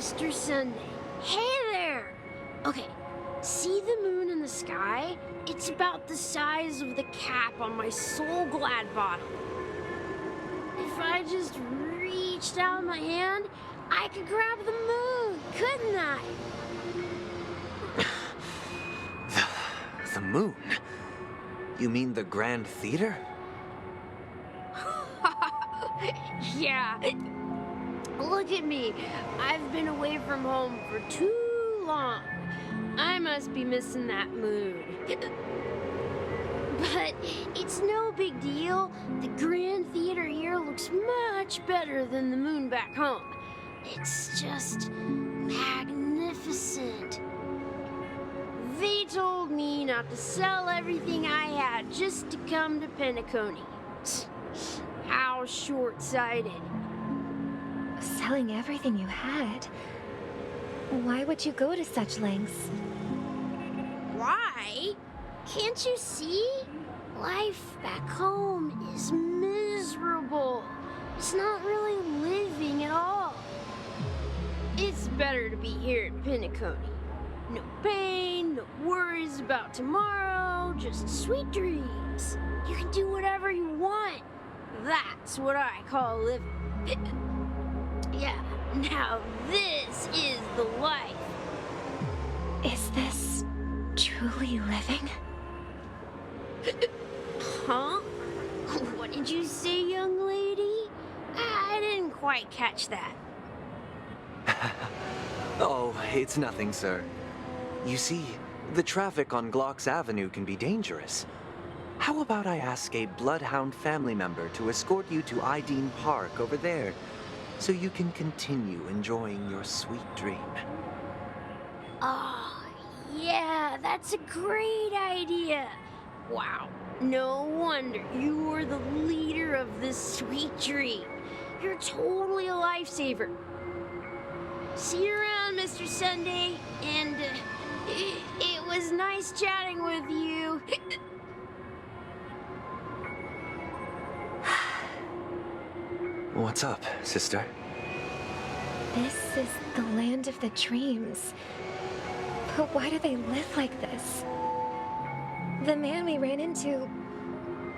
Mr. Sunday. Hey there! Okay, see the moon in the sky? It's about the size of the cap on my Soul Glad bottle. If I just reached out my hand, I could grab the moon, couldn't I? The moon? You mean the Grand Theater? Yeah. Look at me. I've been away from home for too long. I must be missing that moon. But it's no big deal. The Grand Theater here looks much better than the moon back home. It's just magnificent. They told me not to sell everything I had just to come to Penacony. How short-sighted. Selling everything you had? Why would you go to such lengths? Why? Can't you see? Life back home is miserable. It's not really living at all. It's better to be here at Penacony. No pain, no worries about tomorrow, just sweet dreams. You can do whatever you want. That's what I call living. Yeah, now this is the life. Is this truly living? Huh? What did you say, young lady? I didn't quite catch that. Oh, it's nothing, sir. You see, the traffic on Glock's Avenue can be dangerous. How about I ask a Bloodhound family member to escort you to Ideen Park over there, so you can continue enjoying your sweet dream? Oh, yeah, that's a great idea. Wow, no wonder you were the leader of this sweet dream. You're totally a lifesaver. See you around, Mr. Sunday, and it was nice chatting with you. What's up, sister? This is the land of the dreams. But why do they live like this? The man we ran into,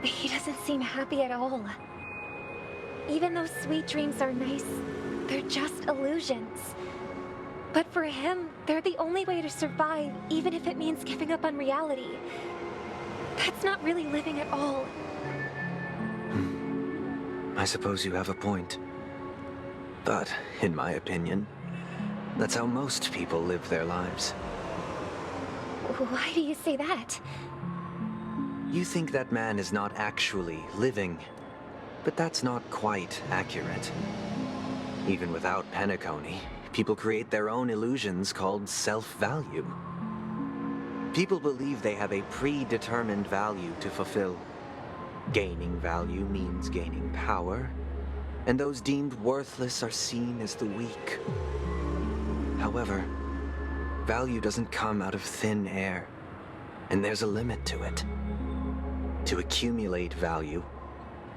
he doesn't seem happy at all. Even though sweet dreams are nice, they're just illusions. But for him, they're the only way to survive, even if it means giving up on reality. That's not really living at all. I suppose you have a point. But, in my opinion, that's how most people live their lives. Why do you say that? You think that man is not actually living, but that's not quite accurate. Even without Penacony, people create their own illusions called self-value. People believe they have a predetermined value to fulfill. Gaining value means gaining power, and those deemed worthless are seen as the weak. However, value doesn't come out of thin air, and there's a limit to it. To accumulate value,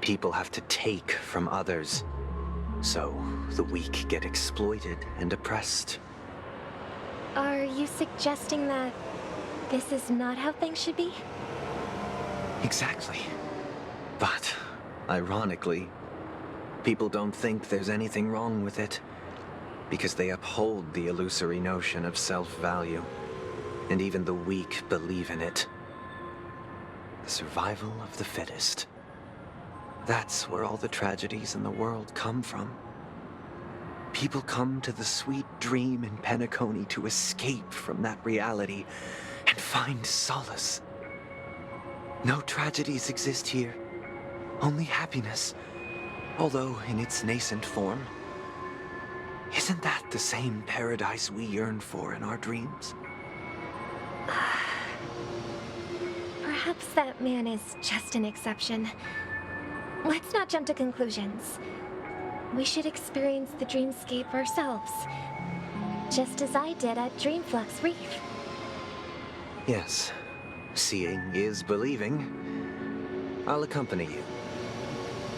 people have to take from others, so the weak get exploited and oppressed. Are you suggesting that this is not how things should be? Exactly. But, ironically, people don't think there's anything wrong with it, because they uphold the illusory notion of self-value, and even the weak believe in it. The survival of the fittest. That's where all the tragedies in the world come from. People come to the sweet dream in Penacony to escape from that reality and find solace. No tragedies exist here. Only happiness, although in its nascent form. Isn't that the same paradise we yearn for in our dreams? Perhaps that man is just an exception. Let's not jump to conclusions. We should experience the dreamscape ourselves, just as I did at Dreamflux Reef. Yes, seeing is believing. I'll accompany you.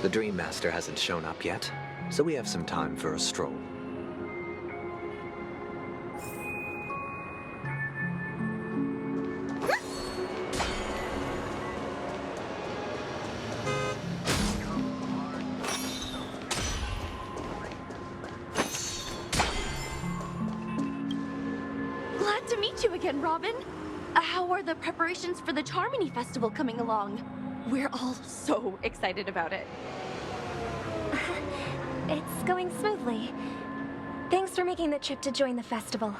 The Dream Master hasn't shown up yet, so we have some time for a stroll. again, Robin. How are the preparations for the Charmony Festival coming along? We're all so excited about it. It's going smoothly. Thanks for making the trip to join the festival.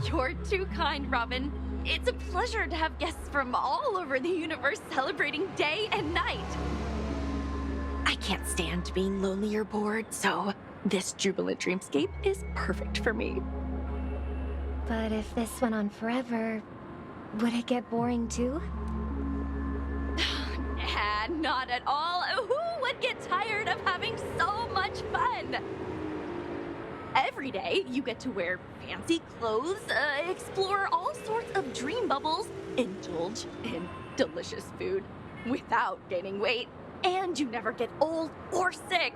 You're too kind, Robin. It's a pleasure to have guests from all over the universe celebrating day and night. I can't stand being lonely or bored, so this jubilant dreamscape is perfect for me. But if this went on forever, would it get boring too? Nah, not at all. Who would get tired of having so much fun? Every day, you get to wear fancy clothes, explore all sorts of dream bubbles, indulge in delicious food without gaining weight, and you never get old or sick.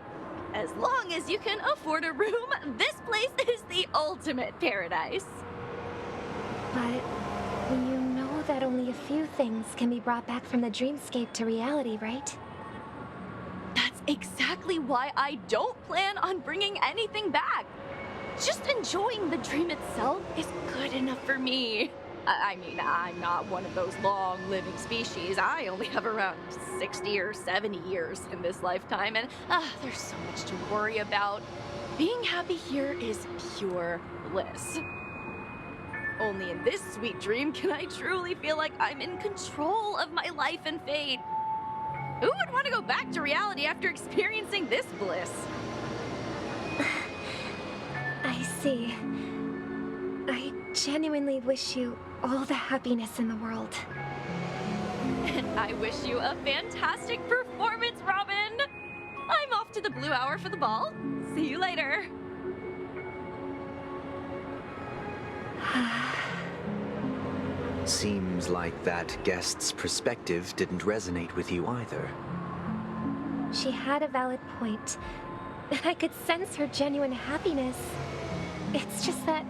As long as you can afford a room, this place is the ultimate paradise. But you know that only a few things can be brought back from the dreamscape to reality, right? That's exactly why I don't plan on bringing anything back. Just enjoying the dream itself is good enough for me. I mean, I'm not one of those long-living species. I only have around 60 or 70 years in this lifetime, and there's so much to worry about. Being happy here is pure bliss. Only in this sweet dream can I truly feel like I'm in control of my life and fate. Who would want to go back to reality after experiencing this bliss? I see. I genuinely wish you all the happiness in the world. And I wish you a fantastic performance, Robin! I'm off to the Blue Hour for the ball. See you later. Seems like that guest's perspective didn't resonate with you either. She had a valid point. I could sense her genuine happiness. It's just that...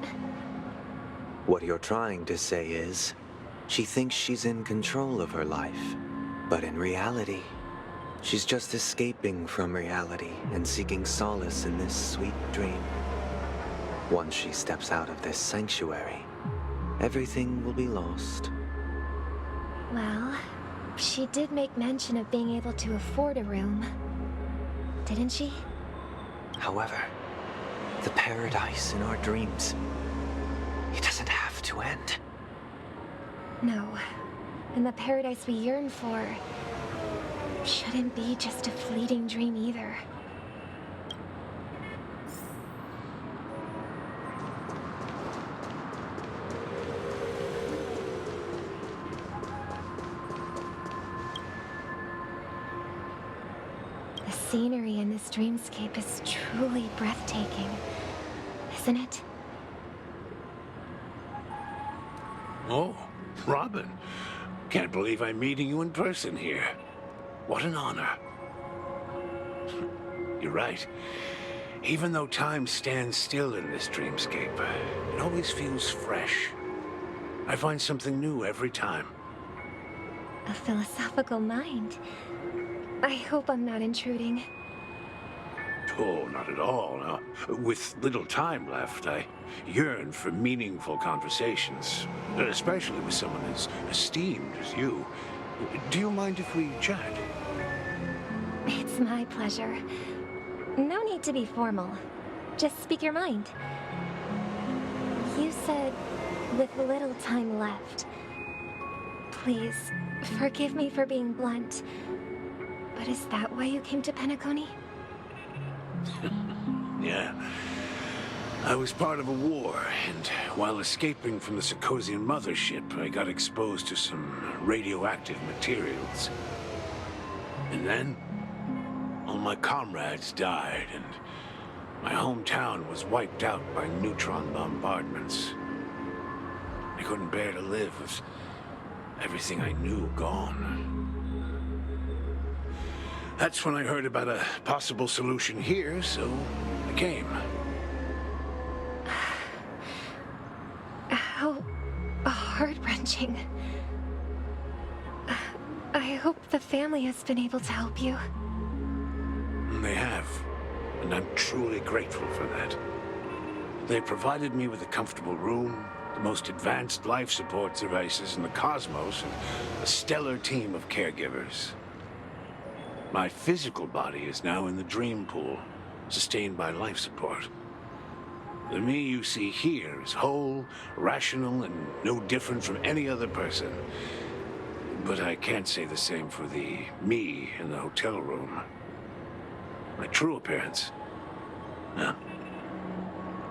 What you're trying to say is, she thinks she's in control of her life. But in reality, she's just escaping from reality and seeking solace in this sweet dream. Once she steps out of this sanctuary, everything will be lost. Well, she did make mention of being able to afford a room. Didn't she? However, the paradise in our dreams, it doesn't have to end. No. And the paradise we yearn for shouldn't be just a fleeting dream either. The scenery in this dreamscape is truly breathtaking, isn't it? Oh, Robin. Can't believe I'm meeting you in person here. What an honor. You're right. Even though time stands still in this dreamscape, it always feels fresh. I find something new every time. A philosophical mind. I hope I'm not intruding. Oh, not at all. No. With little time left, I yearn for meaningful conversations, especially with someone as esteemed as you. Do you mind if we chat? It's my pleasure. No need to be formal. Just speak your mind. You said, with little time left. Please, forgive me for being blunt. But is that why you came to Penacony? Yeah. I was part of a war, and while escaping from the Sarkosian mothership, I got exposed to some radioactive materials. And then, all my comrades died, and my hometown was wiped out by neutron bombardments. I couldn't bear to live with everything I knew gone. That's when I heard about a possible solution here, so I came. How heart-wrenching. I hope the family has been able to help you. They have, and I'm truly grateful for that. They provided me with a comfortable room, the most advanced life support devices in the cosmos, and a stellar team of caregivers. My physical body is now in the dream pool, sustained by life support. The me you see here is whole, rational, and no different from any other person. But I can't say the same for the me in the hotel room. My true appearance. Well,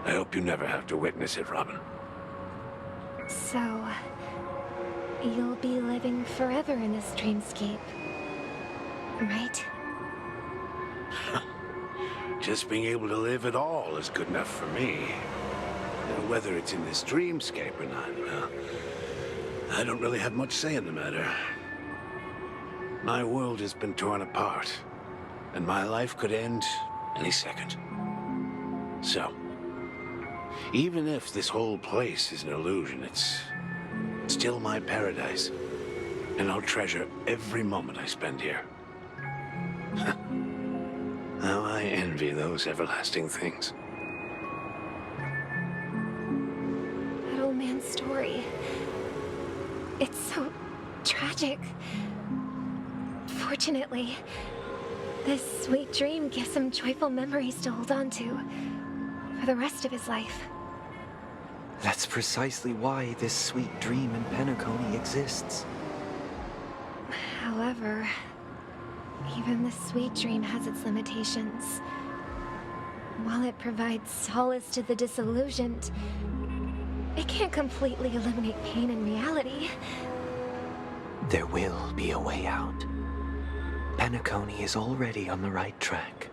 I hope you never have to witness it, Robin. So, you'll be living forever in this dreamscape, right? Just being able to live at all is good enough for me. Whether it's in this dreamscape or not, well, I don't really have much say in the matter. My world has been torn apart, and my life could end any second. So, even if this whole place is an illusion, it's still my paradise, and I'll treasure every moment I spend here. How I envy those everlasting things. That old man's story. It's so tragic. Fortunately, this sweet dream gives him joyful memories to hold on to for the rest of his life. That's precisely why this sweet dream in Penacony exists. However, even the sweet dream has its limitations. While it provides solace to the disillusioned, it can't completely eliminate pain in reality. There will be a way out. Penacony is already on the right track.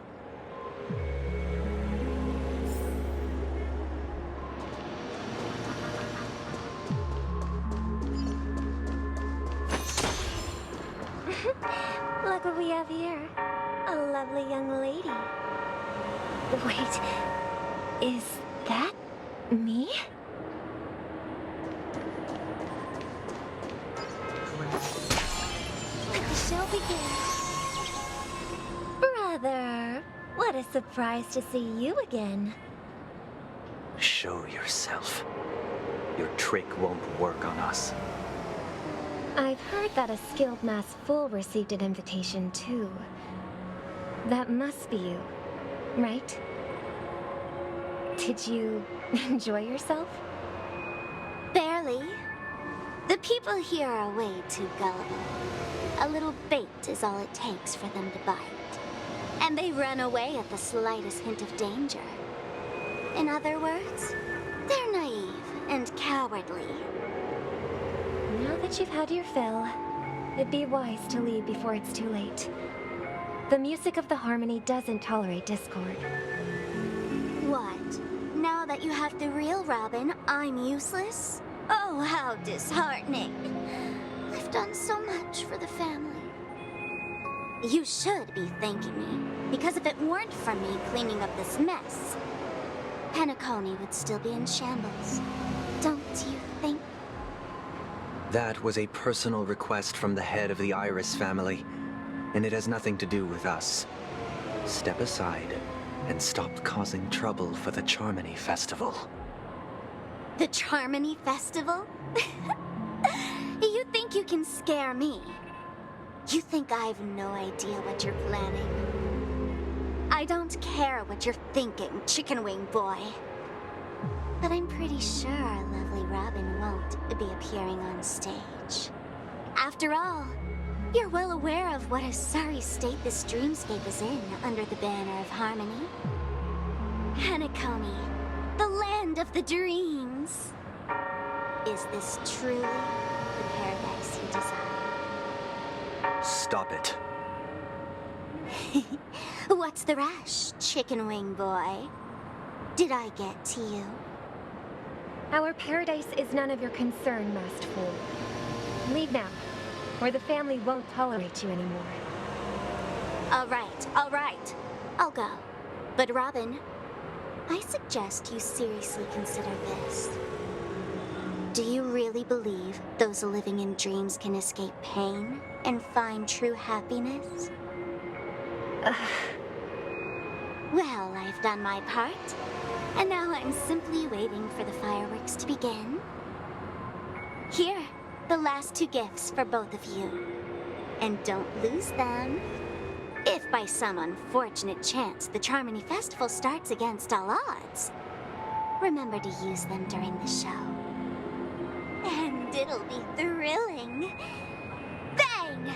Look what we have here. A lovely young lady. Wait, is that me? Let the show begin. Brother, what a surprise to see you again. Show yourself. Your trick won't work on us. I've heard that a skilled mass fool received an invitation too. That must be you, right? Did you enjoy yourself? Barely. The people here are way too gullible. A little bait is all it takes for them to bite. And they run away at the slightest hint of danger. In other words, they're naive and cowardly. Now that you've had your fill, it'd be wise to leave before it's too late. The music of the harmony doesn't tolerate discord. What? Now that you have the real Robin, I'm useless? Oh, how disheartening. I've done so much for the family. You should be thanking me, because if it weren't for me cleaning up this mess, Penacony would still be in shambles. Don't you think? That was a personal request from the head of the Iris family, and it has nothing to do with us. Step aside and stop causing trouble for the Charmony Festival. The Charmony Festival? You think you can scare me? You think I have no idea what you're planning? I don't care what you're thinking, chicken wing boy. But I'm pretty sure our lovely Robin won't be appearing on stage. After all, you're well aware of what a sorry state this dreamscape is in under the banner of harmony. Penacony, the land of the dreams. Is this truly the paradise you desire? Stop it. What's the rush, chicken wing boy? Did I get to you? Our paradise is none of your concern, masked fool. Leave now, or the family won't tolerate you anymore. All right. I'll go. But Robin, I suggest you seriously consider this. Do you really believe those living in dreams can escape pain and find true happiness? Well, I've done my part, and now I'm simply waiting for the fireworks to begin Here, the last 2 gifts for both of you. And don't lose them. If by some unfortunate chance the Charmony Festival starts against all odds, remember to use them during the show. And it'll be thrilling. Bang!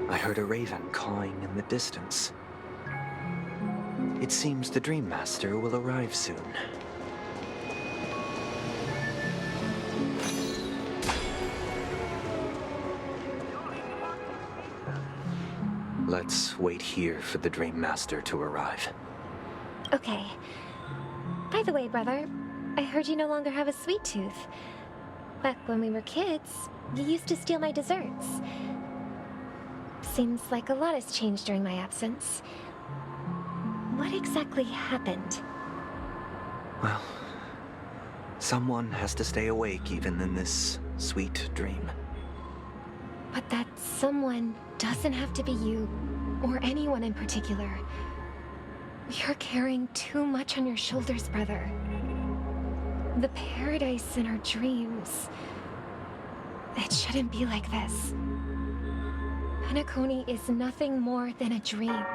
I heard a raven cawing in the distance. It seems the Dream Master will arrive soon. Let's wait here for the Dream Master to arrive. Okay. By the way, brother, I heard you no longer have a sweet tooth. Back when we were kids, you used to steal my desserts. Seems like a lot has changed during my absence. What exactly happened? Well, someone has to stay awake even in this sweet dream. But that someone doesn't have to be you, or anyone in particular. You're carrying too much on your shoulders, brother. The paradise in our dreams. It shouldn't be like this. Penacony is nothing more than a dream.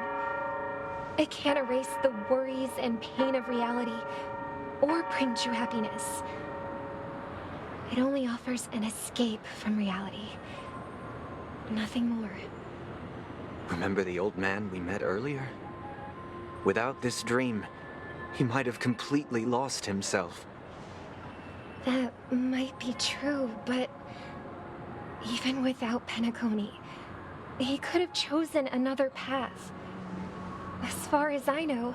It can't erase the worries and pain of reality, or bring true happiness. It only offers an escape from reality. Nothing more. Remember the old man we met earlier? Without this dream, he might have completely lost himself. That might be true, but even without Penacony, he could have chosen another path. As far as I know,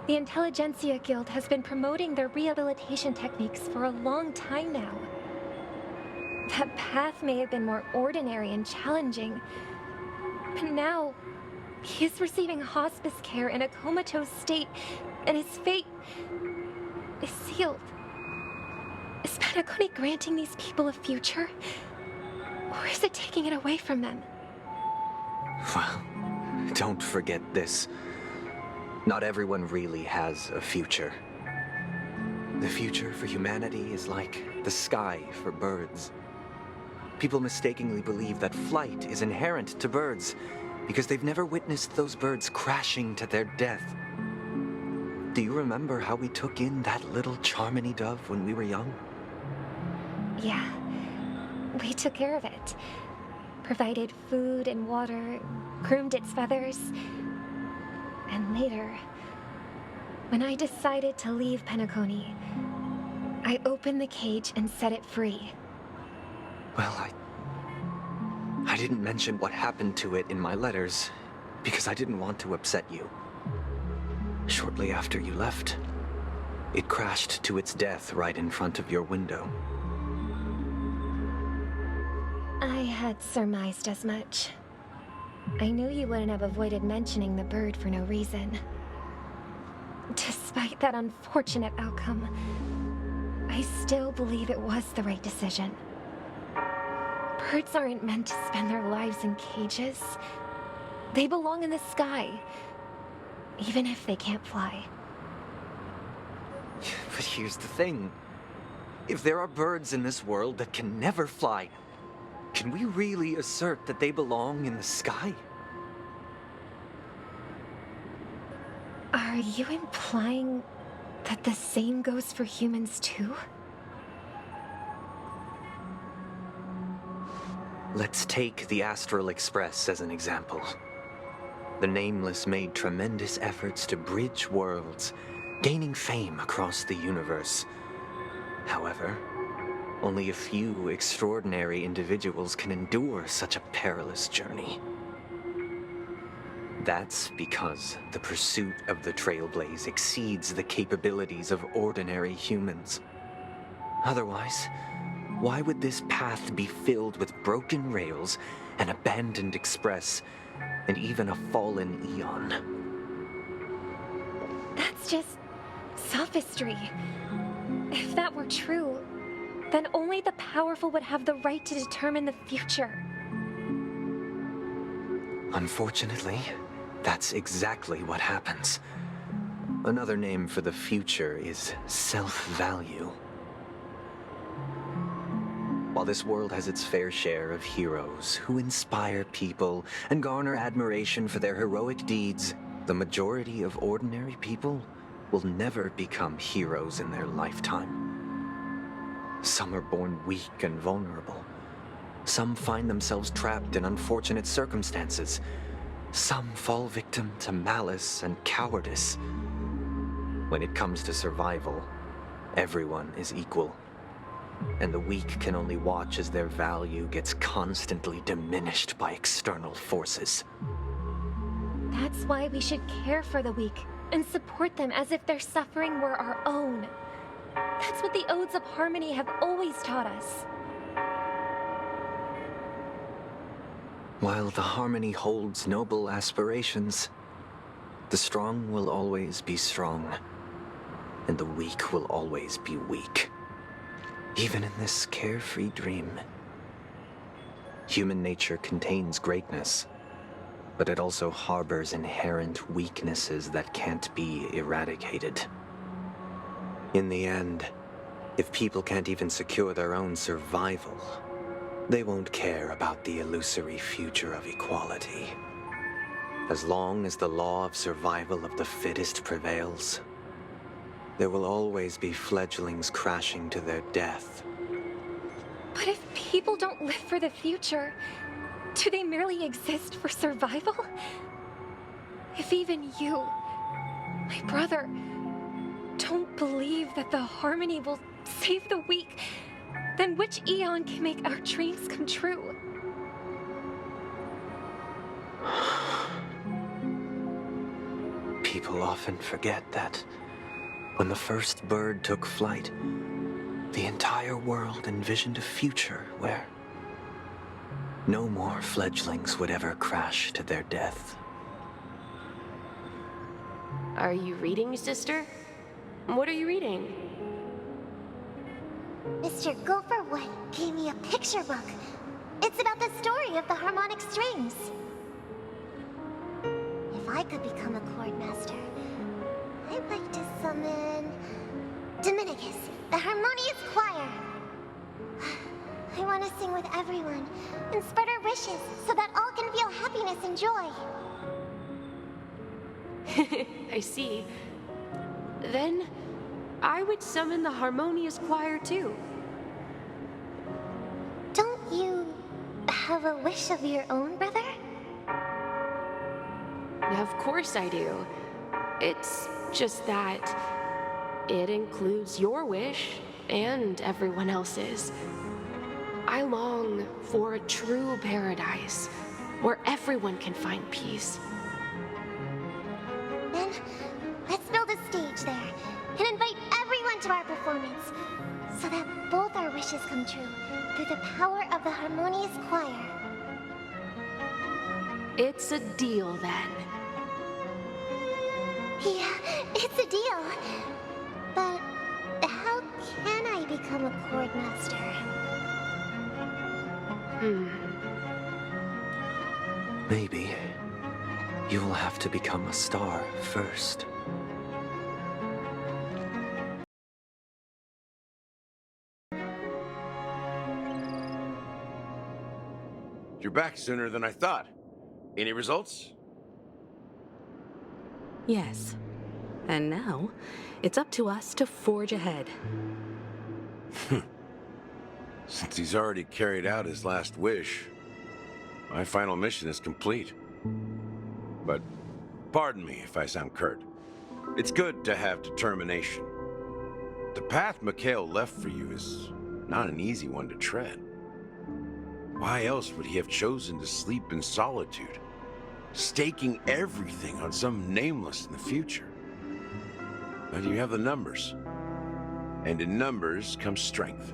the Intelligentsia Guild has been promoting their rehabilitation techniques for a long time now. That path may have been more ordinary and challenging, but now he is receiving hospice care in a comatose state, and his fate is sealed. Is Penacony granting these people a future, or is it taking it away from them? Well, don't forget this. Not everyone really has a future. The future for humanity is like the sky for birds. People mistakenly believe that flight is inherent to birds because they've never witnessed those birds crashing to their death. Do you remember how we took in that little Charmony dove when we were young? Yeah, we took care of it. Provided food and water, groomed its feathers. And later, when I decided to leave Penacony, I opened the cage and set it free. Well, I didn't mention what happened to it in my letters because I didn't want to upset you. Shortly after you left, it crashed to its death right in front of your window. I had surmised as much. I knew you wouldn't have avoided mentioning the bird for no reason. Despite that unfortunate outcome, I still believe it was the right decision. Birds aren't meant to spend their lives in cages. They belong in the sky, even if they can't fly. But here's the thing. If there are birds in this world that can never fly, can we really assert that they belong in the sky? Are you implying that the same goes for humans too? Let's take the Astral Express as an example. The Nameless made tremendous efforts to bridge worlds, gaining fame across the universe. However, only a few extraordinary individuals can endure such a perilous journey. That's because the pursuit of the Trailblaze exceeds the capabilities of ordinary humans. Otherwise, why would this path be filled with broken rails, an abandoned express, and even a fallen eon? That's just sophistry. If that were true, then only the powerful would have the right to determine the future. Unfortunately, that's exactly what happens. Another name for the future is self-value. While this world has its fair share of heroes who inspire people and garner admiration for their heroic deeds, the majority of ordinary people will never become heroes in their lifetime. Some are born weak and vulnerable. Some find themselves trapped in unfortunate circumstances. Some fall victim to malice and cowardice. When it comes to survival, everyone is equal. And the weak can only watch as their value gets constantly diminished by external forces. That's why we should care for the weak and support them as if their suffering were our own. That's what the Odes of Harmony have always taught us. While the Harmony holds noble aspirations, the strong will always be strong, and the weak will always be weak. Even in this carefree dream. Human nature contains greatness, but it also harbors inherent weaknesses that can't be eradicated. In the end, if people can't even secure their own survival, they won't care about the illusory future of equality. As long as the law of survival of the fittest prevails, there will always be fledglings crashing to their death. But if people don't live for the future, do they merely exist for survival? If even you, my brother, don't believe that the Harmony will save the weak, then which eon can make our dreams come true? People often forget that when the first bird took flight, the entire world envisioned a future where no more fledglings would ever crash to their death. Are you reading, sister? What are you reading? Mr. Gopherwood gave me a picture book. It's about the story of the harmonic strings. If I could become a chord master, I'd like to summon Dominicus, the harmonious choir. I want to sing with everyone and spread our wishes so that all can feel happiness and joy. I see. Then, I would summon the harmonious choir too. Don't you have a wish of your own, brother? Of course I do. It's just that it includes your wish and everyone else's. I long for a true paradise where everyone can find peace. Then, let's build a stage there and invite everyone to our performance so that both our wishes come true through the power of the harmonious choir. It's a deal then. Yeah, it's a deal. But how can I become a chord master? Maybe you will have to become a star first. You're back sooner than I thought. Any results? Yes. And now, it's up to us to forge ahead. Since he's already carried out his last wish, my final mission is complete. But pardon me if I sound curt. It's good to have determination. The path Mikhail left for you is not an easy one to tread. Why else would he have chosen to sleep in solitude, staking everything on some nameless in the future? But you have the numbers, and in numbers comes strength.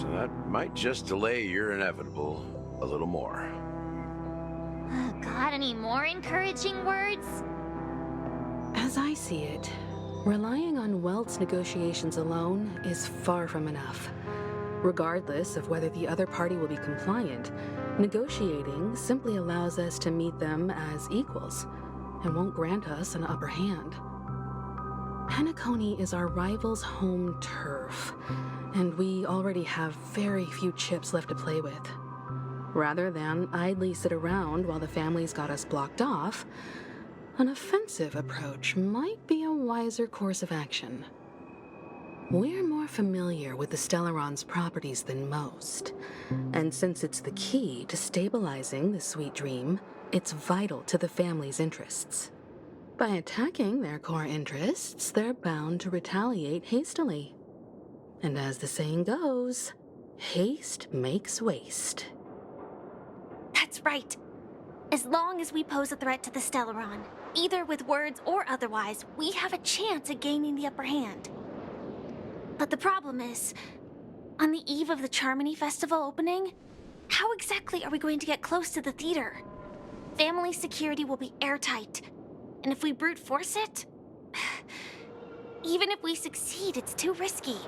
So that might just delay your inevitable a little more. Got any more encouraging words? As I see it, relying on Welt's negotiations alone is far from enough. Regardless of whether the other party will be compliant, negotiating simply allows us to meet them as equals and won't grant us an upper hand. Penacony is our rival's home turf, and we already have very few chips left to play with. Rather than idly sit around while the family's got us blocked off, an offensive approach might be a wiser course of action. We're more familiar with the Stellaron's properties than most, and since it's the key to stabilizing the sweet dream, it's vital to the family's interests. By attacking their core interests, they're bound to retaliate hastily. And as the saying goes, haste makes waste. That's right. As long as we pose a threat to the Stellaron, either with words or otherwise, we have a chance at gaining the upper hand. But the problem is, on the eve of the Charmony Festival opening, how exactly are we going to get close to the theater? Family security will be airtight, and if we brute force it, even if we succeed, it's too risky.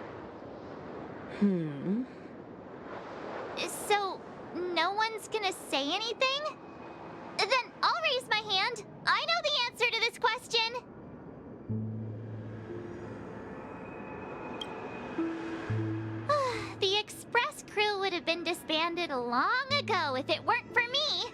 So, no one's gonna say anything? Then I'll raise my hand. I know the answer to this question. The Express crew would have been disbanded long ago if it weren't for me.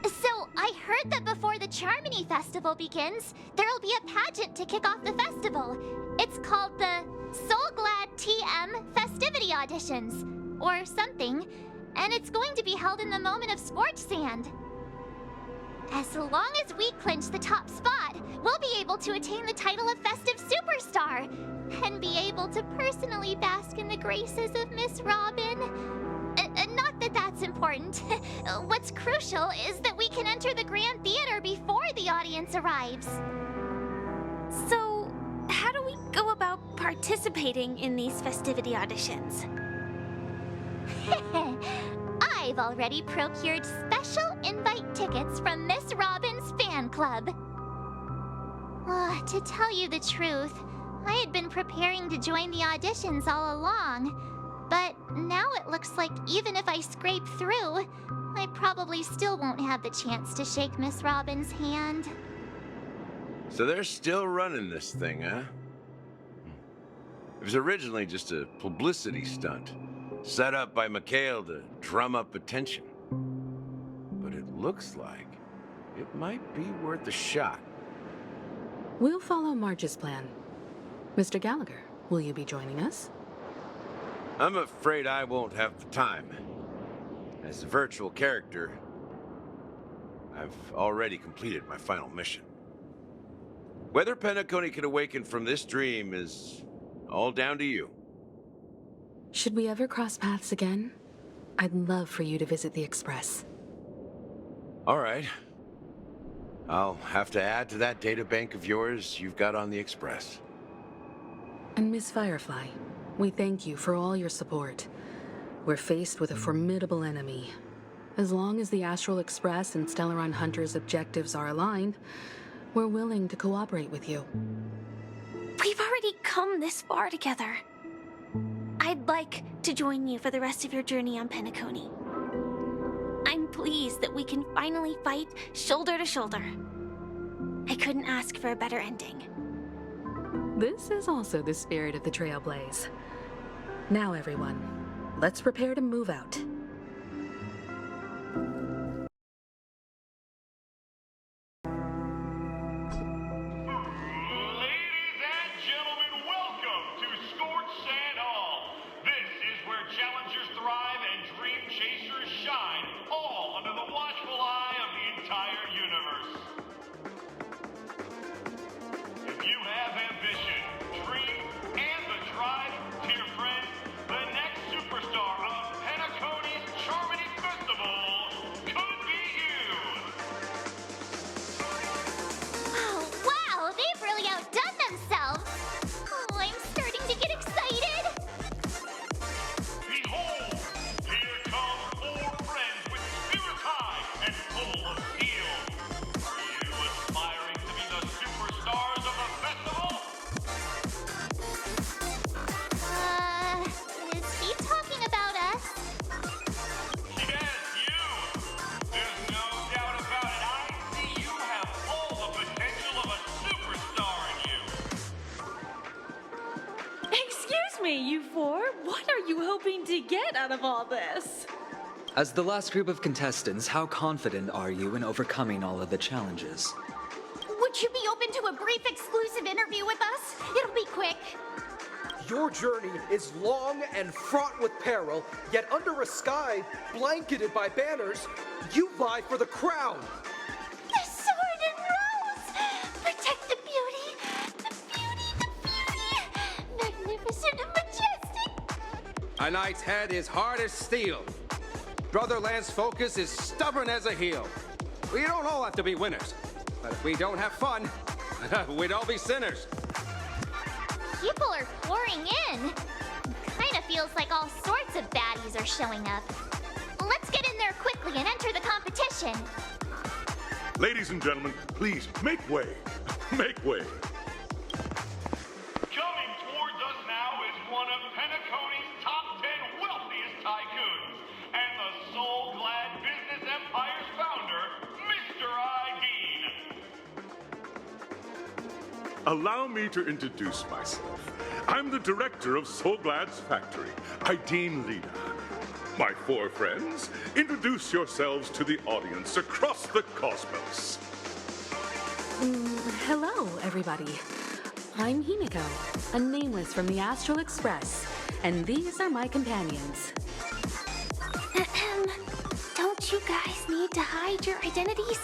So, I heard that before the Charmony Festival begins, there'll be a pageant to kick off the festival. It's called the Soul Glad TM Festivity Auditions, or something, and it's going to be held in the moment of scorched sand. As long as we clinch the top spot, we'll be able to attain the title of Festive Superstar, and be able to personally bask in the graces of Miss Robin. Not that that's important. What's crucial is that we can enter the Grand Theater before the audience arrives. So, how do we go about participating in these festivity auditions? I've already procured special invite tickets from Miss Robin's fan club. To tell you the truth, I had been preparing to join the auditions all along, but now it looks like even if I scrape through, I probably still won't have the chance to shake Miss Robin's hand. So they're still running this thing, huh? It was originally just a publicity stunt, set up by Mikhail to drum up attention. But it looks like it might be worth a shot. We'll follow Marge's plan. Mr. Gallagher, will you be joining us? I'm afraid I won't have the time. As a virtual character, I've already completed my final mission. Whether Penacony can awaken from this dream is all down to you. Should we ever cross paths again? I'd love for you to visit the Express. All right. I'll have to add to that databank of yours you've got on the Express. And Miss Firefly, we thank you for all your support. We're faced with a formidable enemy. As long as the Astral Express and Stellaron Hunter's objectives are aligned, we're willing to cooperate with you. We've already come this far together. I'd like to join you for the rest of your journey on Penacony. I'm pleased that we can finally fight shoulder to shoulder. I couldn't ask for a better ending. This is also the spirit of the Trailblaze. Now, everyone, let's prepare to move out. Challengers thrive and dream chasers shine, all under the watchful eye of the entire universe. If you have ambition, dream, and the drive, dear friend, the next superstar of Penacony out of all this? As the last group of contestants, how confident are you in overcoming all of the challenges? Would you be open to a brief exclusive interview with us? It'll be quick. Your journey is long and fraught with peril, yet under a sky blanketed by banners, you vie for the crown. The sword and rose! Protect the beauty! The beauty! Magnificent and majestic! A knight's head is hard as steel. Brotherland's focus is stubborn as a heel. We don't all have to be winners, but if we don't have fun, we'd all be sinners. People are pouring in. Kinda feels like all sorts of baddies are showing up. Let's get in there quickly and enter the competition. Ladies and gentlemen, please make way. Make way. Coming towards us now is one of Penacony's top 10 wealthiest tycoons and the soul-glad business empire's founder, Mr. Ideen. Allow me to introduce myself. I'm the director of Soulglad's factory, Ideen Lina. My four friends, introduce yourselves to the audience across the cosmos. Hello, everybody. I'm Himiko, a nameless from the Astral Express, and these are my companions. Don't you guys need to hide your identities?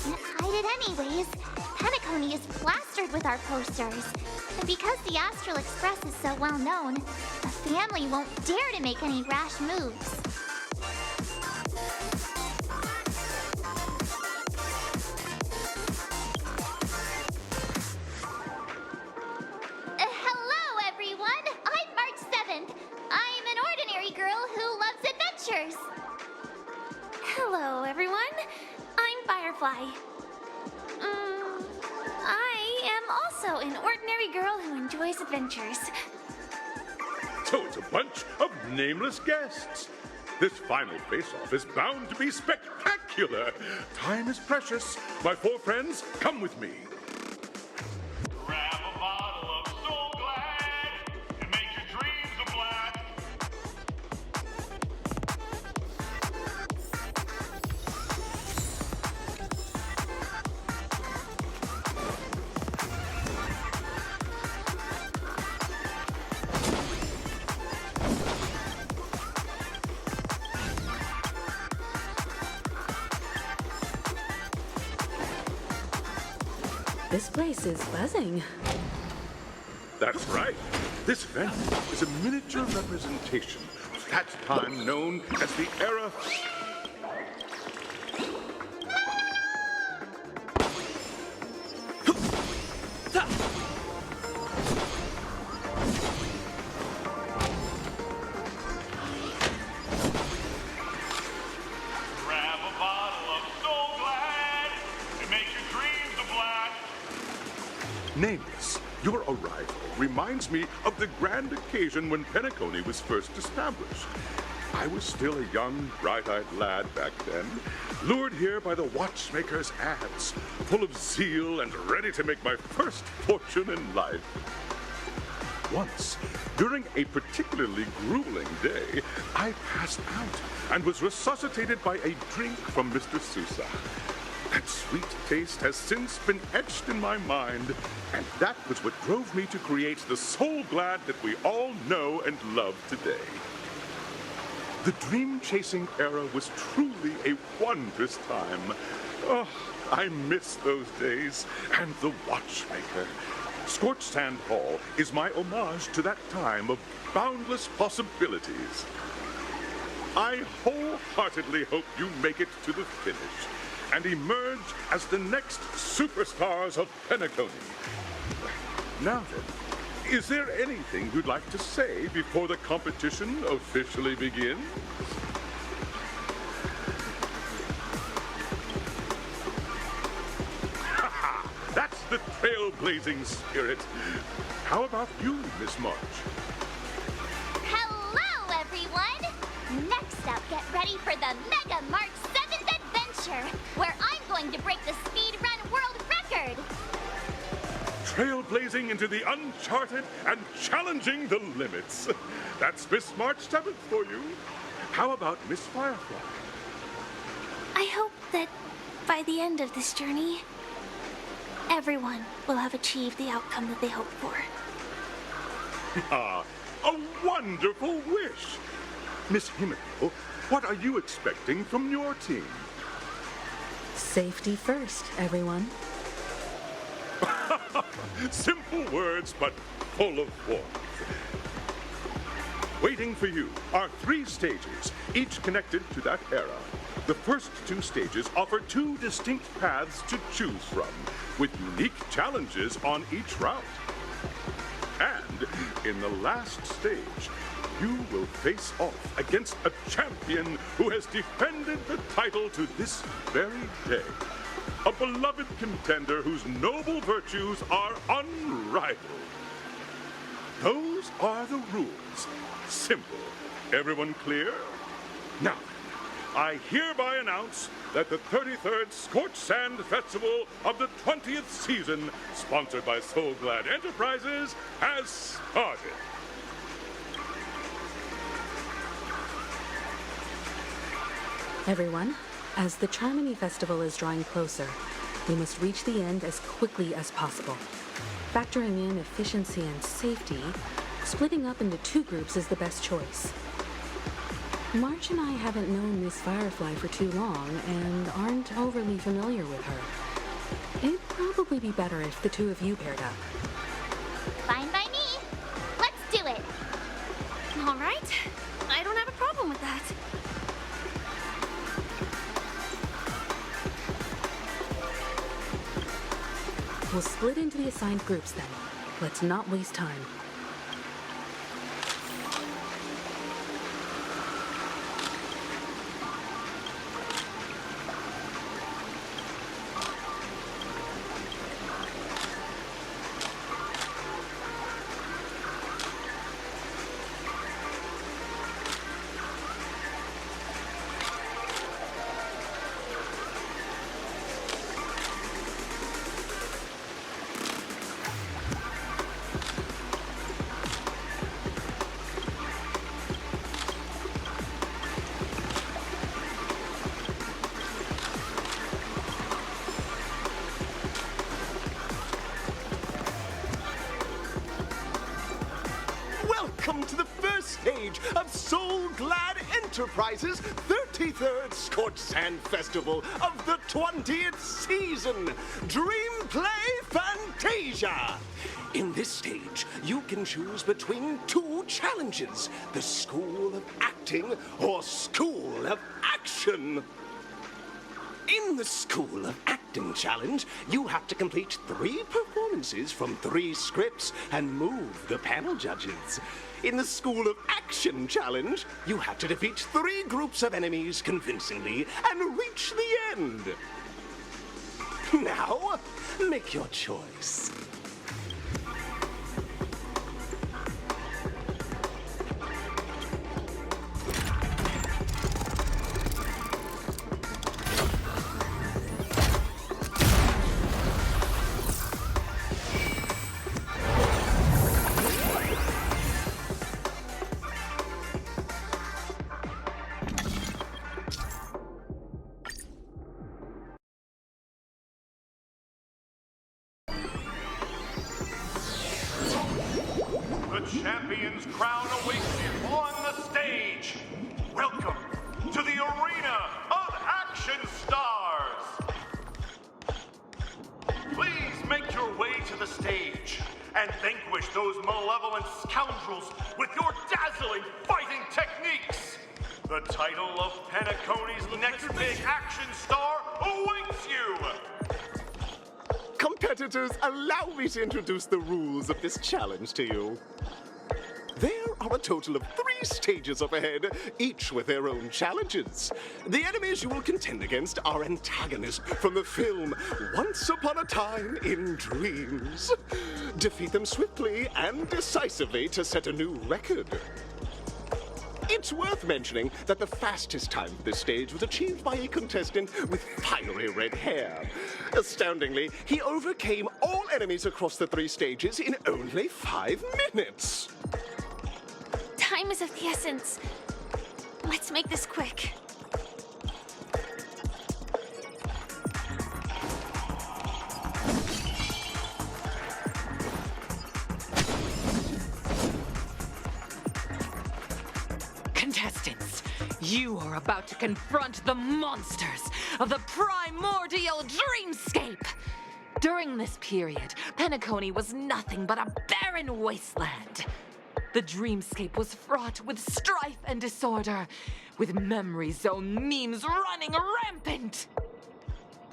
Can't hide it anyways. Penacony is plastered with our posters. And because the Astral Express is so well known, the family won't dare to make any rash moves. Hello, everyone! I'm March 7th. I'm an ordinary girl who loves adventures. Hello, everyone. I'm Firefly. I am also an ordinary girl who enjoys adventures. So it's a bunch of nameless guests. This final face-off is bound to be spectacular. Time is precious. My four friends, come with me. Grab a bottle of Soul Glad and make your dreams a blast. This place is buzzing. That's right. This event is a miniature representation of that time known as the era. Grab a bottle of Soul Glad and make your dreams a blast. Nameless, your arrival reminds me of the grand occasion when Penacony was first established. I was still a young, bright-eyed lad back then, lured here by the watchmaker's ads, full of zeal and ready to make my first fortune in life. Once, during a particularly grueling day, I passed out and was resuscitated by a drink from Mr. Sousa. That sweet taste has since been etched in my mind, and that was what drove me to create the Soul Glad that we all know and love today. The dream-chasing era was truly a wondrous time. Oh, I miss those days, and the watchmaker. Scorched Sand Hall is my homage to that time of boundless possibilities. I wholeheartedly hope you make it to the finish and emerge as the next superstars of Penacony. Now then, is there anything you'd like to say before the competition officially begins? Ha-ha! That's the trailblazing spirit. How about you, Miss March? Hello, everyone! Next up, get ready for the Mega March 7th adventure, where I'm going to break the speedrun world record! Trailblazing into the uncharted and challenging the limits. That's Miss March 7th for you. How about Miss Firefly? I hope that by the end of this journey, everyone will have achieved the outcome that they hoped for. Ah, a wonderful wish. Miss Himiko, what are you expecting from your team? Safety first, everyone. Simple words, but full of warmth. Waiting for you are 3 stages, each connected to that era. The first 2 stages offer 2 distinct paths to choose from, with unique challenges on each route. And in the last stage, you will face off against a champion who has defended the title to this very day. A beloved contender whose noble virtues are unrivaled. Those are the rules. Simple. Everyone clear? Now, I hereby announce that the 33rd Scorched Sand Festival of the 20th season, sponsored by Soul Glad Enterprises, has started. Everyone, as the Charmony Festival is drawing closer, we must reach the end as quickly as possible. Factoring in efficiency and safety, splitting up into 2 groups is the best choice. March and I haven't known Miss Firefly for too long and aren't overly familiar with her. It'd probably be better if the 2 of you paired up. Fine by me. Let's do it. All right. I don't have a problem with that. We'll split into the assigned groups then. Let's not waste time. Welcome to the first stage of Soul Glad Enterprises' 33rd Scorched Sand Festival of the 20th season, Dream Play Fantasia. In this stage, you can choose between 2 challenges, the School of Acting or School of Action. In the School of Acting challenge, you have to complete 3 performances from 3 scripts and move the panel judges. In the School of Action challenge, you have to defeat 3 groups of enemies convincingly and reach the end. Now, make your choice. The champion's crown awaits you on the stage. Welcome to the Arena of Action Stars. Please make your way to the stage and vanquish those malevolent scoundrels with your dazzling fighting techniques. The title of Penacony's next big action star awaits you. Competitors, allow me to introduce the rules of this challenge to you. There are a total of 3 stages up ahead, each with their own challenges. The enemies you will contend against are antagonists from the film Once Upon a Time in Dreams. Defeat them swiftly and decisively to set a new record. It's worth mentioning that the fastest time for this stage was achieved by a contestant with fiery red hair. Astoundingly, he overcame all enemies across the 3 stages in only 5 minutes. Time is of the essence. Let's make this quick. Contestants, you are about to confront the monsters of the primordial dreamscape. During this period, Penacony was nothing but a barren wasteland. The dreamscape was fraught with strife and disorder, with memory zone memes running rampant.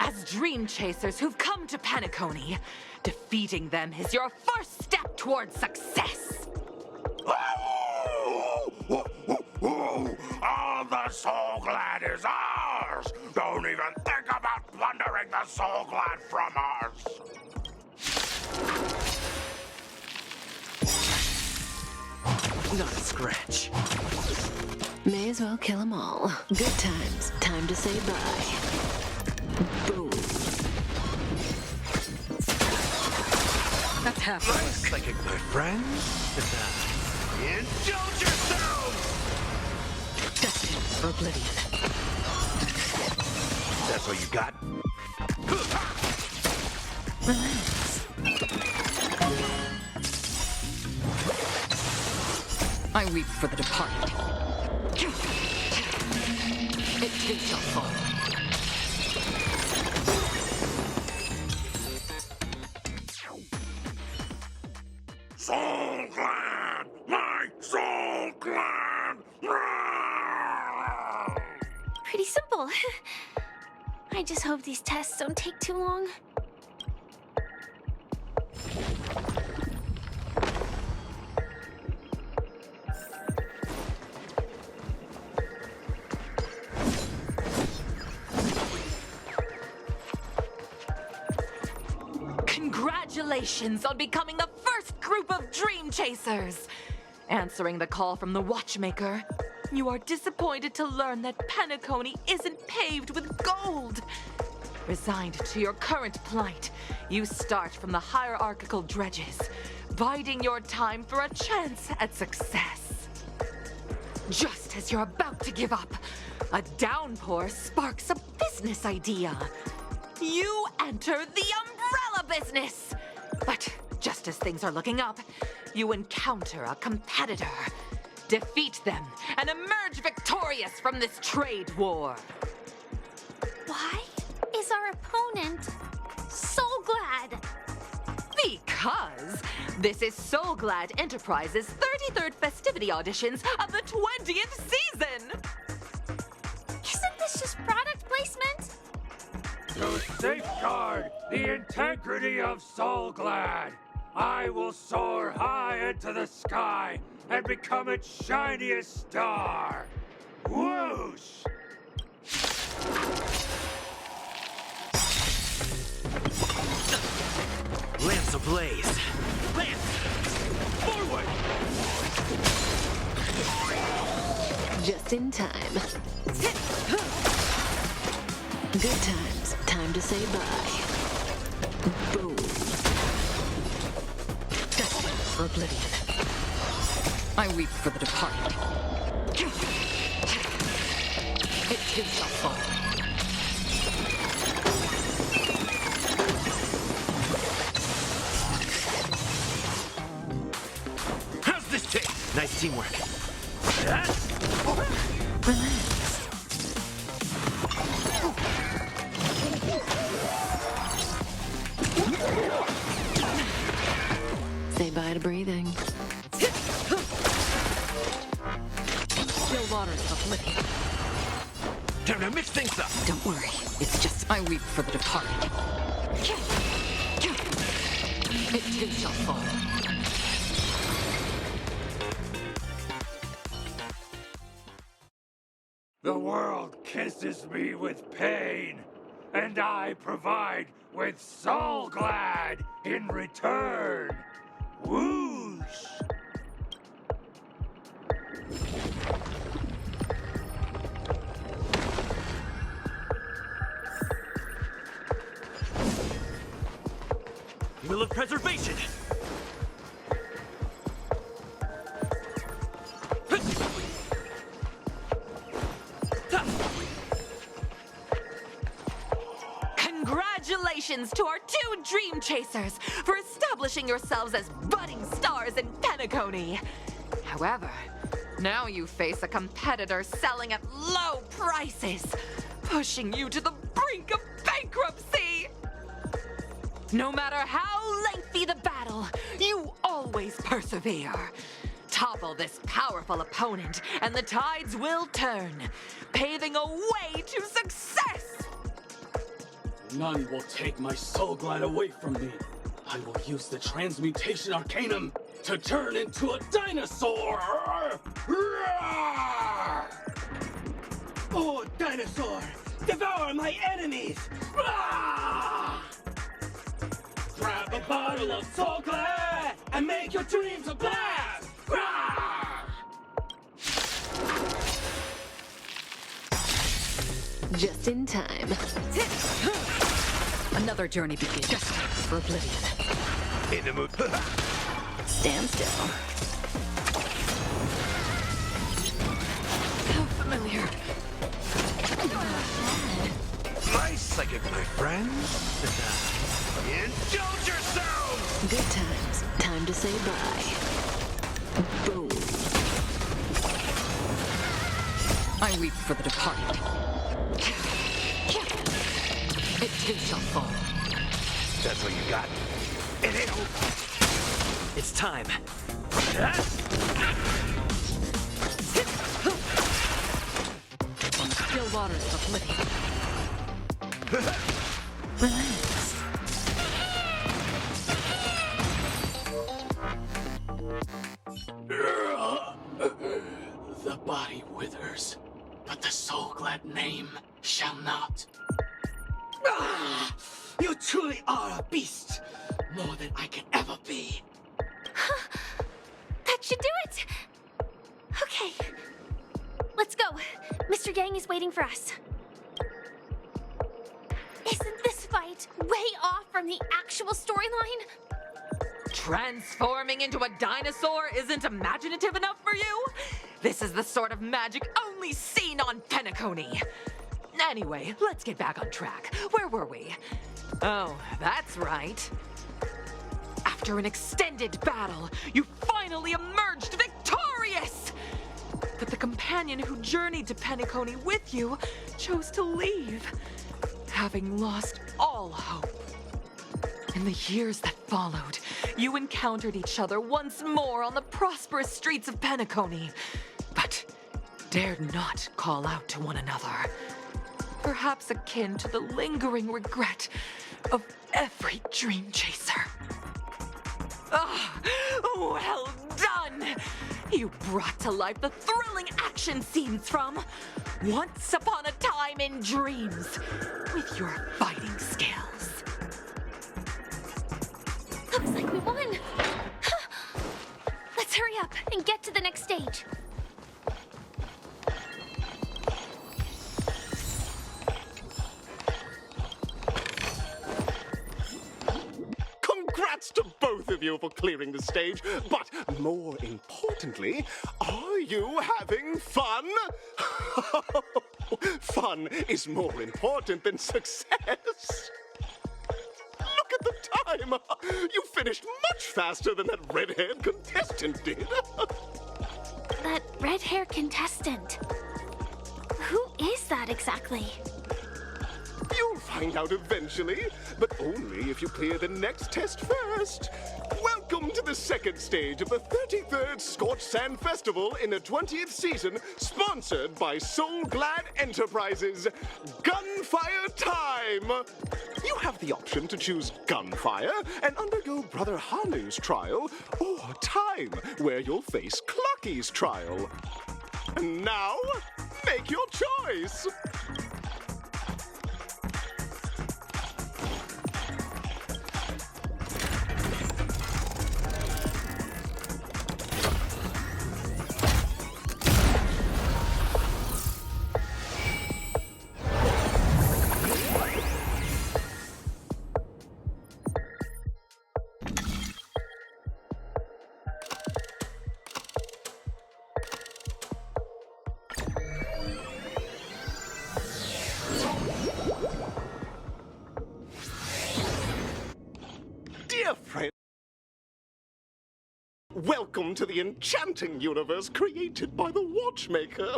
As dream chasers who've come to Penacony, defeating them is your first step towards success. All the Soul Glad is ours! Don't even think about plundering the Soul Glad from us! Not a scratch. May as well kill them all. Good times. Time to say bye. Boom. That's half work. Psychic, my friend. Indulge yourselves! Destined for oblivion. That's all you got? Relax. I weep for the departed. It too shall fall. Soul Glad! My Soul Glad! Pretty simple. I just hope these tests don't take too long. Congratulations on becoming the first group of Dream Chasers! Answering the call from the Watchmaker, you are disappointed to learn that Penacony isn't paved with gold. Resigned to your current plight, you start from the hierarchical dredges, biding your time for a chance at success. Just as you're about to give up, a downpour sparks a business idea. You enter the umbrella business! But just as things are looking up, you encounter a competitor. Defeat them and emerge victorious from this trade war. Why is our opponent Soul Glad? Because this is Soul Glad Enterprises' 33rd festivity auditions of the 20th season! Isn't this just product placement? To safeguard the integrity of Soul Glad, I will soar high into the sky and become its shiniest star. Whoosh! Lance ablaze. Lance! Forward! Just in time. Good times. Time to say bye. Boom. Destined for oblivion. I weep for the departed. It too shall fall. How's this taste? Nice teamwork. Relax. Say bye to breathing. Still waters of oblivion. Time to mix things up. Don't worry, it's just I weep for the departed. It too shall fall. The world kisses me with pain, and I provide with Soul Glad in return. Whoosh! Will of preservation. Congratulations to our 2 Dream Chasers for establishing yourselves as budding stars in Penacony. However, now you face a competitor selling at low prices, pushing you to the brink of bankruptcy. No matter how lengthy the battle, you always persevere. Topple this powerful opponent, and the tides will turn, paving a way to success! None will take my soul glide away from me. I will use the transmutation arcanum to turn into a dinosaur! Oh, dinosaur! Devour my enemies! Grab a bottle of soul glad and make your dreams a blast! Just in time. Another journey begins. Destined for oblivion. In the mood. Stand still. How familiar. My psychic, my friend. Indulge yourselves! Good times. Time to say bye. Boom. I weep for the departed. It too shall fall. That's what you got? It ain't over. It's time. On the still waters of oblivion. Relax. The body withers, but the soul glad name shall not. You truly are a beast! More than I can ever be. That should do it! Okay. Let's go. Mr. Yang is waiting for us. Isn't this fight way off from the actual storyline? Transforming into a dinosaur isn't imaginative enough for you? This is the sort of magic only seen on Penacony. Anyway, let's get back on track. Where were we? Oh, that's right. After an extended battle, you finally emerged victorious! But the companion who journeyed to Penacony with you chose to leave, having lost all hope. In the years that followed, you encountered each other once more on the prosperous streets of Penacony, but dared not call out to one another. Perhaps akin to the lingering regret of every dream chaser. Ah, well done! You brought to life the thrilling action scenes from Once Upon a Time in Dreams with your fighting skills. Looks like we won! Let's hurry up and get to the next stage. Congrats to both of you for clearing the stage, but more importantly, are you having fun? Fun is more important than success. Look at the time! You finished much faster than that red-haired contestant did. That red-haired contestant. Who is that exactly? You'll find out eventually, but only if you clear the next test first. Welcome to the second stage of the 33rd Scorched Sand Festival in the 20th season, sponsored by Soul Glad Enterprises. Gunfire time! You have the option to choose gunfire and undergo Brother Hanu's trial, or time, where you'll face Clucky's trial. And now, make your choice! welcome to the enchanting universe created by the Watchmaker.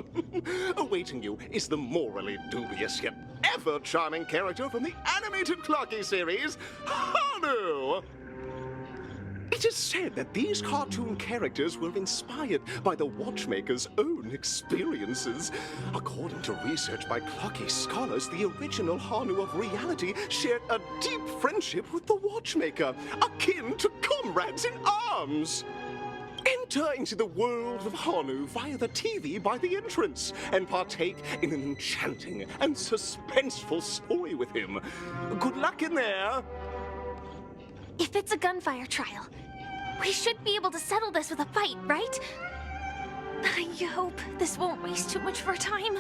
Awaiting you is the morally dubious yet ever-charming character from the animated Clocky series, Hanu! It is said that these cartoon characters were inspired by the Watchmaker's own experiences. According to research by Clocky scholars, the original Hanu of reality shared a deep friendship with the Watchmaker, akin to comrades in arms. Enter into the world of Hanu via the TV by the entrance and partake in an enchanting and suspenseful story with him. Good luck in there. If it's a gunfire trial, we should be able to settle this with a fight, right? I hope this won't waste too much of our time.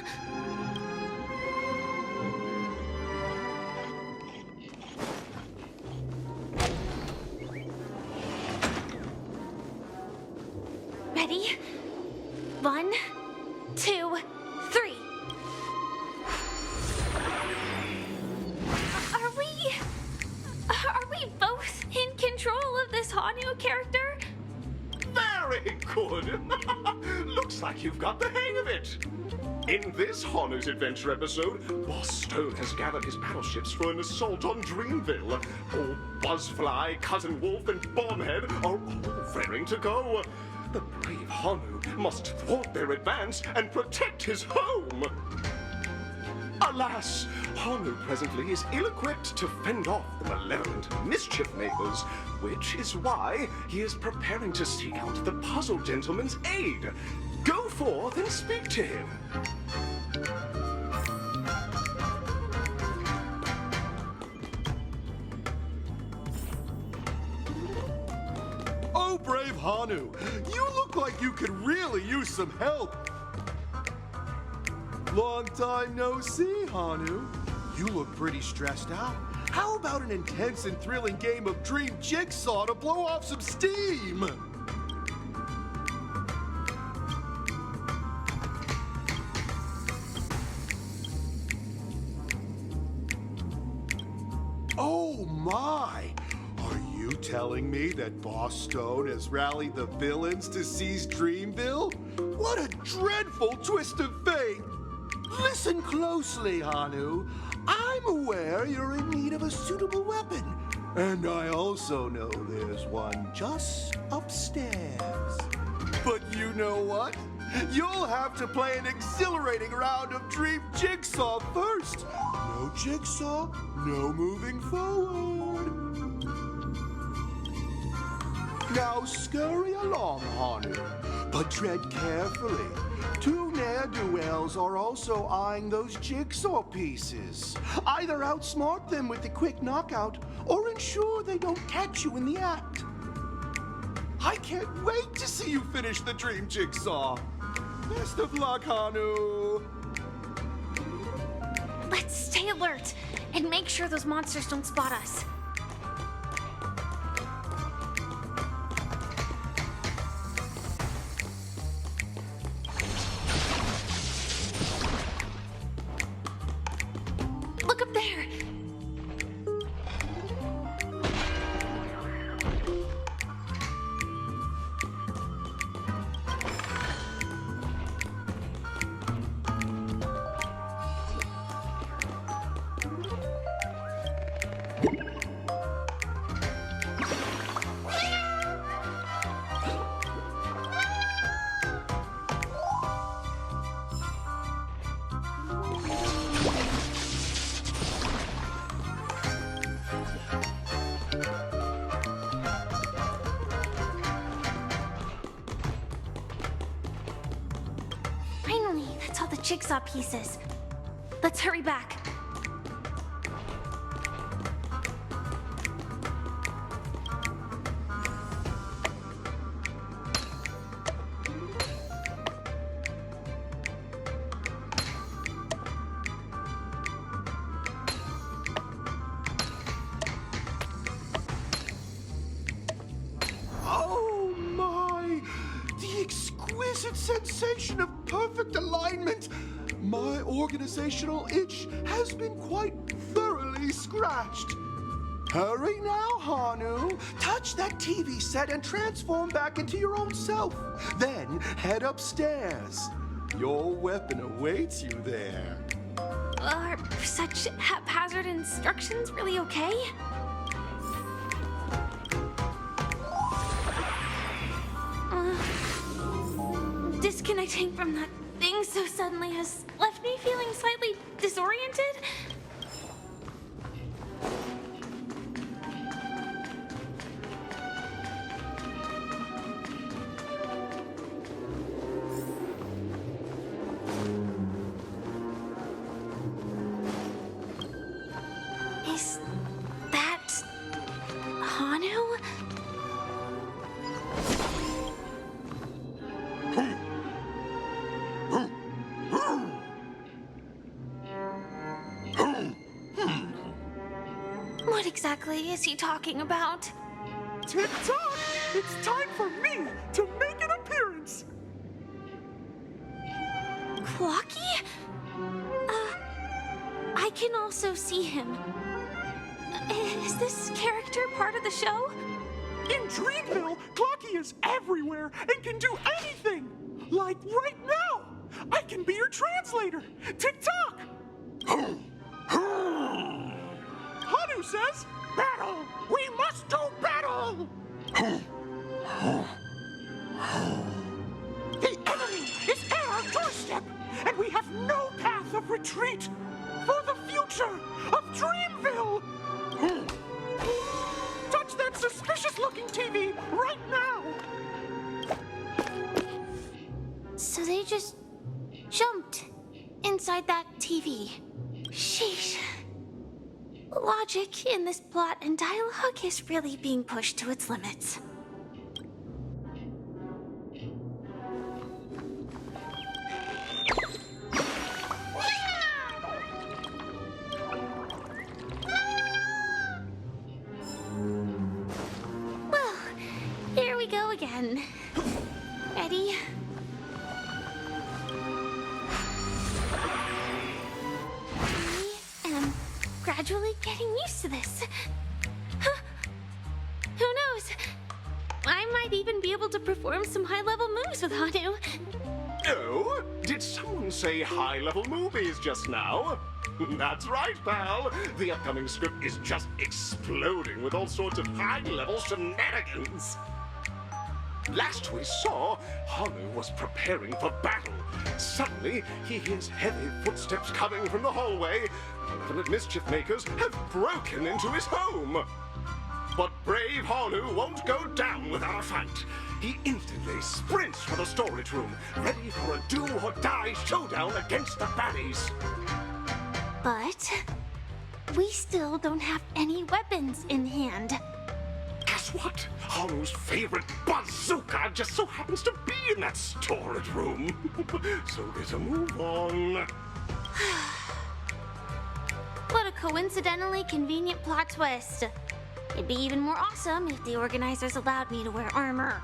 Ready? 1, 2, 3. Are we both in control of this Hanu character? Very good. Looks like you've got the hang of it. In this Hanu's Adventure episode, Boss Stone has gathered his battleships for an assault on Dreamville. Old Buzzfly, Cousin Wolf, and Bombhead are all raring to go. The brave Hanu must thwart their advance and protect his home. Alas, Hanu presently is ill-equipped to fend off the malevolent mischief makers, which is why he is preparing to seek out the Puzzle Gentleman's aid. Go forth and speak to him. Oh, brave Hanu, you look like you could really use some help. Long time no see, Hanu. You look pretty stressed out. How about an intense and thrilling game of Dream Jigsaw to blow off some steam? Oh my! Are you telling me that Boss Stone has rallied the villains to seize Dreamville? What a dreadful twist of fate! Listen closely, Hanu. I'm aware you're in need of a suitable weapon. And I also know there's one just upstairs. But you know what? You'll have to play an exhilarating round of Dream Jigsaw first. No Jigsaw, no moving forward. Now scurry along, Hanu, but tread carefully. Two ne'er-do-wells are also eyeing those jigsaw pieces. Either outsmart them with the quick knockout, or ensure they don't catch you in the act. I can't wait to see you finish the Dream Jigsaw. Best of luck, Hanu. Let's stay alert and make sure those monsters don't spot us. Look up there! Finally, that's all the jigsaw pieces. Let's hurry back. Oh my! The exquisite sensation of perfect alignment! My organizational itch has been quite thoroughly scratched. Hurry now, Hanu. Touch that TV set and transform back into your own self. Then head upstairs. Your weapon awaits you there. Are such haphazard instructions really okay? Disconnecting from that thing so suddenly has left me feeling slightly disoriented. Is that Hanu? What exactly is he talking about? Tick-tock! It's time for me to make an appearance! Clocky? I can also see him. Is this character part of the show? In Dreamville, Clocky is everywhere and can do anything! Like right now! I can be your translator! Tick-tock! Hanu says, battle! We must do battle! The enemy is at our doorstep, and we have no path of retreat for the future of Dreamville! Touch that suspicious-looking TV right now! So they just jumped inside that TV. Sheesh. Logic in this plot and dialogue is really being pushed to its limits. Well, here we go again. Ready? Gradually getting used to this. Huh. Who knows? I might even be able to perform some high-level moves with Hanu. Oh, did someone say high-level movies just now? That's right, pal. The upcoming script is just exploding with all sorts of high-level shenanigans. Last we saw, Hanu was preparing for battle. Suddenly, he hears heavy footsteps coming from the hallway. Malevolent mischief makers have broken into his home. But brave Hanu won't go down without a fight. He instantly sprints for the storage room, ready for a do-or-die showdown against the baddies. But we still don't have any weapons in hand. Guess what? Hanu's favorite bazooka just so happens to be in that storage room. So get a move on. What a coincidentally convenient plot twist. It'd be even more awesome if the organizers allowed me to wear armor.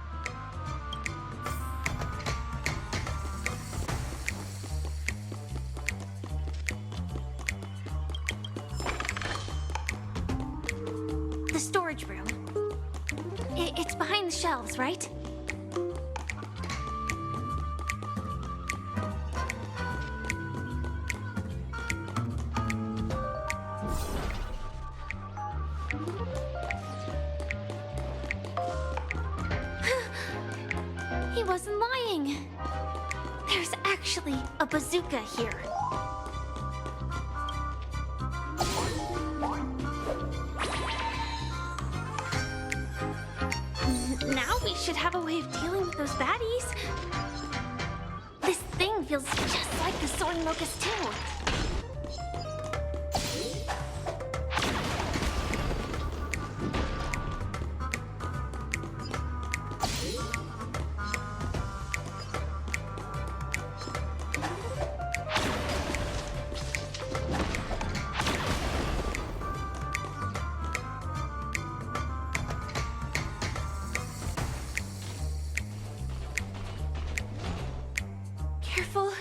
The storage room. It's behind the shelves, right? He wasn't lying. There's actually a bazooka here. Now we should have a way of dealing with those baddies. This thing feels just like the soaring locust too. Careful.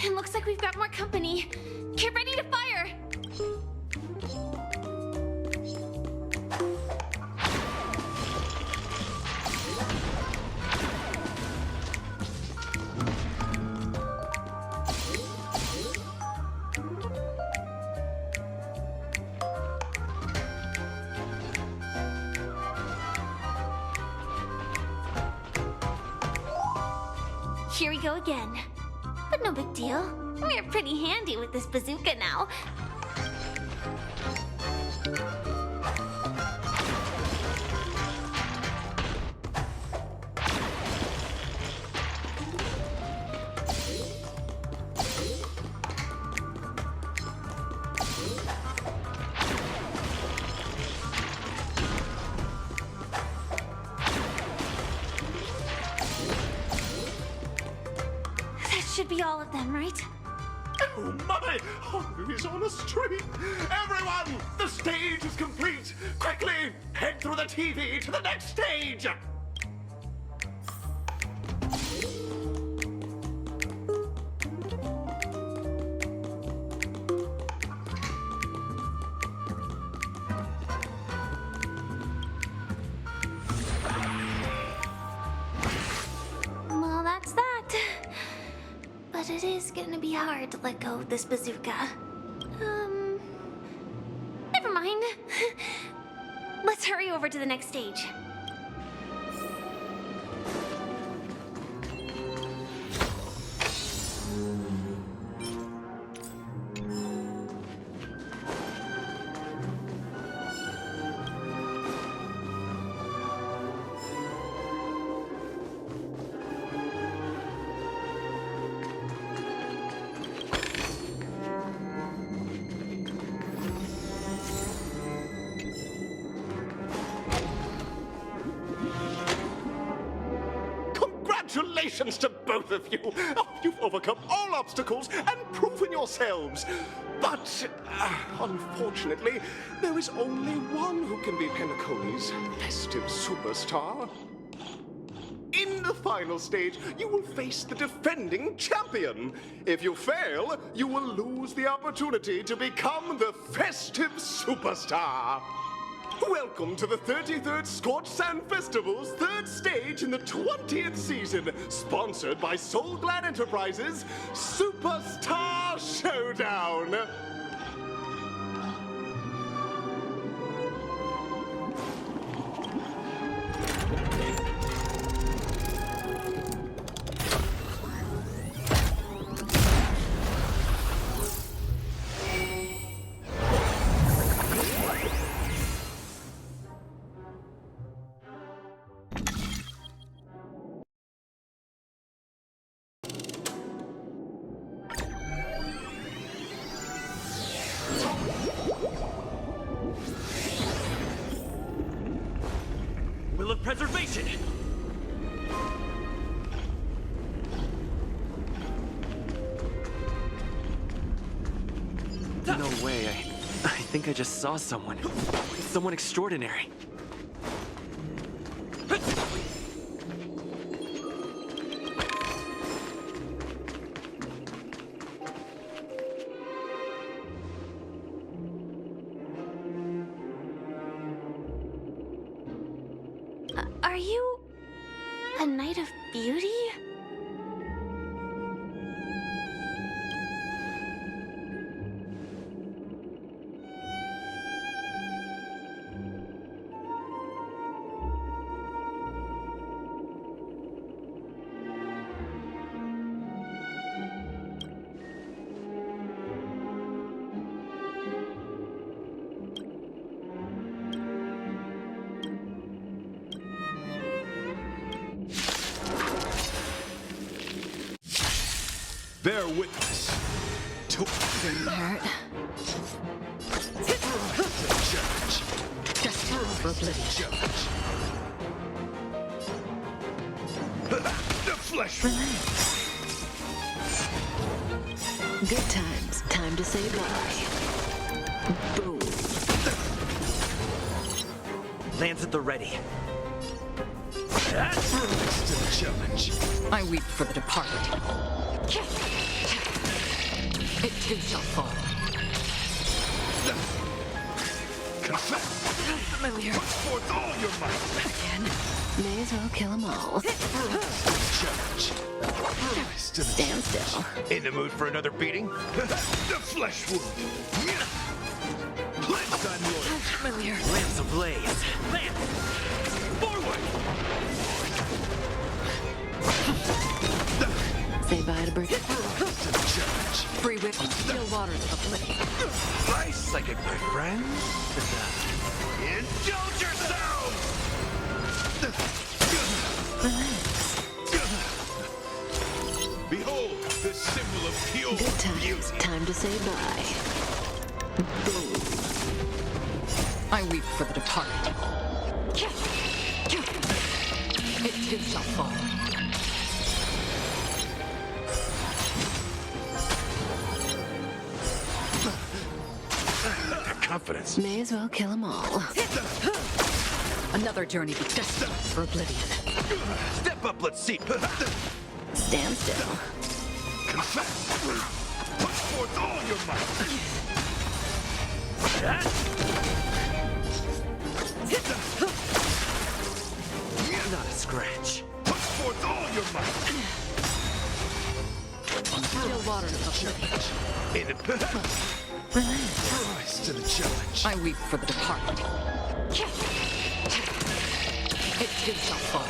It looks like we've got more company. Get ready to fire! here we go again. But no big deal. We're pretty handy with this bazooka now. Should be all of them, right? Oh my! Harvey is on a streak! Everyone! The stage is complete! Quickly! Head through the TV to the next stage! Well, that's that. But it is gonna be hard to let go of this bazooka. Never mind. Let's hurry over to the next stage. Congratulations to both of you! Oh, you've overcome all obstacles and proven yourselves. But, unfortunately, there is only one who can be Penacony's festive superstar. In the final stage, you will face the defending champion. If you fail, you will lose the opportunity to become the festive superstar. Welcome to the 33rd Scorched Sand Festival's third stage in the 20th season, sponsored by Soulglad Enterprises' Superstar Showdown. Will of Preservation! No way, I think I just saw someone. Someone extraordinary. Are you a Knight of Beauty? Bear witness to Didn't hurt. Just for oblivion. The flesh. Good times. Time to say bye. Boom. Lands at the ready. That's to the challenge. I weep for the departed. It too shall fall. Confess. Familiar. Put forth all your might. Again. May as well kill them all. Stand still. In the mood for another beating? The flesh wound. Cleanse on yours. Familiar. Lance ablaze. Lance! Forward! waters of oblivion. My psychic, my friend. Indulge yourselves! Behold, the symbol of pure Good times. beauty. Time to say bye. Boom. I weep for the departed. It too shall fall. Confidence. May as well kill them all. Another journey destined for oblivion. Step up, let's see. Stand still. Confess. Put forth all your might. Not a scratch. Put forth all your might. Still waters of oblivion. Rise to the challenge. I weep for the departed. It too shall fall.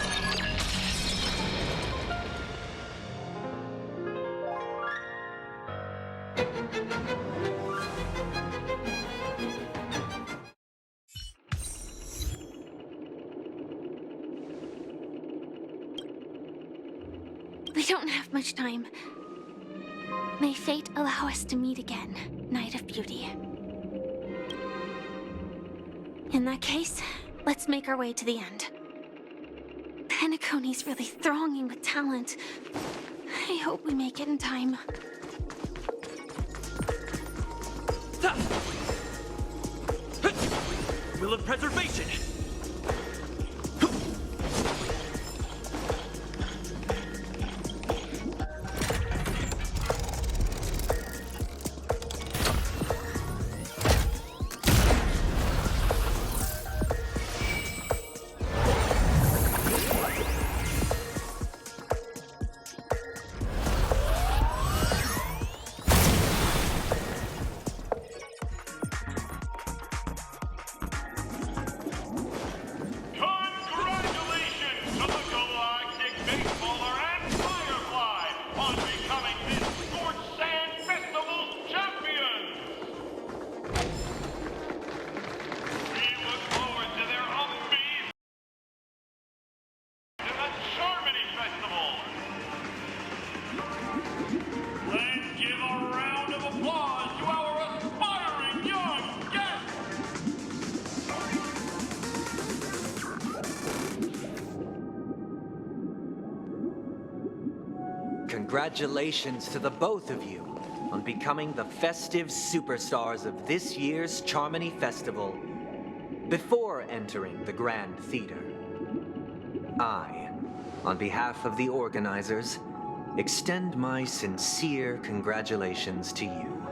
We don't have much time. May fate allow us to meet again, Night of Beauty. In that case, let's make our way to the end. Penacony's really thronging with talent. I hope we make it in time. Will of preservation! Congratulations to the both of you on becoming the festive superstars of this year's Charmony Festival before entering the Grand Theater. I, on behalf of the organizers, extend my sincere congratulations to you,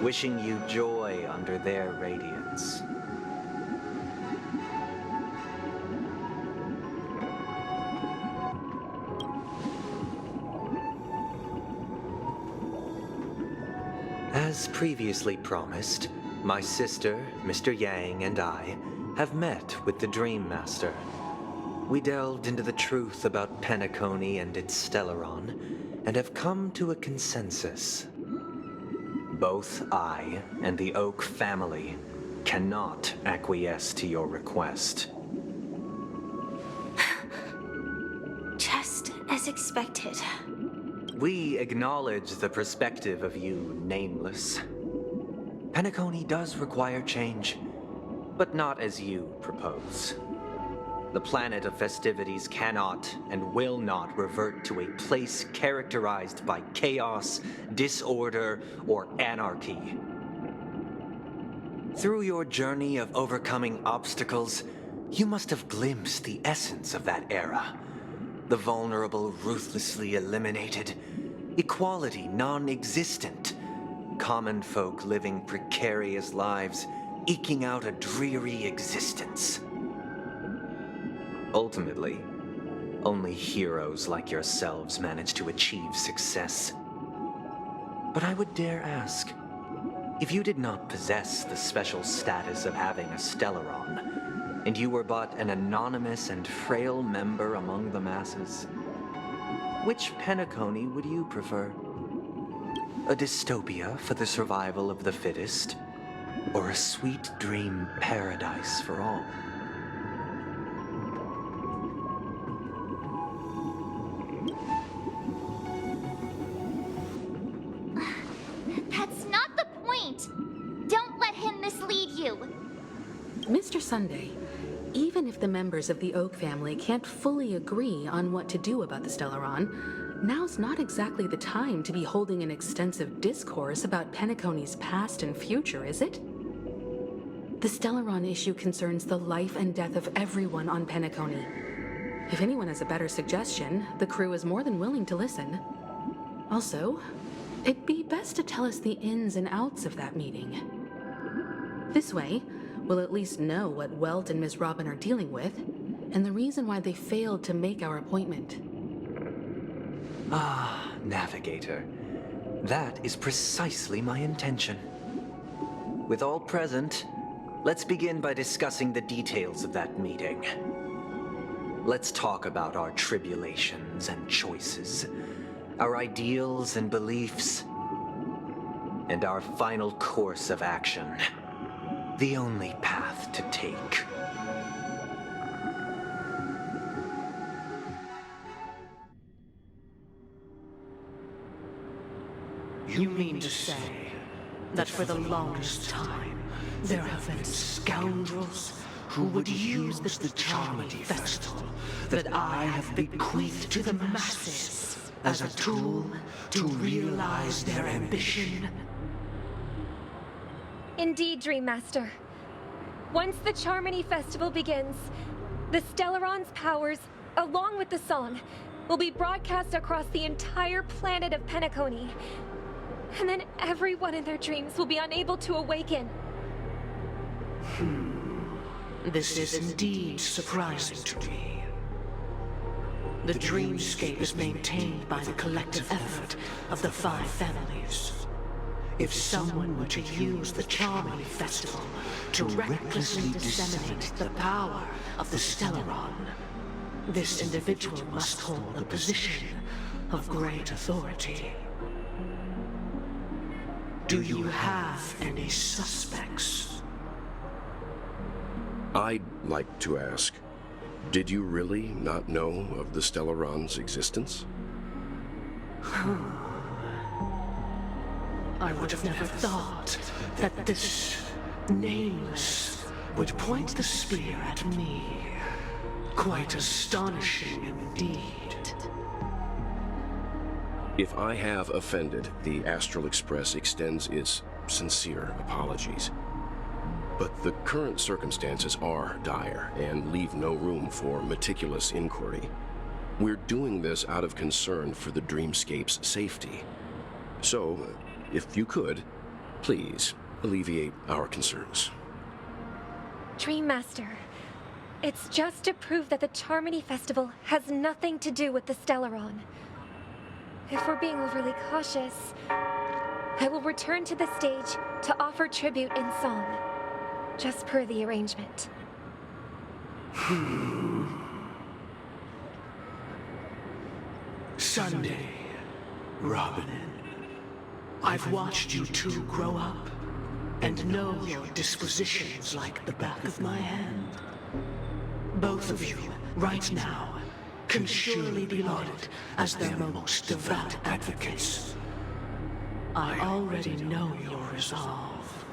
wishing you joy under their radiance. As previously promised, my sister, Mr. Yang, and I have met with the Dream Master. We delved into the truth about Penacony and its Stellaron, and have come to a consensus. Both I and the Oak family cannot acquiesce to your request. Just as expected. We acknowledge the perspective of you, Nameless. Penacony does require change, but not as you propose. The planet of festivities cannot and will not revert to a place characterized by chaos, disorder, or anarchy. Through your journey of overcoming obstacles, you must have glimpsed the essence of that era. The vulnerable ruthlessly eliminated, equality non-existent, common folk living precarious lives, eking out a dreary existence. Ultimately, only heroes like yourselves manage to achieve success. But I would dare ask, if you did not possess the special status of having a Stellaron, and you were but an anonymous and frail member among the masses, which Penacony would you prefer? A dystopia for the survival of the fittest? Or a sweet dream paradise for all? That's not the point! Don't let him mislead you! Mr. Sunday, even if the members of the Oak family can't fully agree on what to do about the Stellaron, now's not exactly the time to be holding an extensive discourse about Penacony's past and future, is it? The Stellaron issue concerns the life and death of everyone on Penacony. If anyone has a better suggestion, the crew is more than willing to listen. Also, it'd be best to tell us the ins and outs of that meeting. This way, we'll at least know what Welt and Ms. Robin are dealing with, and the reason why they failed to make our appointment. Ah, Navigator. That is precisely my intention. With all present, let's begin by discussing the details of that meeting. Let's talk about our tribulations and choices, our ideals and beliefs, and our final course of action. The only path to take. You mean to say that for the longest time, there have been scoundrels who would use the Charmony Festival that I have bequeathed to the masses as a tool to realize their ambition? Indeed, Dream Master. Once the Charmony Festival begins, the Stellaron's powers, along with the song, will be broadcast across the entire planet of Penacony. And then everyone in their dreams will be unable to awaken. This is indeed surprising to me. The dreamscape is maintained by the collective effort of the 5 families. If someone were to use the Charmony Festival to recklessly disseminate the power of the Stellaron, this individual must hold a position of great authority. Do you have any suspects? I'd like to ask, did you really not know of the Stellaron's existence? I would have never thought that this nameless would point the spear at me. Quite astonishing indeed. If I have offended, the Astral Express extends its sincere apologies. But the current circumstances are dire and leave no room for meticulous inquiry. We're doing this out of concern for the Dreamscape's safety. So, if you could, please alleviate our concerns. Dream Master, it's just to prove that the Charmony Festival has nothing to do with the Stellaron. If we're being overly cautious, I will return to the stage to offer tribute in song, just per the arrangement. Sunday, Robin. I've watched you two grow up and know your dispositions like the back of my hand. Both of you, right now, can surely be lauded as their most devout advocates. I already know your resolve.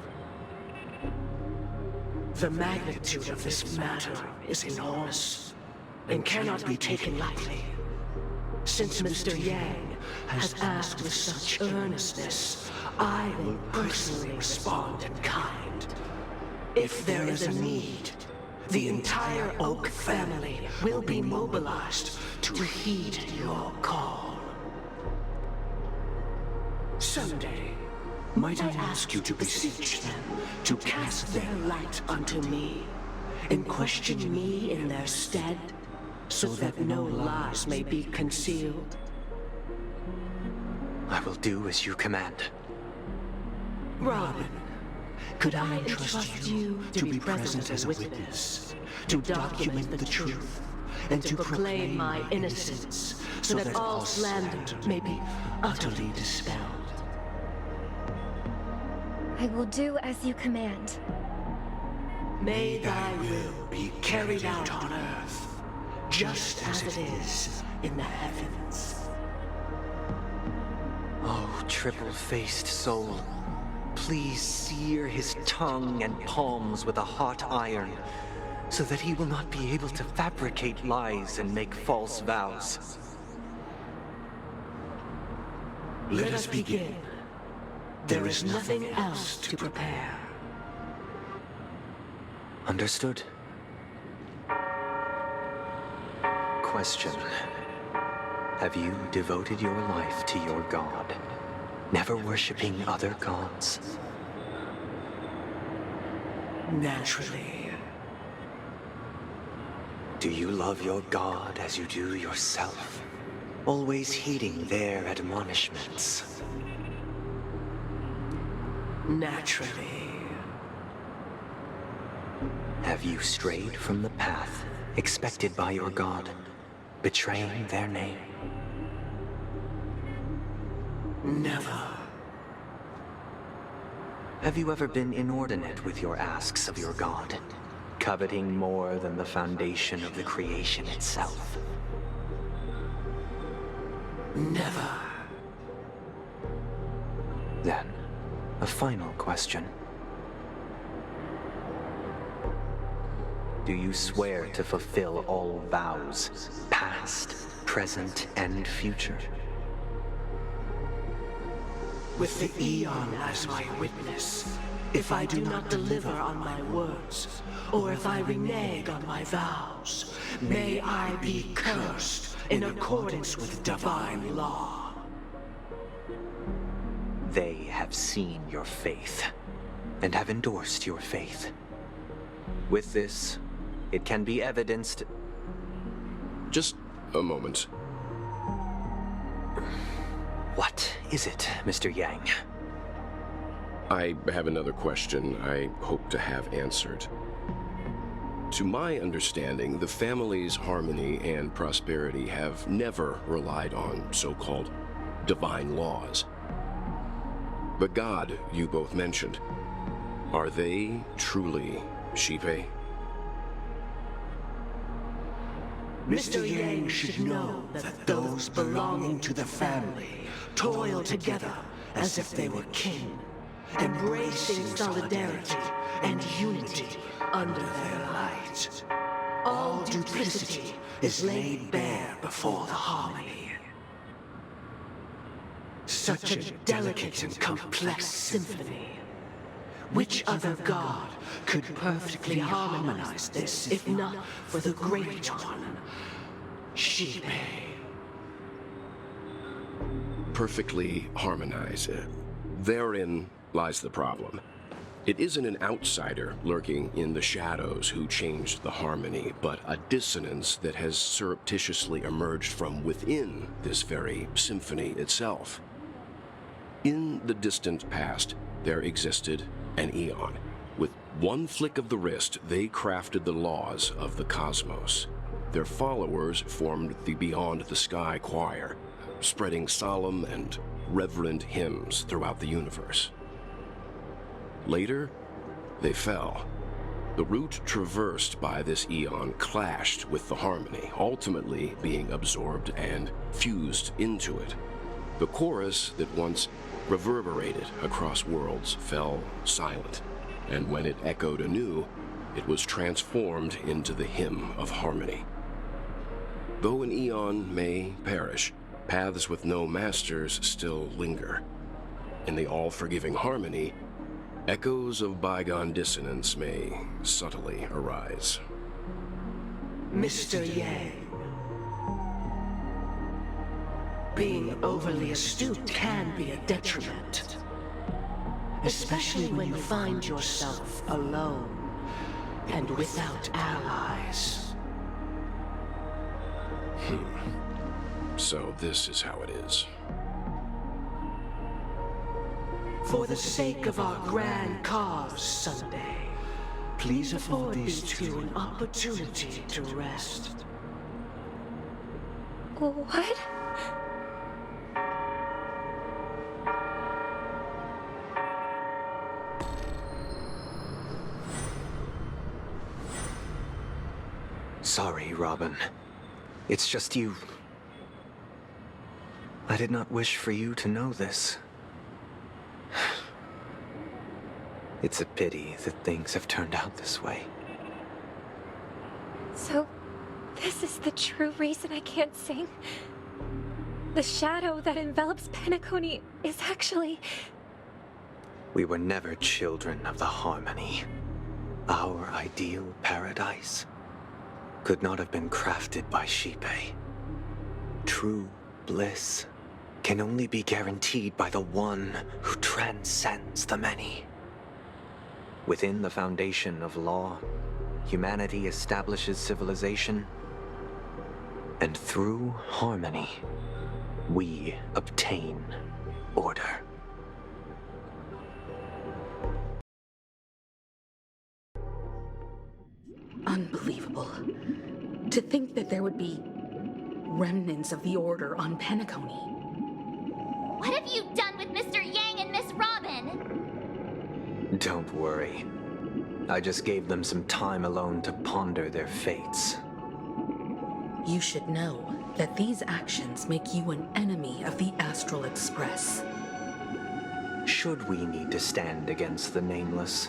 The magnitude of this matter is enormous and cannot be taken lightly. Since Mr. Yang has asked with such earnestness, I will personally respond in kind. If there is a need, the entire Oak family will be mobilized to heed your call. Someday, might I ask you to beseech them to cast their light unto me, and question me in their stead, so that no lies may be concealed? I will do as you command. Robin, could I entrust you to be present as a witness, to document the truth, and to proclaim my innocence, so that all slander may be utterly dispelled? I will do as you command. May thy will be carried out on earth, just as it is in the heavens. Oh, triple-faced soul, please sear his tongue and palms with a hot iron, so that he will not be able to fabricate lies and make false vows. Let us begin. There is nothing else to prepare. Understood. Question. Have you devoted your life to your god, never worshipping other gods? Naturally. Do you love your god as you do yourself, always heeding their admonishments? Naturally. Have you strayed from the path expected by your god, betraying their name? Never. Have you ever been inordinate with your asks of your god, coveting more than the foundation of the creation itself? Never. Then, a final question. Do you swear to fulfill all vows, past, present, and future? With the Eon as my witness, if I do not deliver on my words, or if I renege on my vows, may I be cursed in accordance with divine law. They have seen your faith, and have endorsed your faith. With this, it can be evidenced... Just a moment. What is it, Mr. Yang? I have another question I hope to have answered. To my understanding, the family's harmony and prosperity have never relied on so-called divine laws. The god you both mentioned, are they truly Xipe? Mr. Yang should know that those belonging to the family toil together as if they were kin, embracing solidarity and unity under their light. All duplicity is laid bare before the harmony. Such a delicate and complex symphony. Which other god could perfectly harmonize this, if not for the Great One, Xipe? Perfectly harmonize. Therein lies the problem. It isn't an outsider lurking in the shadows who changed the harmony, but a dissonance that has surreptitiously emerged from within this very symphony itself. In the distant past, there existed an Eon. With one flick of the wrist, they crafted the laws of the cosmos. Their followers formed the Beyond the Sky Choir, spreading solemn and reverent hymns throughout the universe. Later, they fell. The route traversed by this Eon clashed with the harmony, ultimately being absorbed and fused into it. The chorus that once reverberated across worlds fell silent, and when it echoed anew, it was transformed into the hymn of harmony. Though an Eon may perish, paths with no masters still linger. In the all-forgiving harmony, echoes of bygone dissonance may subtly arise. Mr. Yang, being overly astute can be a detriment, especially when you find yourself alone and without allies. So this is how it is. For the sake of our grand cause someday, please afford these two an opportunity to rest. What? sorry, Robin. It's just you. I did not wish for you to know this. It's a pity that things have turned out this way. So, this is the true reason I can't sing? The shadow that envelops Penacony is actually... We were never children of the harmony. Our ideal paradise could not have been crafted by Xipe. True bliss can only be guaranteed by the one who transcends the many. Within the foundation of law, humanity establishes civilization, and through harmony, we obtain order. Unbelievable. To think that there would be remnants of the Order on Penacony. What have you done with Mr. Yang and Miss Robin? Don't worry. I just gave them some time alone to ponder their fates. You should know that these actions make you an enemy of the Astral Express. Should we need to stand against the Nameless,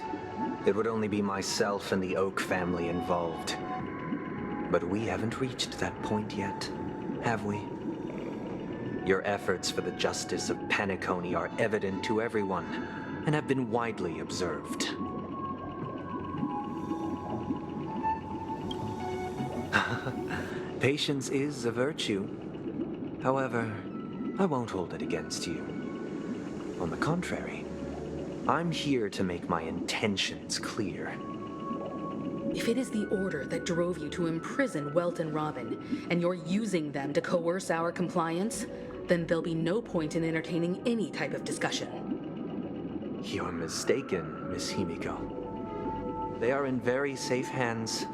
it would only be myself and the Oak family involved. But we haven't reached that point yet, have we? Your efforts for the justice of Penacony are evident to everyone, and have been widely observed. Patience is a virtue. However, I won't hold it against you. On the contrary, I'm here to make my intentions clear. If it is the Order that drove you to imprison Welt and Robin, and you're using them to coerce our compliance, then there'll be no point in entertaining any type of discussion. You're mistaken, Miss Himiko. They are in very safe hands,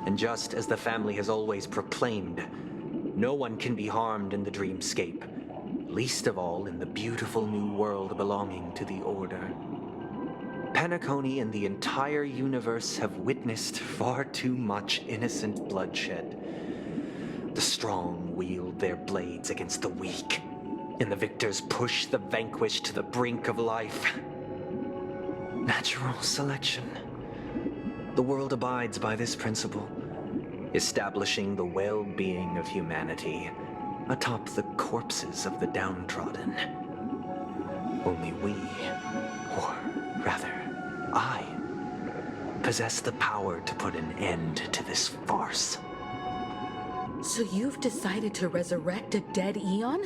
and just as the family has always proclaimed, no one can be harmed in the dreamscape, least of all in the beautiful new world belonging to the Order. Penacony and the entire universe have witnessed far too much innocent bloodshed. The strong wield their blades against the weak, and the victors push the vanquished to the brink of life. Natural selection. The world abides by this principle, establishing the well-being of humanity atop the corpses of the downtrodden. Only we, or rather, I, possess the power to put an end to this farce. So you've decided to resurrect a dead Eon?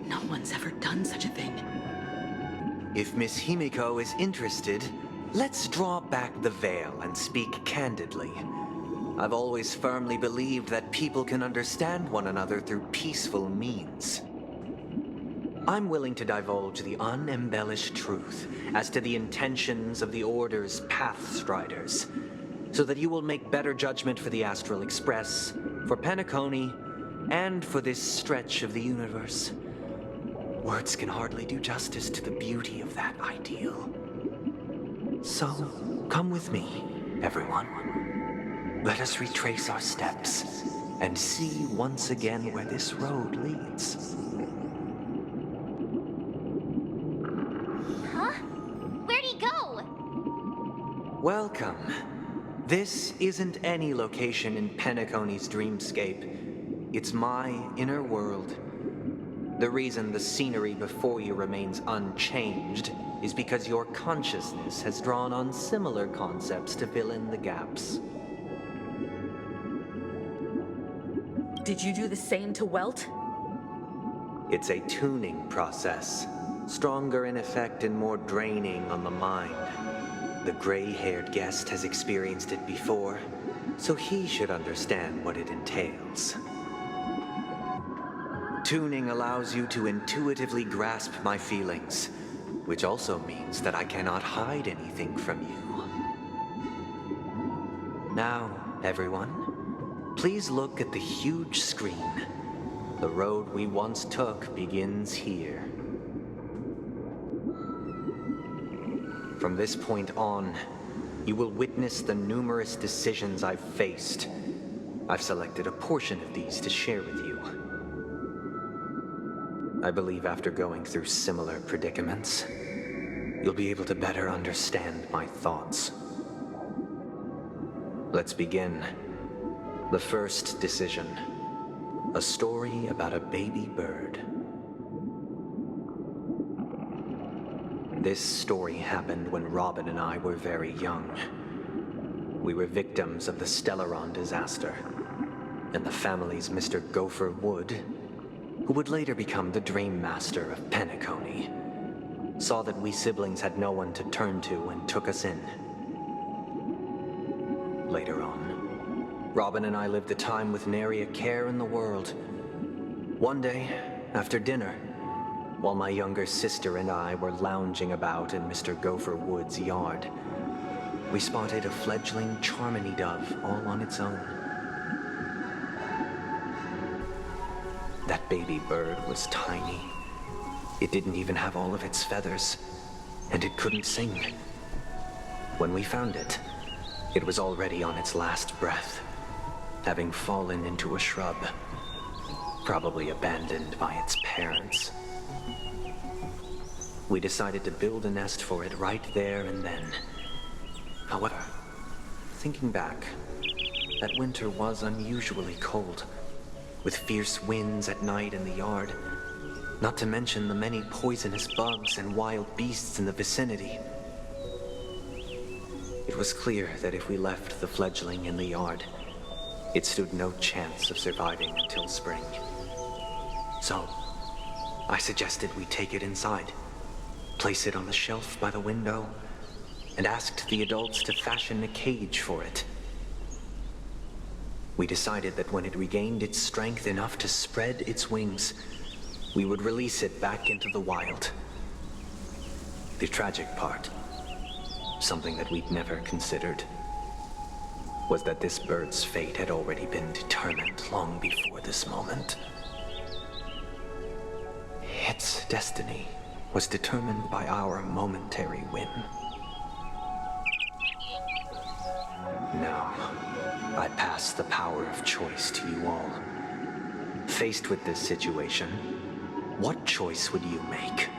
No one's ever done such a thing. If Miss Himiko is interested, let's draw back the veil and speak candidly. I've always firmly believed that people can understand one another through peaceful means. I'm willing to divulge the unembellished truth as to the intentions of the Order's Pathstriders, so that you will make better judgment for the Astral Express, for Penacony, and for this stretch of the universe. Words can hardly do justice to the beauty of that ideal. So, come with me, everyone. Let us retrace our steps and see once again where this road leads. Huh? Where'd he go? Welcome. This isn't any location in Penacony's dreamscape. It's my inner world. The reason the scenery before you remains unchanged is because your consciousness has drawn on similar concepts to fill in the gaps. Did you do the same to Welt? It's a tuning process, stronger in effect and more draining on the mind. The gray-haired guest has experienced it before, so he should understand what it entails. Tuning allows you to intuitively grasp my feelings, which also means that I cannot hide anything from you. Now, everyone, please look at the huge screen. The road we once took begins here. From this point on, you will witness the numerous decisions I've faced, I've selected a portion of these to share with you. I believe after going through similar predicaments, you'll be able to better understand my thoughts. Let's begin. The first decision. A story about a baby bird. This story happened when Robin and I were very young. We were victims of the Stellaron disaster, and the family's Mr. Gopher Wood, who would later become the Dream Master of Penacony, saw that we siblings had no one to turn to and took us in. Later on, Robin and I lived a time with nary a care in the world. One day, after dinner, while my younger sister and I were lounging about in Mr. Gopher Wood's yard, we spotted a fledgling Charmony dove all on its own. That baby bird was tiny. It didn't even have all of its feathers, and it couldn't sing. When we found it, it was already on its last breath, having fallen into a shrub, probably abandoned by its parents. We decided to build a nest for it right there and then. However, thinking back, that winter was unusually cold, with fierce winds at night in the yard, not to mention the many poisonous bugs and wild beasts in the vicinity. It was clear that if we left the fledgling in the yard, it stood no chance of surviving until spring. So, I suggested we take it inside, place it on the shelf by the window, and asked the adults to fashion a cage for it. We decided that when it regained its strength enough to spread its wings, we would release it back into the wild. The tragic part, something that we'd never considered, was that this bird's fate had already been determined long before this moment. Its destiny was determined by our momentary whim. Now, I pass the power of choice to you all. Faced with this situation, what choice would you make?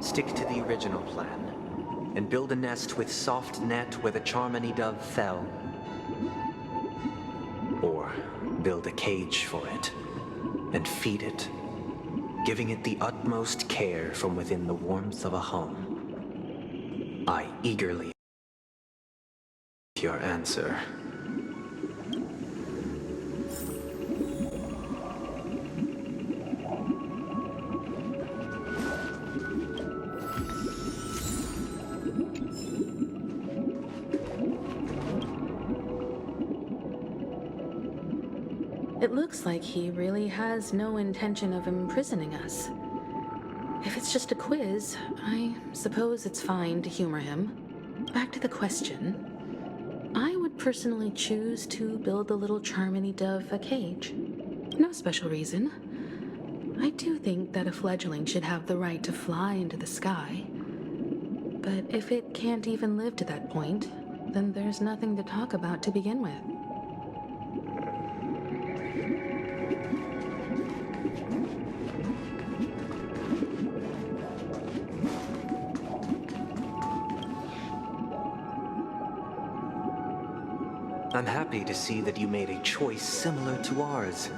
Stick to the original plan and build a nest with soft net where the Charmony dove fell. Or build a cage for it and feed it, giving it the utmost care from within the warmth of a home. I eagerly await your answer. It looks like he really has no intention of imprisoning us. If it's just a quiz, I suppose it's fine to humor him. Back to the question. I would personally choose to build the little Charmony dove a cage. No special reason. I do think that a fledgling should have the right to fly into the sky. But if it can't even live to that point, then there's nothing to talk about to begin with. I'm happy to see that you made a choice similar to ours.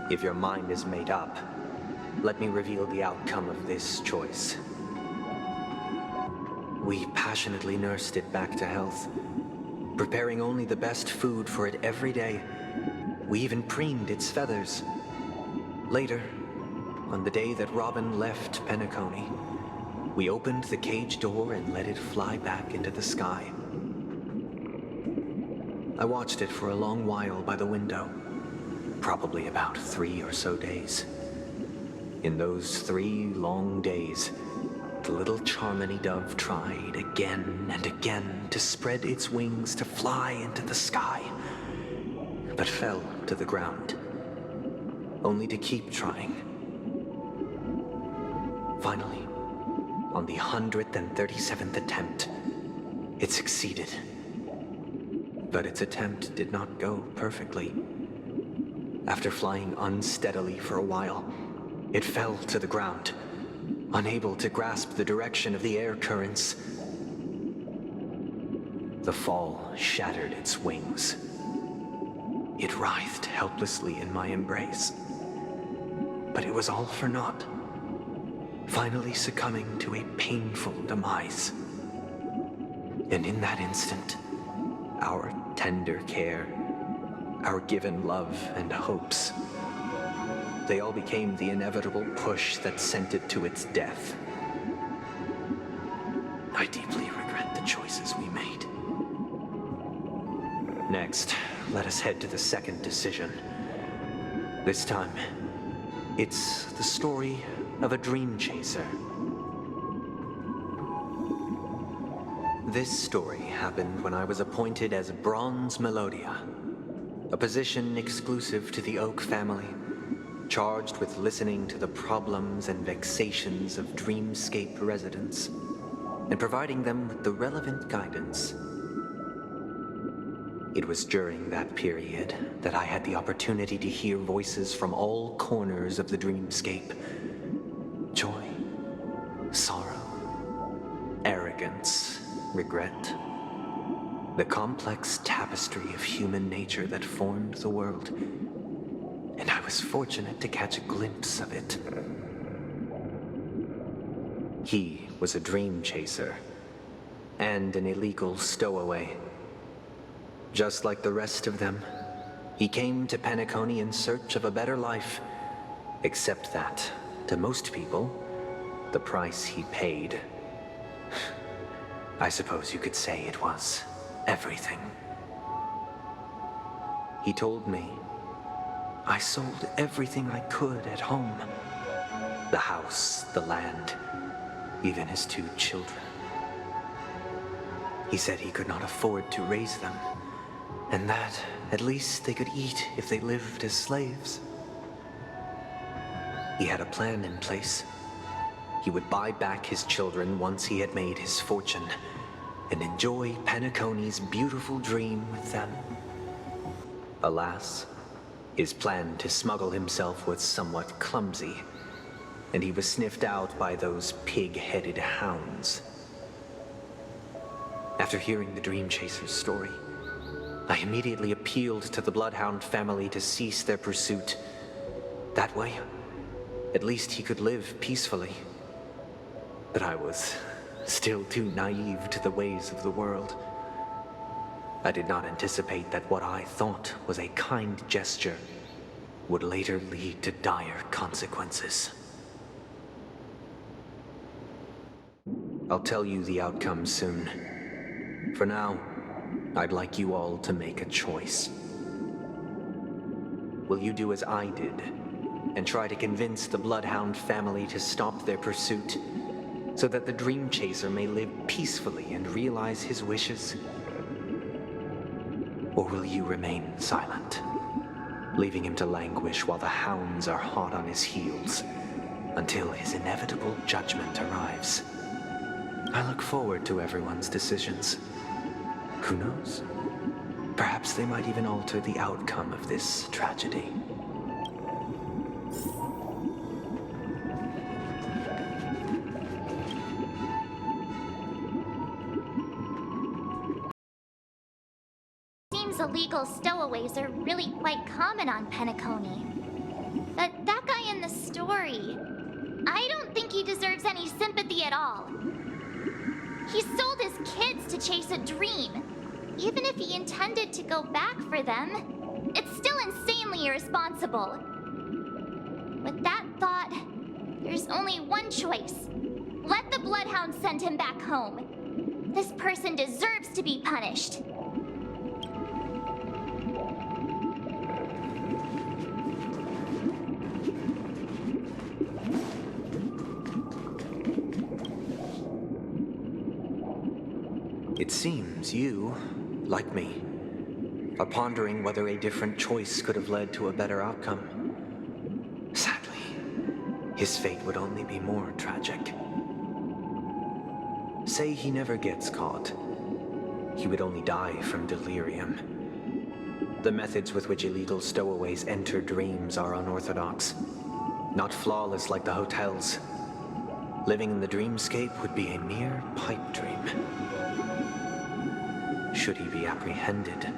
If your mind is made up, let me reveal the outcome of this choice. We passionately nursed it back to health, preparing only the best food for it every day. We even preened its feathers. Later, on the day that Robin left Penacony, we opened the cage door and let it fly back into the sky. I watched it for a long while by the window, probably about 3 or so days. In those 3 long days, the little Charmony dove tried again and again to spread its wings to fly into the sky, but fell to the ground, only to keep trying. Finally, on the 137th attempt, it succeeded. but its attempt did not go perfectly. After flying unsteadily for a while, it fell to the ground, unable to grasp the direction of the air currents. The fall shattered its wings. It writhed helplessly in my embrace. But it was all for naught, finally succumbing to a painful demise. And in that instant, our tender care, our given love and hopes, they all became the inevitable push that sent it to its death. I deeply regret the choices we made. Next, let us head to the second decision. This time, it's the story of a dream chaser. This story happened when I was appointed as Bronze Melodia, a position exclusive to the Oak family, charged with listening to the problems and vexations of Dreamscape residents and providing them with the relevant guidance. It was during that period that I had the opportunity to hear voices from all corners of the dreamscape. Joy, sorrow, arrogance, regret. The complex tapestry of human nature that formed the world. And I was fortunate to catch a glimpse of it. He was a dream chaser and an illegal stowaway. Just like the rest of them, he came to Penacony in search of a better life, except that, to most people, the price he paid, I suppose you could say it was everything. He told me I sold everything I could at home. The house, the land, even his 2 children. He said he could not afford to raise them, and that at least they could eat if they lived as slaves. He had a plan in place. He would buy back his children once he had made his fortune, and enjoy Penacony's beautiful dream with them. Alas, his plan to smuggle himself was somewhat clumsy, and he was sniffed out by those pig-headed hounds. After hearing the Dream Chaser's story, I immediately appealed to the Bloodhound family to cease their pursuit. That way, at least he could live peacefully. But I was still too naive to the ways of the world. I did not anticipate that what I thought was a kind gesture would later lead to dire consequences. I'll tell you the outcome soon. For now, I'd like you all to make a choice. Will you do as I did and try to convince the Bloodhound family to stop their pursuit so that the Dream Chaser may live peacefully and realize his wishes? Or will you remain silent, leaving him to languish while the hounds are hot on his heels until his inevitable judgment arrives? I look forward to everyone's decisions. Who knows? Perhaps they might even alter the outcome of this tragedy. Seems illegal stowaways are really quite common on Penacony. But that guy in the story, I don't think he deserves any sympathy at all. He sold his kids to chase a dream. Even if he intended to go back for them, it's still insanely irresponsible. With that thought, there's only one choice. Let the Bloodhound send him back home. This person deserves to be punished. It seems you, like me, are pondering whether a different choice could have led to a better outcome. Sadly, his fate would only be more tragic. Say he never gets caught. he would only die from delirium. The methods with which illegal stowaways enter dreams are unorthodox, not flawless like the hotels. Living in the dreamscape would be a mere pipe dream. Should he be apprehended?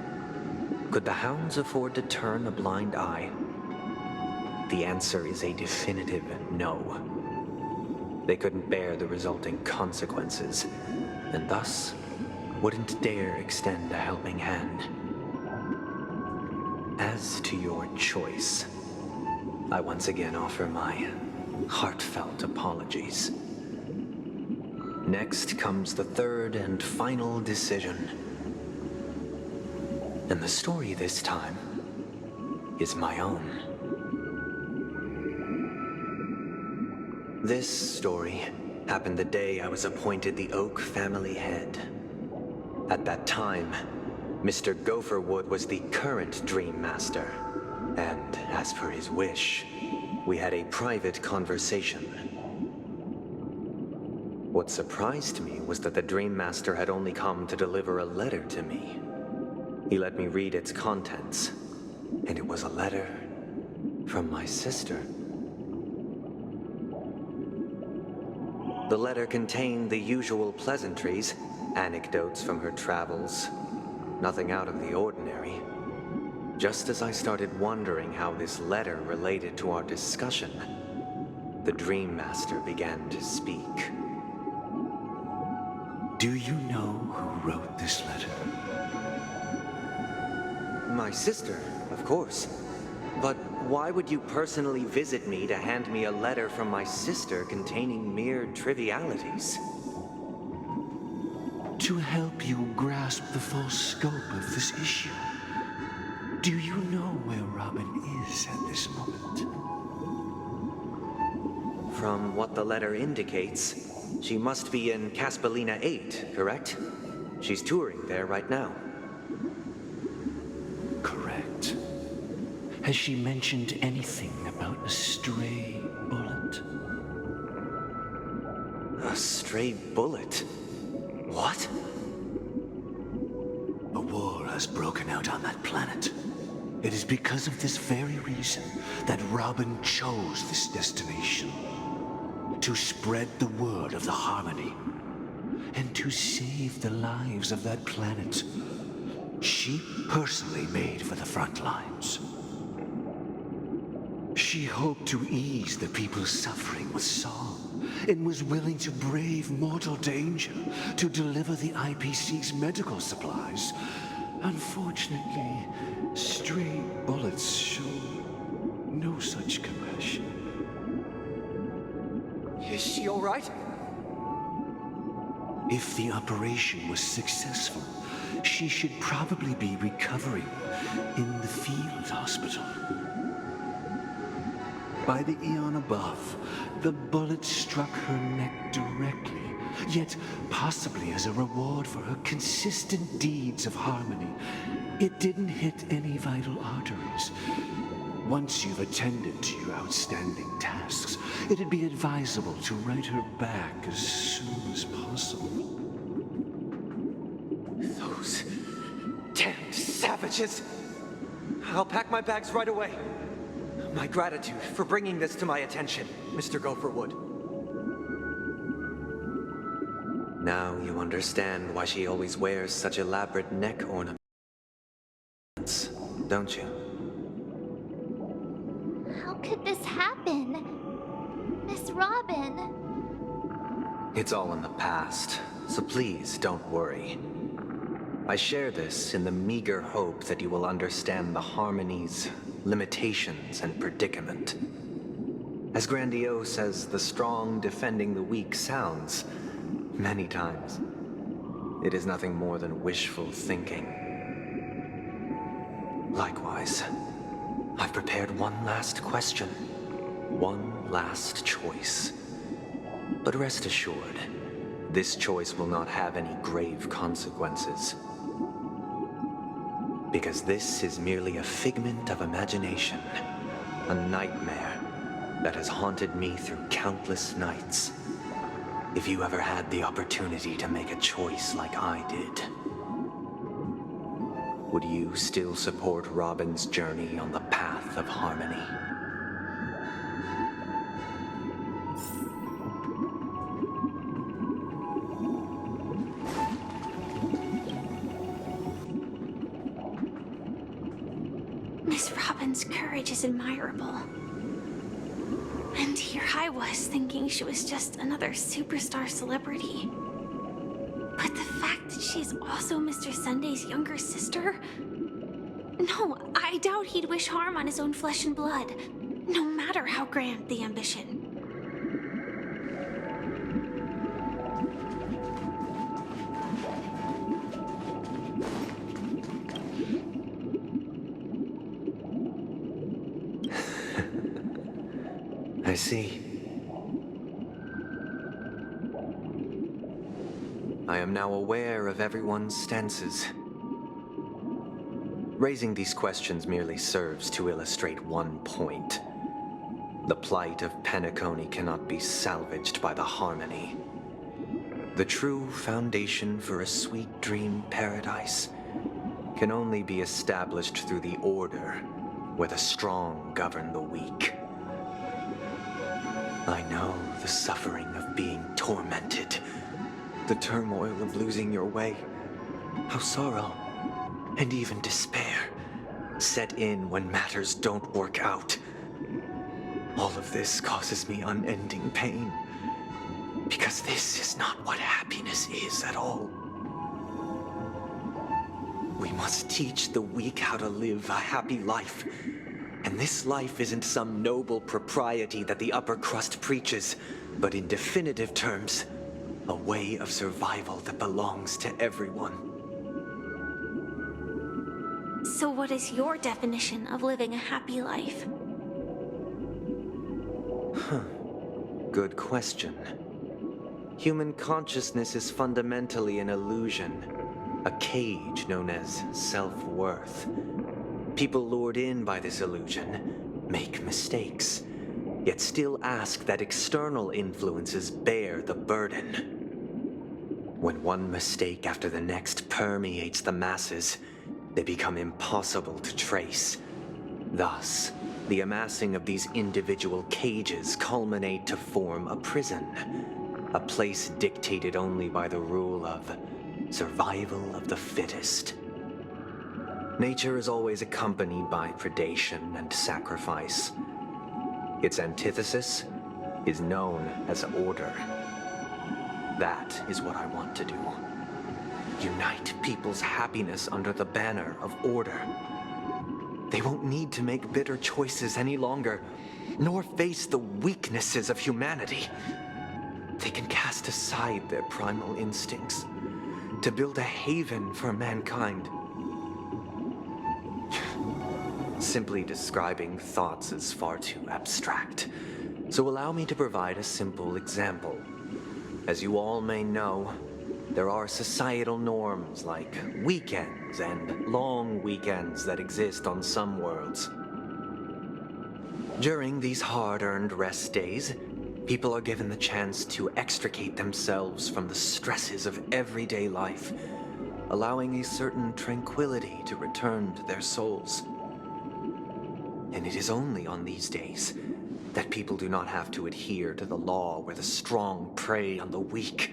Could the hounds afford to turn a blind eye? The answer is a definitive no. They couldn't bear the resulting consequences, and thus wouldn't dare extend a helping hand. As to your choice, I once again offer my heartfelt apologies. Next comes the third and final decision. And the story this time is my own. This story happened the day I was appointed the Oak family head. At that time, Mr. Gopherwood was the current Dream Master, and as per his wish, we had a private conversation. What surprised me was that the Dream Master had only come to deliver a letter to me. He let me read its contents, and it was a letter from my sister. The letter contained the usual pleasantries, anecdotes from her travels, nothing out of the ordinary. Just as I started wondering how this letter related to our discussion, the Dream Master began to speak. Do you know who wrote this letter? My sister, of course. But why would you personally visit me to hand me a letter from my sister containing mere trivialities? To help you grasp the full scope of this issue. Do you know where Robin is at this moment? From what the letter indicates, she must be in Caspelina 8, correct? She's touring there right now. Correct. Has she mentioned anything about a stray bullet? A stray bullet? What? A war has broken out on that planet. It is because of this very reason that Robin chose this destination. To spread the word of the Harmony. And to save the lives of that planet. She personally made for the front lines. She hoped to ease the people's suffering with song, and was willing to brave mortal danger to deliver the IPC's medical supplies. Unfortunately, stray bullets show no such compassion. Is she all right? If the operation was successful, she should probably be recovering in the field hospital. By the eon above, the bullet struck her neck directly, yet possibly as a reward for her consistent deeds of harmony, it didn't hit any vital arteries. Once you've attended to your outstanding tasks, it'd be advisable to write her back as soon as possible. Those damned savages! I'll pack my bags right away. My gratitude for bringing this to my attention, Mr. Gopherwood. Now you understand why she always wears such elaborate neck ornaments, don't you? How could this happen? Miss Robin. It's all in the past, so please don't worry. I share this in the meager hope that you will understand the Harmony's limitations and predicament. As grandiose as the strong defending the weak sounds, many times, it is nothing more than wishful thinking. Likewise, I've prepared one last question, one last choice. But rest assured, this choice will not have any grave consequences. Because this is merely a figment of imagination, a nightmare that has haunted me through countless nights. If you ever had the opportunity to make a choice like I did, would you still support Robin's journey on the path of harmony? Miss Robin's courage is admirable. And here I was thinking she was just another superstar celebrity. But the fact that she's also Mr. Sunday's younger sister? No, I doubt he'd wish harm on his own flesh and blood, no matter how grand the ambition. I see. I am now aware of everyone's stances. Raising these questions merely serves to illustrate one point. The plight of Penacony cannot be salvaged by the harmony. The true foundation for a sweet dream paradise can only be established through the order where the strong govern the weak. I know the suffering of being tormented, the turmoil of losing your way, how sorrow and even despair set in when matters don't work out. All of this causes me unending pain, because this is not what happiness is at all. We must teach the weak how to live a happy life. And this life isn't some noble propriety that the upper crust preaches, but in definitive terms, a way of survival that belongs to everyone. So what is your definition of living a happy life? Good question. Human consciousness is fundamentally an illusion, a cage known as self-worth. People lured in by this illusion make mistakes, yet still ask that external influences bear the burden. When one mistake after the next permeates the masses, they become impossible to trace. Thus, the amassing of these individual cages culminate to form a prison, a place dictated only by the rule of survival of the fittest. Nature is always accompanied by predation and sacrifice. Its antithesis is known as order. That is what I want to do. Unite people's happiness under the banner of order. They won't need to make bitter choices any longer, nor face the weaknesses of humanity. They can cast aside their primal instincts to build a haven for mankind. Simply describing thoughts is far too abstract, so allow me to provide a simple example. As you all may know, there are societal norms like weekends and long weekends that exist on some worlds. During these hard-earned rest days, people are given the chance to extricate themselves from the stresses of everyday life, allowing a certain tranquility to return to their souls. And it is only on these days that people do not have to adhere to the law where the strong prey on the weak.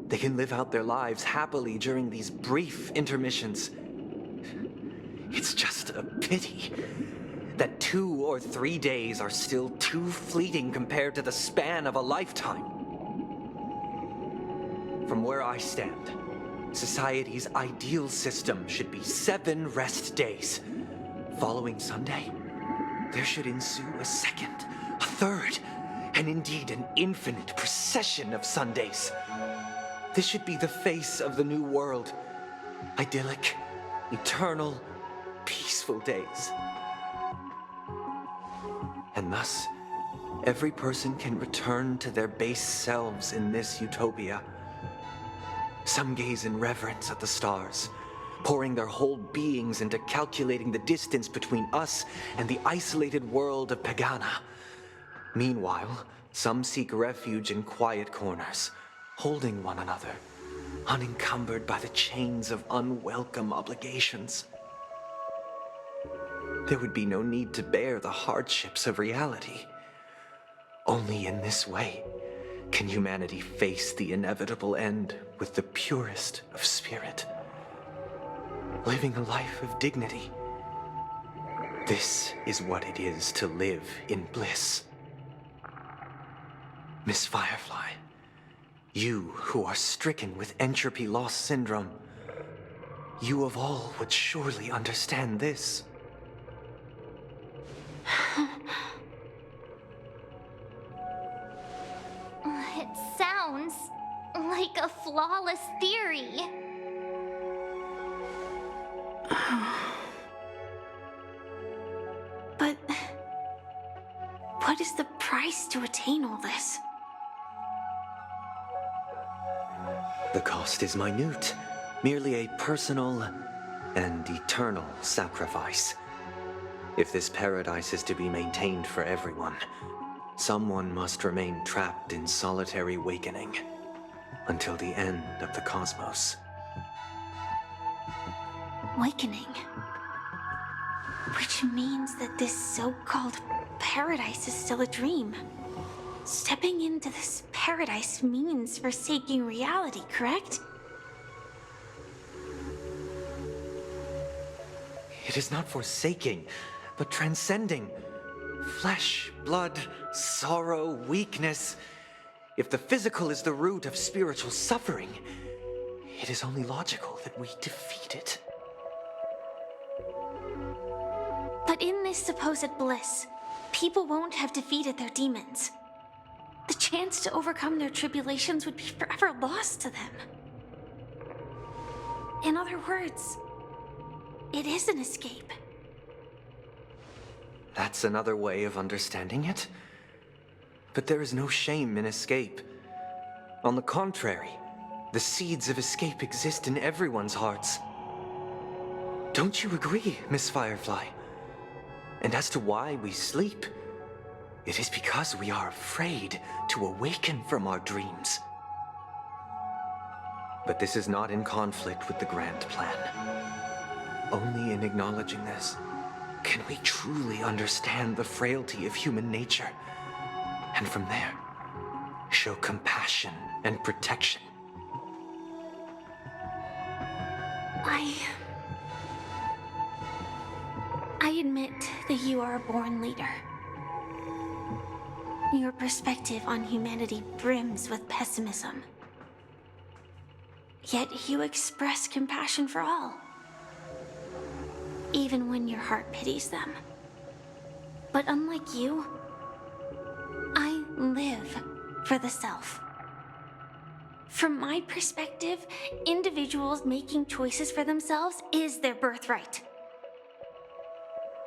They can live out their lives happily during these brief intermissions. It's just a pity that 2 or 3 days are still too fleeting compared to the span of a lifetime. From where I stand, society's ideal system should be 7 rest days. Following Sunday, there should ensue a second, a third, and indeed an infinite procession of Sundays. This should be the face of the new world. Idyllic, eternal, peaceful days. And thus, every person can return to their base selves in this utopia. Some gaze in reverence at the stars, pouring their whole beings into calculating the distance between us and the isolated world of Pagana. Meanwhile, some seek refuge in quiet corners, holding one another, unencumbered by the chains of unwelcome obligations. There would be no need to bear the hardships of reality. Only in this way can humanity face the inevitable end with the purest of spirit, living a life of dignity. This is what it is to live in bliss. Miss Firefly, you who are stricken with entropy loss syndrome, you of all would surely understand this. It sounds like a flawless theory. But what is the price to attain all this? The cost is minute, merely a personal and eternal sacrifice. If this paradise is to be maintained for everyone, someone must remain trapped in solitary awakening until the end of the cosmos. Awakening. Which means that this so-called paradise is still a dream. Stepping into this paradise means forsaking reality, correct? It is not forsaking, but transcending. Flesh, blood, sorrow, weakness. If the physical is the root of spiritual suffering, it is only logical that we defeat it. But in this supposed bliss, people won't have defeated their demons. The chance to overcome their tribulations would be forever lost to them. In other words, it is an escape. That's another way of understanding it. But there is no shame in escape. On the contrary, the seeds of escape exist in everyone's hearts. Don't you agree, Miss Firefly? And as to why we sleep, it is because we are afraid to awaken from our dreams. But this is not in conflict with the grand plan. Only in acknowledging this can we truly understand the frailty of human nature, and from there, show compassion and protection. I admit that you are a born leader. Your perspective on humanity brims with pessimism. Yet you express compassion for all, even when your heart pities them. But unlike you, I live for the self. From my perspective, individuals making choices for themselves is their birthright.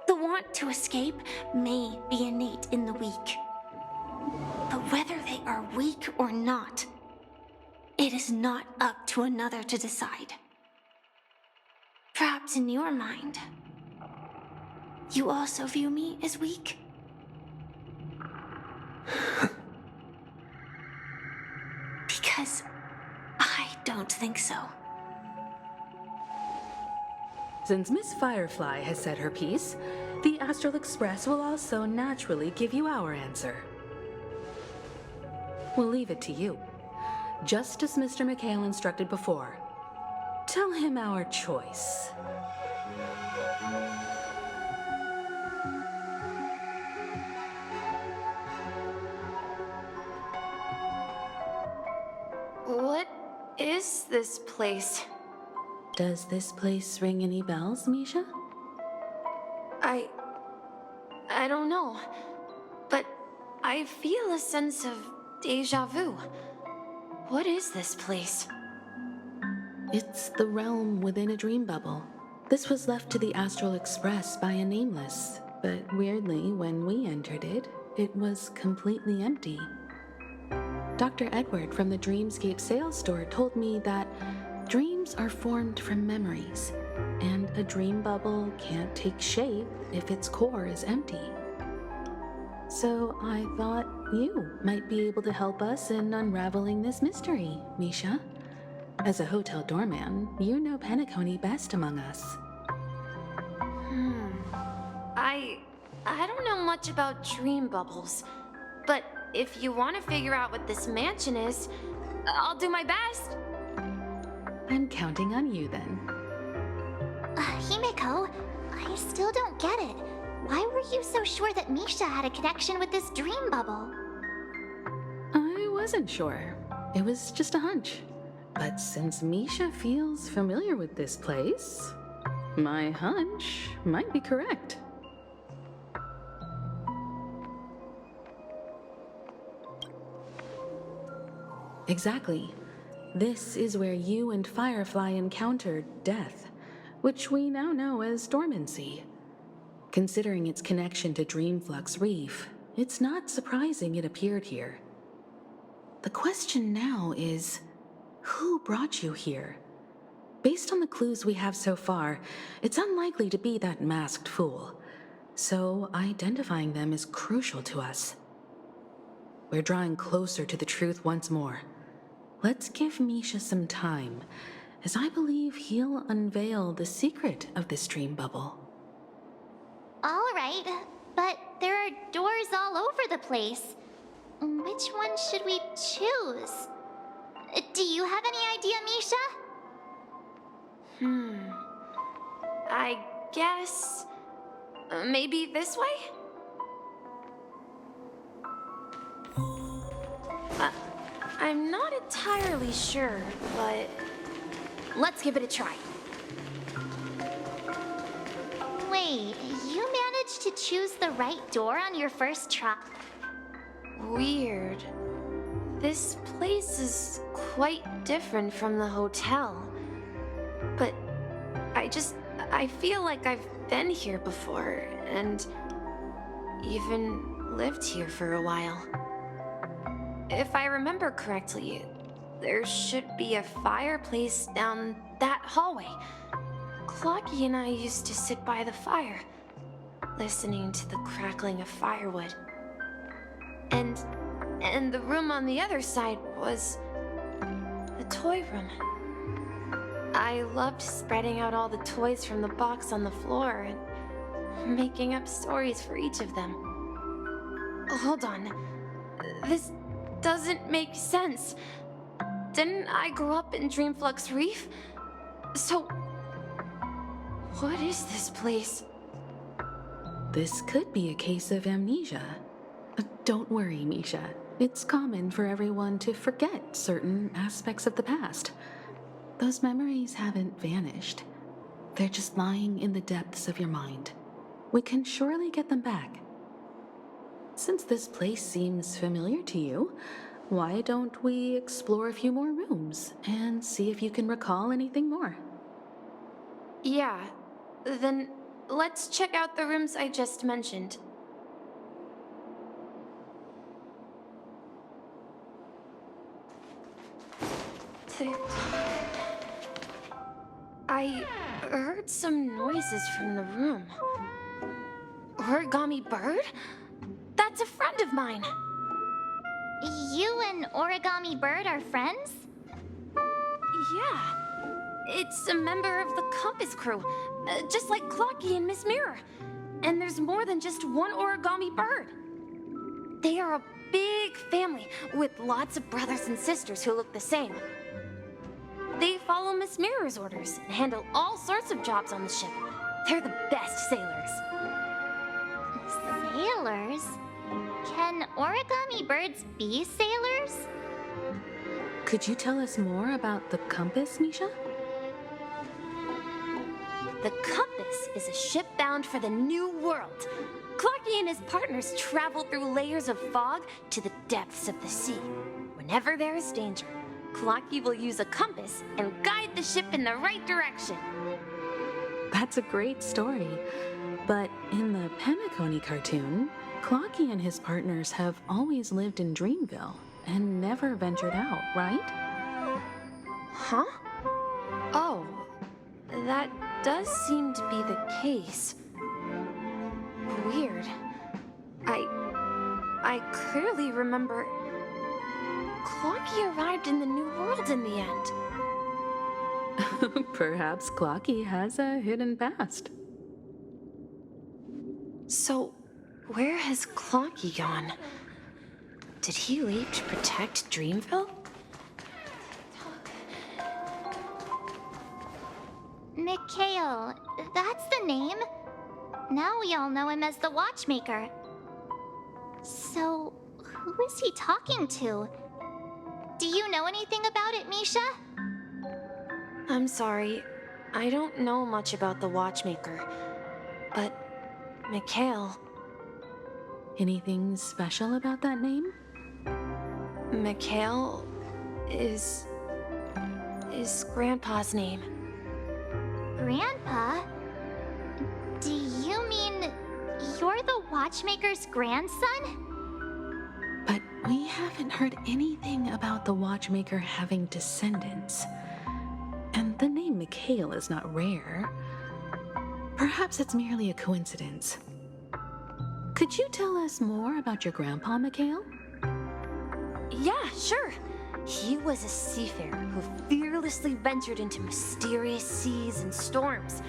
The want to escape may be innate in the weak. But whether they are weak or not, it is not up to another to decide. Perhaps in your mind, you also view me as weak? Because I don't think so. Since Miss Firefly has said her piece, the Astral Express will also naturally give you our answer. We'll leave it to you. Just as Mr. McHale instructed before. Tell him our choice. What is this place? Does this place ring any bells, Misha? I don't know, but I feel a sense of déjà vu. What is this place? It's the realm within a dream bubble. This was left to the Astral Express by a nameless, but weirdly, when we entered it, it was completely empty. Dr. Edward from the Dreamscape sales store told me that dreams are formed from memories, and a dream bubble can't take shape if its core is empty. So I thought you might be able to help us in unraveling this mystery, Misha. As a hotel doorman, you know Penacony best among us. I don't know much about dream bubbles, but if you want to figure out what this mansion is, I'll do my best. I'm counting on you then. Himeko, I still don't get it. Why were you so sure that Misha had a connection with this dream bubble? I wasn't sure. It was just a hunch. But since Misha feels familiar with this place, my hunch might be correct. Exactly. This is where you and Firefly encountered death, which we now know as dormancy. Considering its connection to Dreamflux Reef, it's not surprising it appeared here. The question now is, who brought you here? Based on the clues we have so far, it's unlikely to be that masked fool, so identifying them is crucial to us. We're drawing closer to the truth once more. Let's give Misha some time, as I believe he'll unveil the secret of this dream bubble. All right, but there are doors all over the place. Which one should we choose? Do you have any idea, Misha? I guess... maybe this way? I'm not entirely sure, but let's give it a try. Wait, you managed to choose the right door on your first try? Weird. This place is quite different from the hotel. But I feel like I've been here before, and even lived here for a while. If I remember correctly, there should be a fireplace down that hallway. Clocky and I used to sit by the fire, listening to the crackling of firewood. And the room on the other side was the toy room. I loved spreading out all the toys from the box on the floor and making up stories for each of them. Hold on. This doesn't make sense. Didn't I grow up in Dreamflux Reef? So, what is this place? This could be a case of amnesia. Don't worry, Misha. It's common for everyone to forget certain aspects of the past. Those memories haven't vanished. They're just lying in the depths of your mind. We can surely get them back. Since this place seems familiar to you, why don't we explore a few more rooms and see if you can recall anything more? Yeah, then let's check out the rooms I just mentioned. I heard some noises from the room. Origami Bird? That's a friend of mine. You and Origami Bird are friends? Yeah. It's a member of the Compass crew, just like Clocky and Miss Mirror. And there's more than just one Origami Bird. They are a big family with lots of brothers and sisters who look the same. They follow Miss Mirror's orders and handle all sorts of jobs on the ship. They're the best sailors. Sailors? Can origami birds be sailors? Could you tell us more about the compass, Misha? The Compass is a ship bound for the New World. Clocky and his partners travel through layers of fog to the depths of the sea. Whenever there is danger, Clocky will use a compass and guide the ship in the right direction. That's a great story. But in the Penacony cartoon, Clocky and his partners have always lived in Dreamville and never ventured out, right? Huh? Oh, that does seem to be the case. Weird. I clearly remember Clocky arrived in the New World in the end. Perhaps Clocky has a hidden past. So, where has Clocky gone? Did he leave to protect Dreamville? Mikhail, that's the name. Now we all know him as the Watchmaker. So, who is he talking to? Do you know anything about it, Misha? I'm sorry. I don't know much about the Watchmaker. But, Mikhail... Anything special about that name? Mikhail is Grandpa's name. Grandpa? Do you mean you're the Watchmaker's grandson? But we haven't heard anything about the Watchmaker having descendants. And the name Mikhail is not rare. Perhaps it's merely a coincidence. Could you tell us more about your grandpa, Mikhail? Yeah, sure. He was a seafarer who fearlessly ventured into mysterious seas and storms.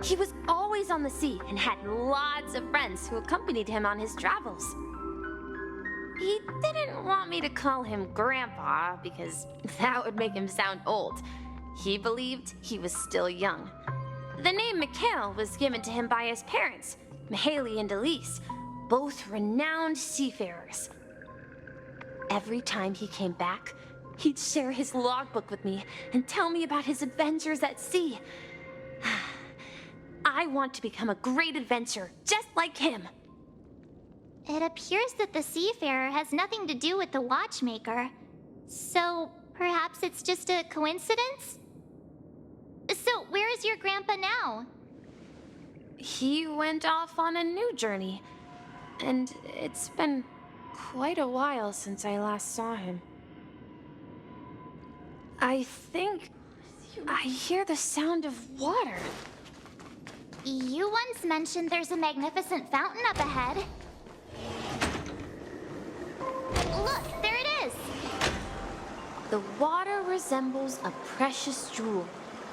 He was always on the sea and had lots of friends who accompanied him on his travels. He didn't want me to call him Grandpa because that would make him sound old. He believed he was still young. The name Mikhail was given to him by his parents, Mihaly and Elise, both renowned seafarers. Every time he came back, he'd share his logbook with me and tell me about his adventures at sea. I want to become a great adventurer, just like him. It appears that the Seafarer has nothing to do with the Watchmaker. So, perhaps it's just a coincidence? So, where is your grandpa now? He went off on a new journey, and it's been quite a while since I last saw him. I think I hear the sound of water. You once mentioned there's a magnificent fountain up ahead. Look, there it is! The water resembles a precious jewel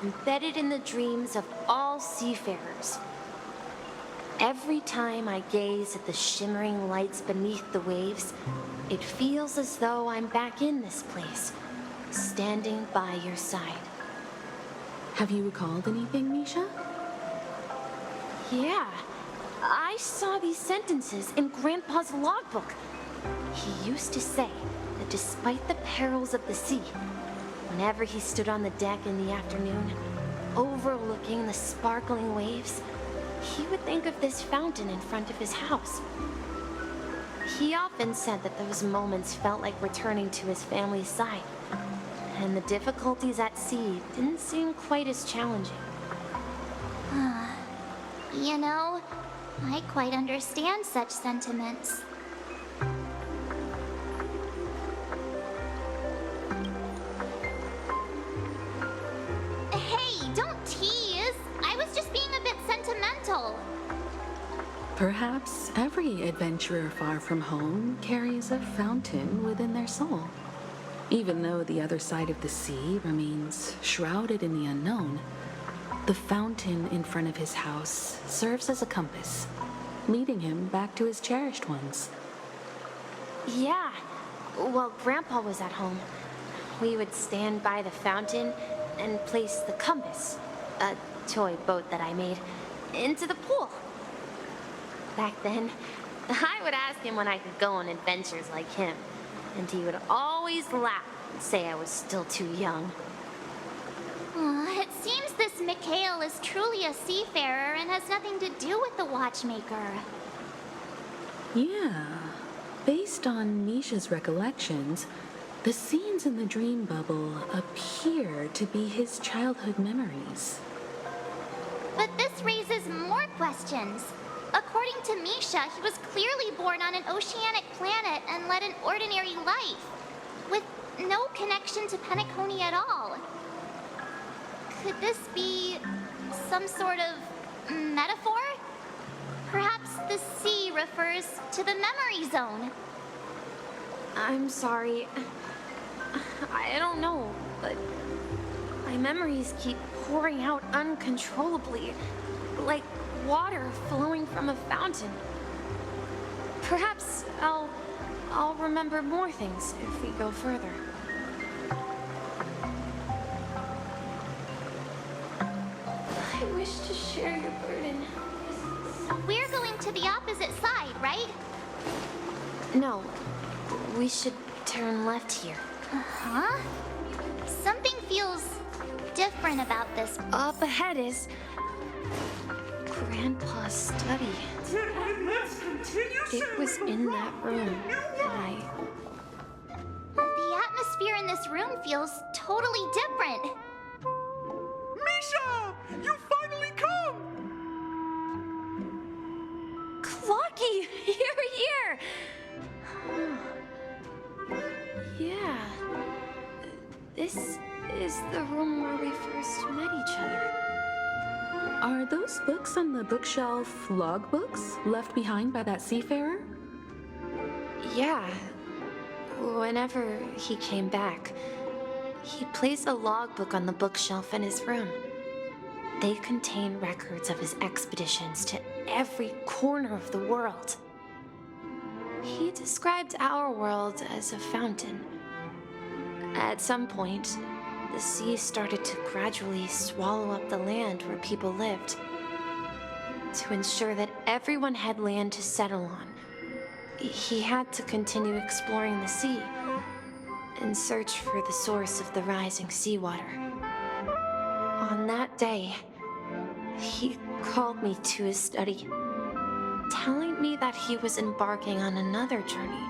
embedded in the dreams of all seafarers. Every time I gaze at the shimmering lights beneath the waves, it feels as though I'm back in this place, standing by your side. Have you recalled anything, Misha? Yeah, I saw these sentences in Grandpa's logbook. He used to say that despite the perils of the sea, whenever he stood on the deck in the afternoon, overlooking the sparkling waves, he would think of this fountain in front of his house. He often said that those moments felt like returning to his family's side, and the difficulties at sea didn't seem quite as challenging. You know, I quite understand such sentiments. Hey, don't tease! I was just being a bit sentimental. Perhaps every adventurer far from home carries a fountain within their soul. Even though the other side of the sea remains shrouded in the unknown, the fountain in front of his house serves as a compass, leading him back to his cherished ones. Yeah, while Grandpa was at home, we would stand by the fountain and place the compass, a toy boat that I made, into the pool. Back then, I would ask him when I could go on adventures like him, and he would always laugh and say I was still too young. It seems this Mikhail is truly a seafarer and has nothing to do with the Watchmaker. Yeah. Based on Misha's recollections, the scenes in the dream bubble appear to be his childhood memories. But this raises more questions. According to Misha, he was clearly born on an oceanic planet and led an ordinary life, with no connection to Penacony at all. Could this be some sort of metaphor? Perhaps the sea refers to the memory zone. I'm sorry. I don't know, but I memories keep pouring out uncontrollably, like water flowing from a fountain. Perhaps I'll remember more things if we go further. I wish to share your burden. We're going to the opposite side, right? No, we should turn left here. Huh? Something feels different about this. Up ahead is Grandpa's study. It was in that room. The atmosphere in this room feels totally different. Misha! You finally come! Clocky! You're here! Yeah. This is the room where we first met each other. Are those books on the bookshelf logbooks left behind by that seafarer? Yeah. Whenever he came back, he placed a logbook on the bookshelf in his room. They contain records of his expeditions to every corner of the world. He described our world as a fountain. At some point, the sea started to gradually swallow up the land where people lived. To ensure that everyone had land to settle on, he had to continue exploring the sea and search for the source of the rising seawater. On that day, he called me to his study, telling me that he was embarking on another journey.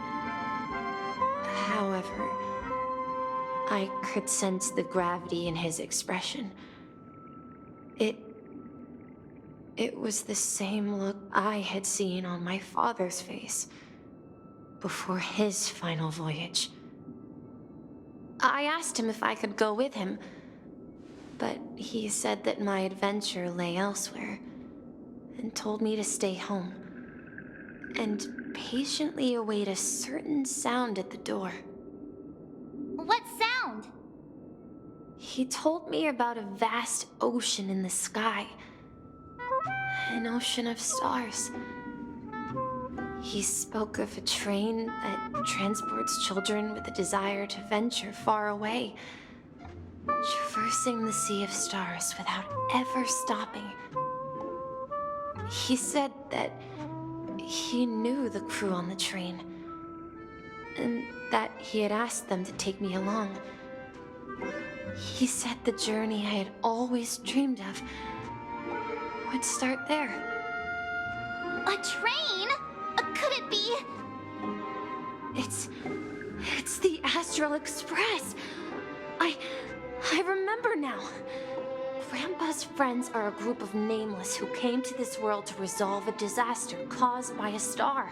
However, I could sense the gravity in his expression. It was the same look I had seen on my father's face before his final voyage. I asked him if I could go with him, but he said that my adventure lay elsewhere and told me to stay home and patiently await a certain sound at the door. What sound? He told me about a vast ocean in the sky. An ocean of stars. He spoke of a train that transports children with a desire to venture far away, traversing the sea of stars without ever stopping. He said that he knew the crew on the train, and that he had asked them to take me along. He said the journey I had always dreamed of would start there. A train? Could it be? It's the Astral Express. I remember now. Grandpa's friends are a group of nameless who came to this world to resolve a disaster caused by a star.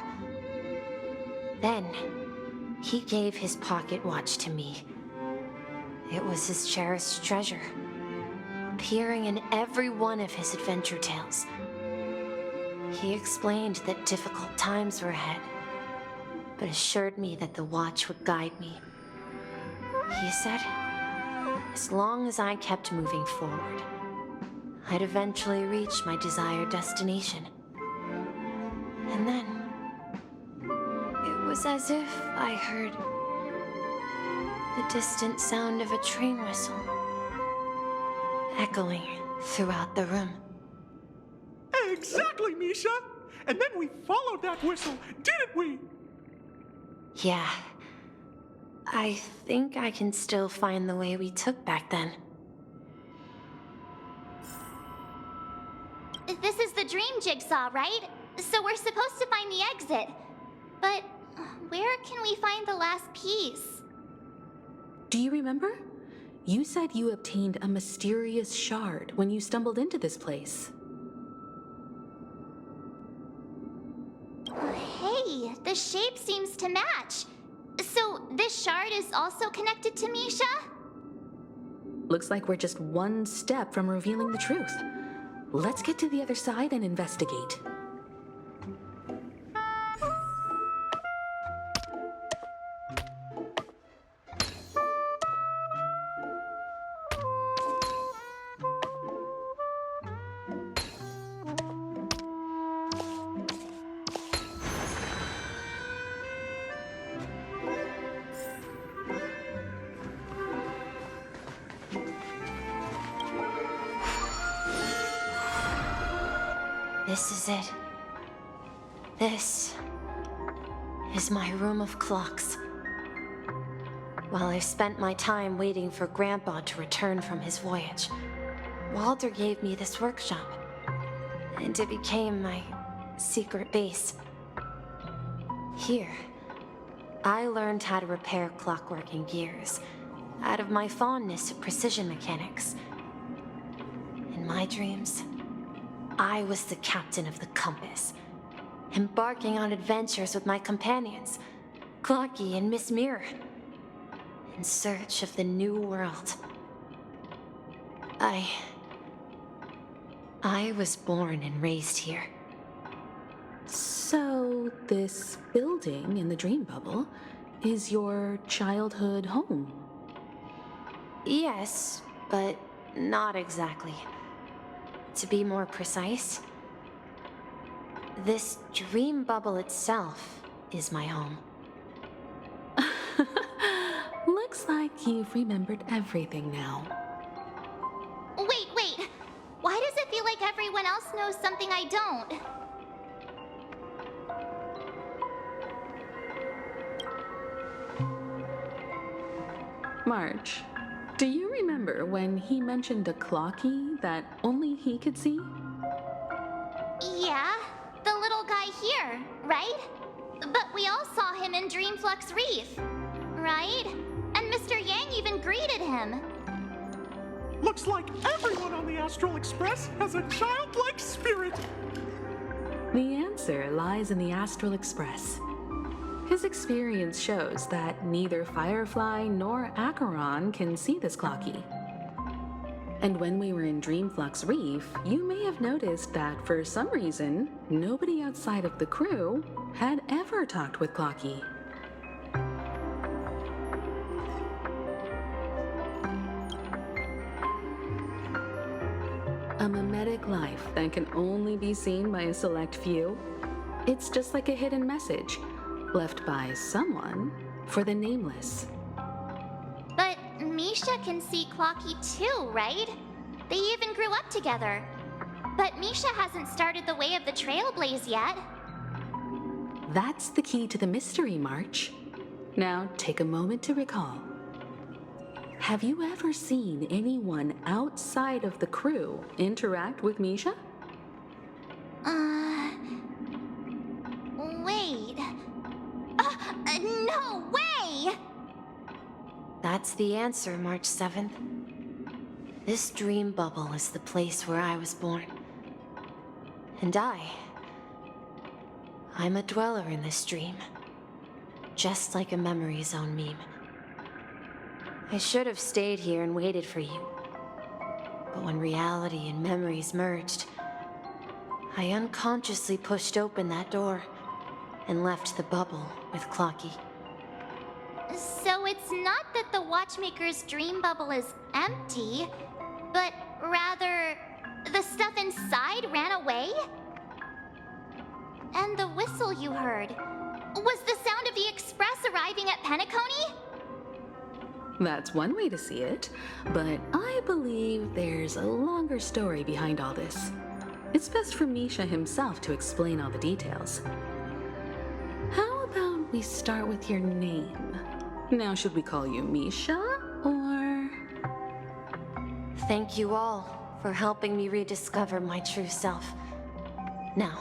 Then, he gave his pocket watch to me. It was his cherished treasure, appearing in every one of his adventure tales. He explained that difficult times were ahead, but assured me that the watch would guide me. He said, as long as I kept moving forward, I'd eventually reach my desired destination. And then, it was as if I heard the distant sound of a train whistle echoing throughout the room. Exactly, Misha! And then we followed that whistle, didn't we? Yeah. I think I can still find the way we took back then. This is the dream jigsaw, right? So we're supposed to find the exit. But where can we find the last piece? Do you remember? You said you obtained a mysterious shard when you stumbled into this place. Hey, the shape seems to match. So this shard is also connected to Misha? Looks like we're just one step from revealing the truth. Let's get to the other side and investigate. This is it. This is my room of clocks. While I spent my time waiting for Grandpa to return from his voyage, Walter gave me this workshop, and it became my secret base. Here, I learned how to repair clockwork and gears out of my fondness of precision mechanics. In my dreams, I was the captain of the compass, embarking on adventures with my companions, Clocky and Miss Mirror, in search of the new world. I was born and raised here. So, this building in the dream bubble is your childhood home? Yes, but not exactly. To be more precise, this dream bubble itself is my home. Looks like you've remembered everything now. Wait. Why does it feel like everyone else knows something I don't? March, do you remember when he mentioned a clocky that only he could see? Yeah, the little guy here, right? But we all saw him in Dreamflux Reef, right? And Mr. Yang even greeted him. Looks like everyone on the Astral Express has a childlike spirit. The answer lies in the Astral Express. His experience shows that neither Firefly nor Acheron can see this clocky. And when we were in Dreamflux Reef, you may have noticed that for some reason, nobody outside of the crew had ever talked with Clocky. A mimetic life that can only be seen by a select few. It's just like a hidden message left by someone for the nameless. But Misha can see Clocky too, right? They even grew up together. But Misha hasn't started the way of the Trailblaze yet. That's the key to the mystery, March. Now take a moment to recall. Have you ever seen anyone outside of the crew interact with Misha? Wait. No way! That's the answer, March 7th. This dream bubble is the place where I was born. And I'm a dweller in this dream. Just like a memory zone meme. I should have stayed here and waited for you. But when reality and memories merged, I unconsciously pushed open that door and left the bubble with Clocky. So it's not that the Watchmaker's dream bubble is empty, but rather the stuff inside ran away? And the whistle you heard was the sound of the Express arriving at Penacony? That's one way to see it, but I believe there's a longer story behind all this. It's best for Misha himself to explain all the details. How about we start with your name? Now, should we call you Misha, or...? Thank you all for helping me rediscover my true self. Now,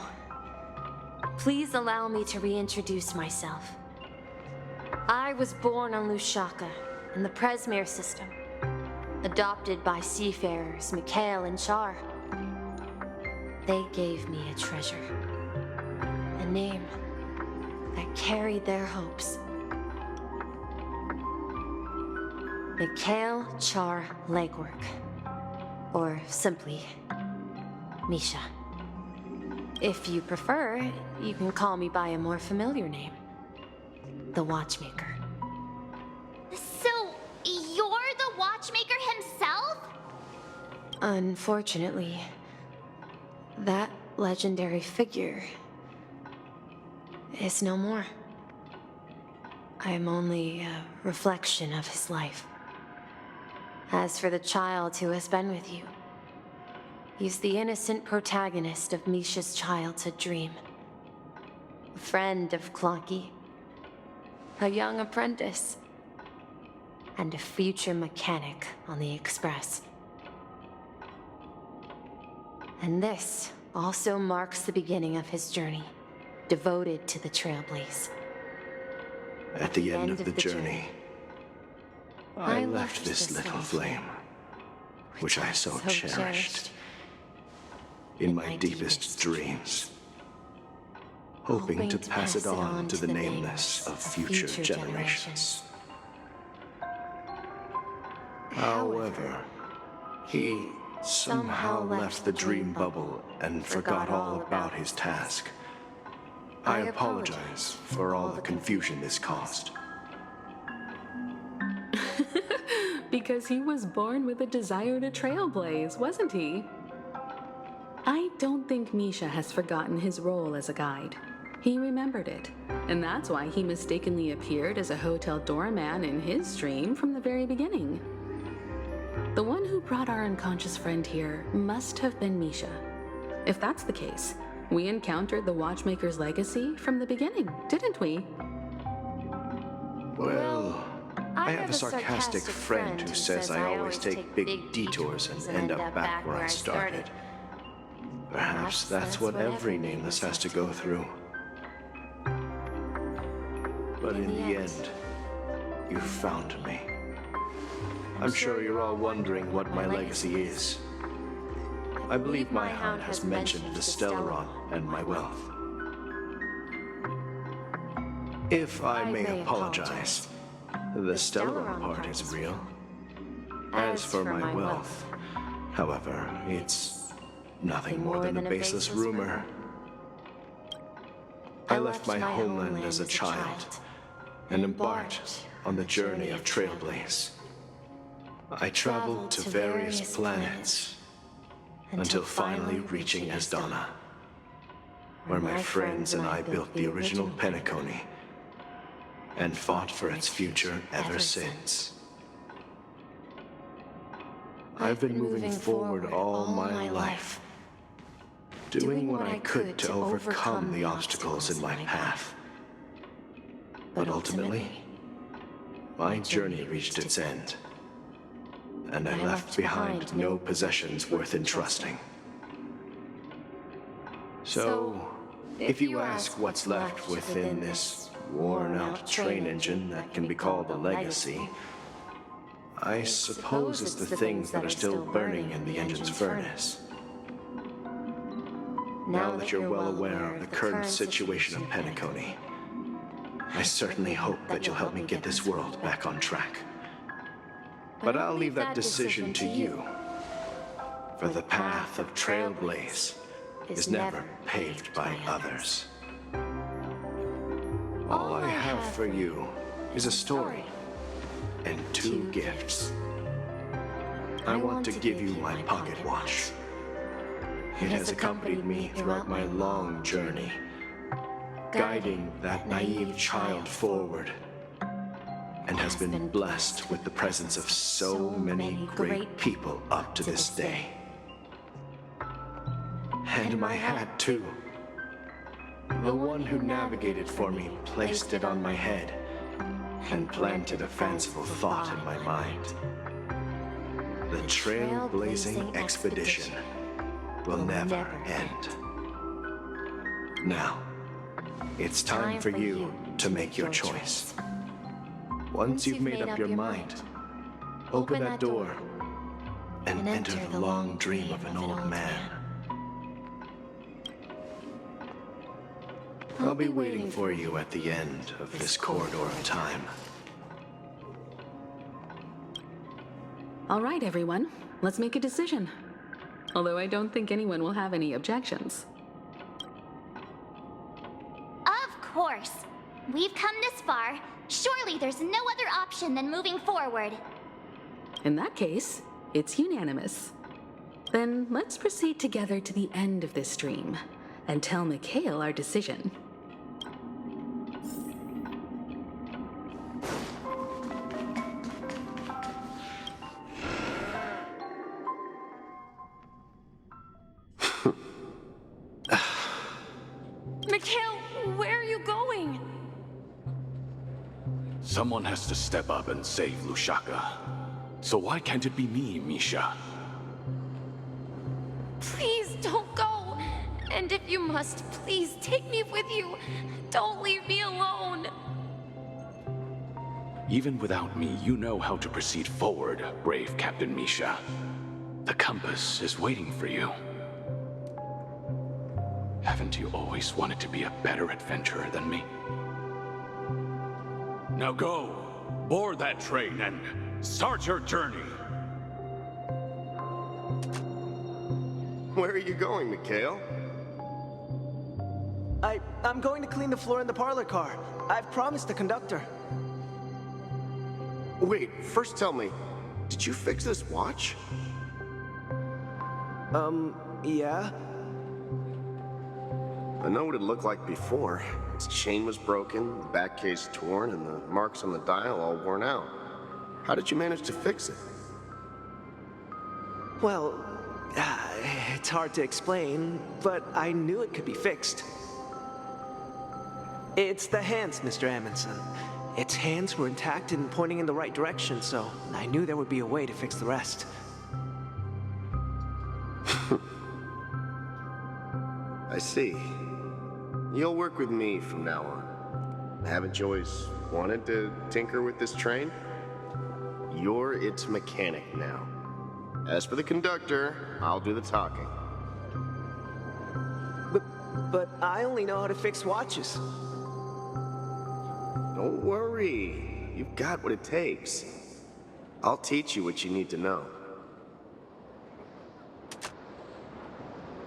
please allow me to reintroduce myself. I was born on Lushaka, in the Presmere system, adopted by seafarers Mikhail and Char. They gave me a treasure, a name that carried their hopes. Mikhail Char Legwork, or simply Misha. If you prefer, you can call me by a more familiar name, the Watchmaker. So, you're the Watchmaker himself? Unfortunately, that legendary figure is no more. I am only a reflection of his life. As for the child who has been with you, He's the innocent protagonist of Misha's childhood dream. A friend of Clocky. A young apprentice. And a future mechanic on the Express. And this also marks the beginning of his journey, devoted to the Trailblaze. At the end of the journey, I left this little flame, which I so cherished, in my deepest dreams, hoping to pass it on to the nameless of future generations. However, he somehow left the dream bubble and forgot all about his task. I apologize for all the confusion this caused. Because he was born with a desire to trailblaze, wasn't he? I don't think Misha has forgotten his role as a guide. He remembered it, and that's why he mistakenly appeared as a hotel doorman in his dream from the very beginning. The one who brought our unconscious friend here must have been Misha. If that's the case, we encountered the Watchmaker's legacy from the beginning, didn't we? Well, I have a sarcastic friend who says I always take big detours and end up back where I started. Perhaps that's what every nameless has to go through. But in the end, you found me. I'm sure you're all wondering what my legacy is. I believe my hound has mentioned the Stellaron and my wealth. If I may apologize, the Stellaron part is real. As for my wealth, however, it's nothing more than a baseless rumor. I left my homeland as a child and embarked on the journey of Trailblaze. I traveled to various planets until finally reaching Asdana, where my friends and I built the original Penacony and fought for its future ever since. I've been moving forward all my life, doing what I could to overcome the obstacles in my path. But ultimately, my journey reached its end, and I left behind no possessions worth entrusting. So, if you ask what's left within this worn-out train engine that can be called a legacy, I suppose it's the things that are still burning in the engine's furnace. Now that you're well aware of the current situation of Penacony, I certainly hope that you'll help me get this world back on track. But I'll leave that decision to you, for the path of Trailblaze is never paved by others. All I have for you is a story and 2 gifts. I want to give you my pocket watch. It has accompanied me throughout my long journey, guiding that naive child forward, and has been blessed with the presence of so many great people up to this day. And my hat, too. The one who navigated for me placed it on my head and planted a fanciful thought in my mind. The trailblazing expedition will never end. Now, it's time for you to make your choice. Once you've made up your mind, open that door and enter the long dream of an old man. I'll be waiting for you at the end of this corridor of time. All right, everyone, let's make a decision. Although I don't think anyone will have any objections. Of course. We've come this far. Surely there's no other option than moving forward. In that case, it's unanimous. Then let's proceed together to the end of this stream and tell Mikhail our decision. Mikhail, where are you going? Someone has to step up and save Lushaka. So why can't it be me, Misha? Please don't go. And if you must, please take me with you. Don't leave me alone. Even without me, you know how to proceed forward, brave Captain Misha. The compass is waiting for you. Haven't you always wanted to be a better adventurer than me? Now go, board that train and start your journey. Where are you going, Mikhail? I'm going to clean the floor in the parlor car. I've promised the conductor. Wait, first tell me, did you fix this watch? Yeah? I know what it looked like before. Its chain was broken, the back case torn, and the marks on the dial all worn out. How did you manage to fix it? Well, it's hard to explain, but I knew it could be fixed. It's the hands, Mr. Amundsen. Its hands were intact and pointing in the right direction, so I knew there would be a way to fix the rest. I see. You'll work with me from now on. Haven't you always wanted to tinker with this train? You're its mechanic now. As for the conductor, I'll do the talking. But I only know how to fix watches. Don't worry. You've got what it takes. I'll teach you what you need to know.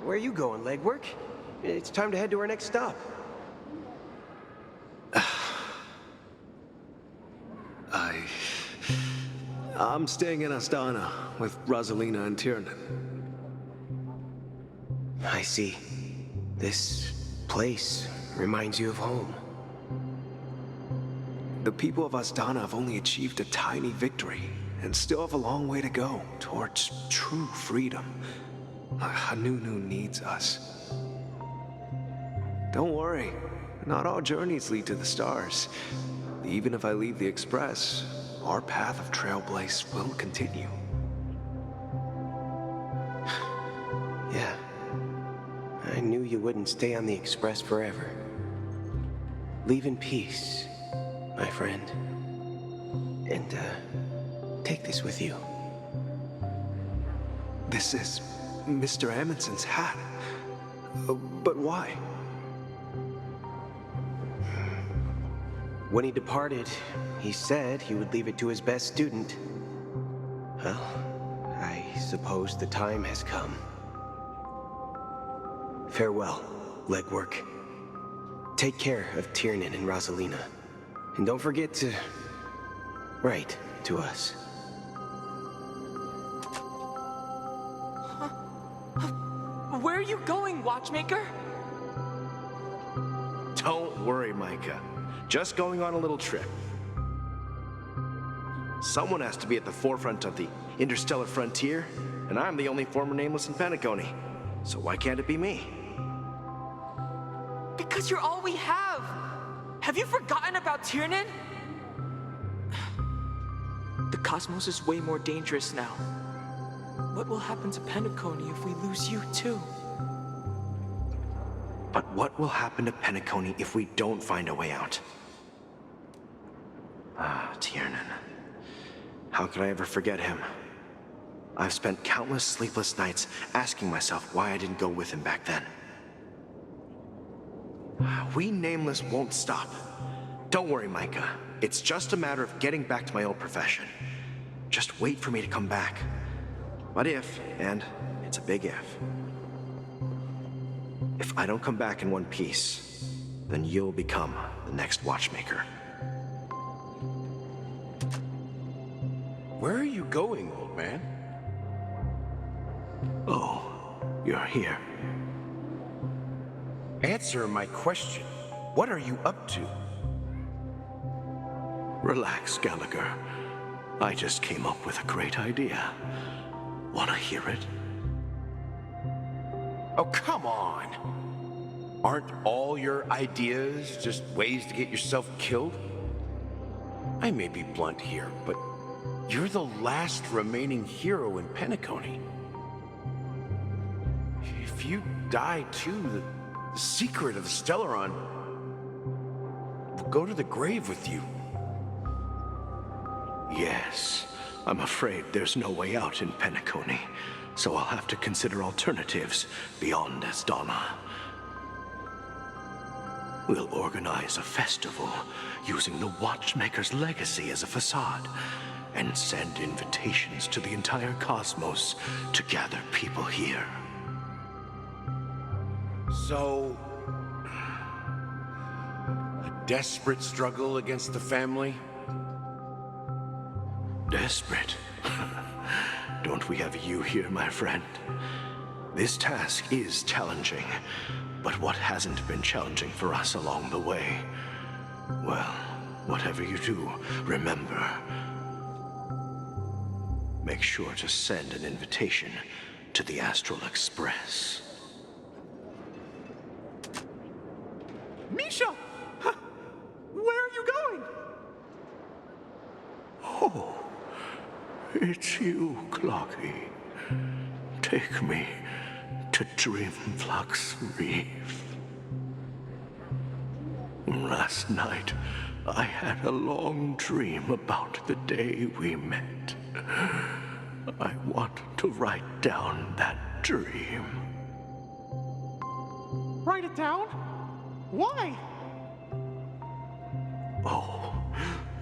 Where are you going, legwork? It's time to head to our next stop. I'm staying in Astana with Rosalina and Tiernan. I see. This place reminds you of home. The people of Astana have only achieved a tiny victory and still have a long way to go towards true freedom. Hanunu needs us. Don't worry, not all journeys lead to the stars. Even if I leave the Express, our path of Trailblaze will continue. Yeah. I knew you wouldn't stay on the Express forever. Leave in peace, my friend. And, take this with you. This is Mr. Amundsen's hat. But why? When he departed, he said he would leave it to his best student. Well, I suppose the time has come. Farewell, legwork. Take care of Tiernan and Rosalina. And don't forget to write to us. Where are you going, Watchmaker? Don't worry, Micah. Just going on a little trip. Someone has to be at the forefront of the interstellar frontier, and I'm the only former nameless in Penacony. So why can't it be me? Because you're all we have. Have you forgotten about Tiernan? The cosmos is way more dangerous now. What will happen to Penacony if we lose you too? But what will happen to Penacony if we don't find a way out? Ah, Tiernan. How could I ever forget him? I've spent countless sleepless nights asking myself why I didn't go with him back then. We Nameless won't stop. Don't worry, Micah. It's just a matter of getting back to my old profession. Just wait for me to come back. But if, and it's a big if I don't come back in one piece, then you'll become the next Watchmaker. Where are you going, old man? Oh, you're here. Answer my question. What are you up to? Relax, Gallagher. I just came up with a great idea. Wanna hear it? Oh, come on. Aren't all your ideas just ways to get yourself killed? I may be blunt here, but you're the last remaining hero in Penacony. If you die too, the secret of the Stellaron will go to the grave with you. Yes, I'm afraid there's no way out in Penacony, so I'll have to consider alternatives beyond Asdana. We'll organize a festival using the Watchmaker's legacy as a facade and send invitations to the entire cosmos to gather people here. So, a desperate struggle against the family? Desperate? Don't we have you here, my friend? This task is challenging, but what hasn't been challenging for us along the way? Well, whatever you do, remember, make sure to send an invitation to the Astral Express. Misha! Where are you going? Oh, it's you, Clocky. Take me to Dreamflux Reef. Last night, I had a long dream about the day we met. I want to write down that dream. Write it down? Why? Oh,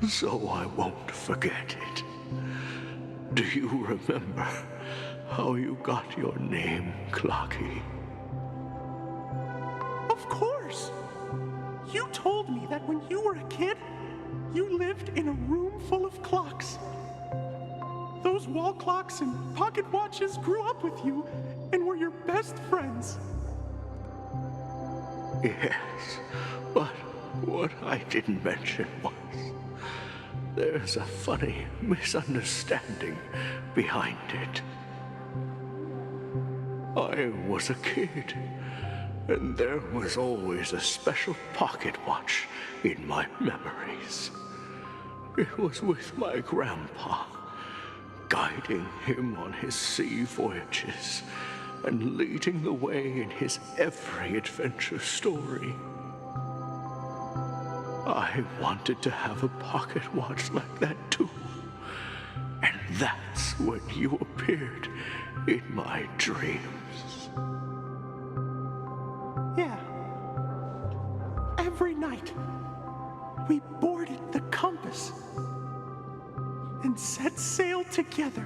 so I won't forget it. Do you remember how you got your name, Clocky? Of course! You told me that when you were a kid, you lived in a room full of clocks. Those wall clocks and pocket watches grew up with you and were your best friends. Yes, but what I didn't mention was there's a funny misunderstanding behind it. I was a kid, and there was always a special pocket watch in my memories. It was with my grandpa, guiding him on his sea voyages and leading the way in his every adventure story. I wanted to have a pocket watch like that too. And that's when you appeared in my dreams. Yeah. Every night, we boarded the compass and set sail together.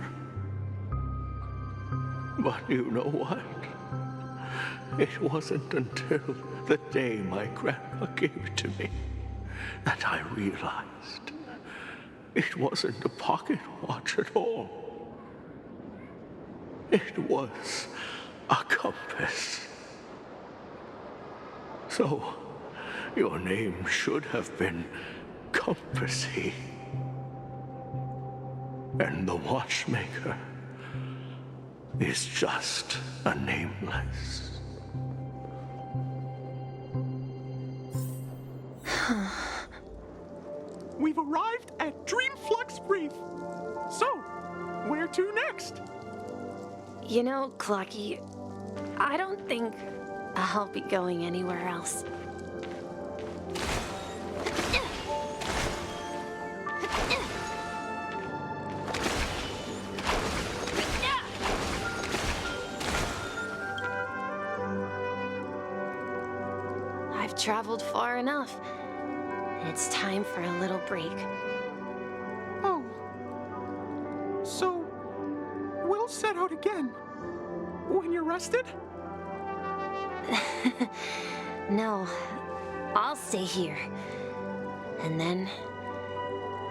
But you know what? It wasn't until the day my grandpa gave it to me that I realized it wasn't a pocket watch at all. It was a compass. So, your name should have been Compassy. And the watchmaker is just a nameless. We've arrived at Dreamflux Reef. So, where to next? You know, Clocky, I don't think I'll be going anywhere else. I've traveled far enough. It's time for a little break. Oh. So, we'll set out again. When you're rested? No, I'll stay here. And then,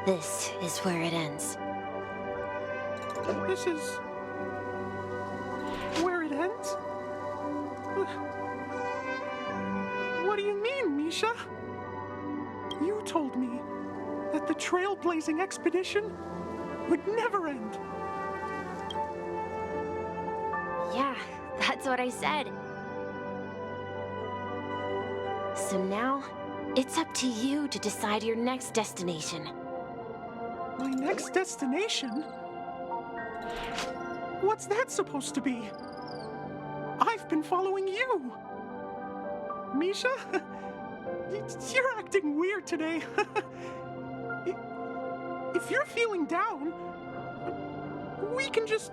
this is where it ends. This is where it ends? What do you mean, Misha? You told me that the Trailblazing expedition would never end. Yeah, that's what I said. So now, it's up to you to decide your next destination. My next destination? What's that supposed to be? I've been following you. Misha? You're acting weird today. If you're feeling down, we can just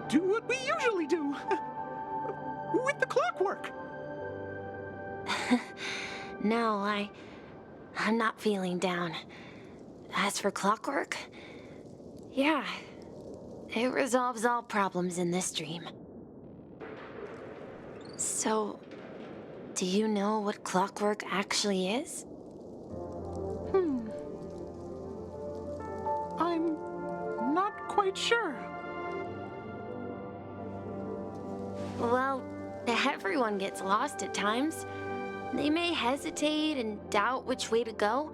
do what we usually do. With the clockwork. No, I'm not feeling down. As for clockwork, yeah, it resolves all problems in this dream. So, do you know what clockwork actually is? I'm not quite sure. Well, everyone gets lost at times. They may hesitate and doubt which way to go.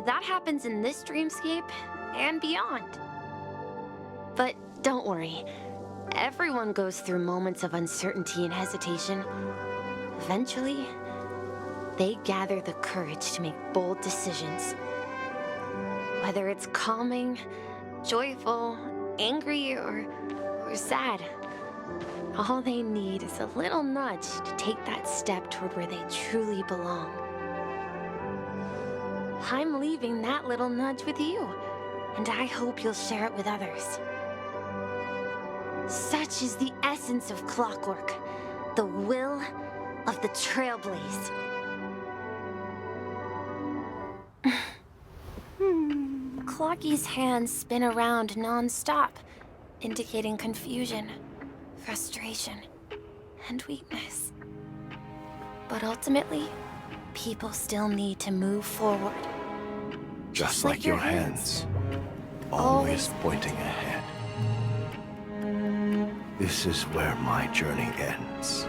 That happens in this dreamscape and beyond. But don't worry. Everyone goes through moments of uncertainty and hesitation. Eventually, they gather the courage to make bold decisions. Whether it's calming, joyful, angry, or sad, all they need is a little nudge to take that step toward where they truly belong. I'm leaving that little nudge with you, and I hope you'll share it with others. Such is the essence of clockwork, the will of the Trailblaze. Clocky's hands spin around non-stop, indicating confusion, frustration, and weakness. But ultimately, people still need to move forward. Just like your hands, always pointing ahead. This is where my journey ends.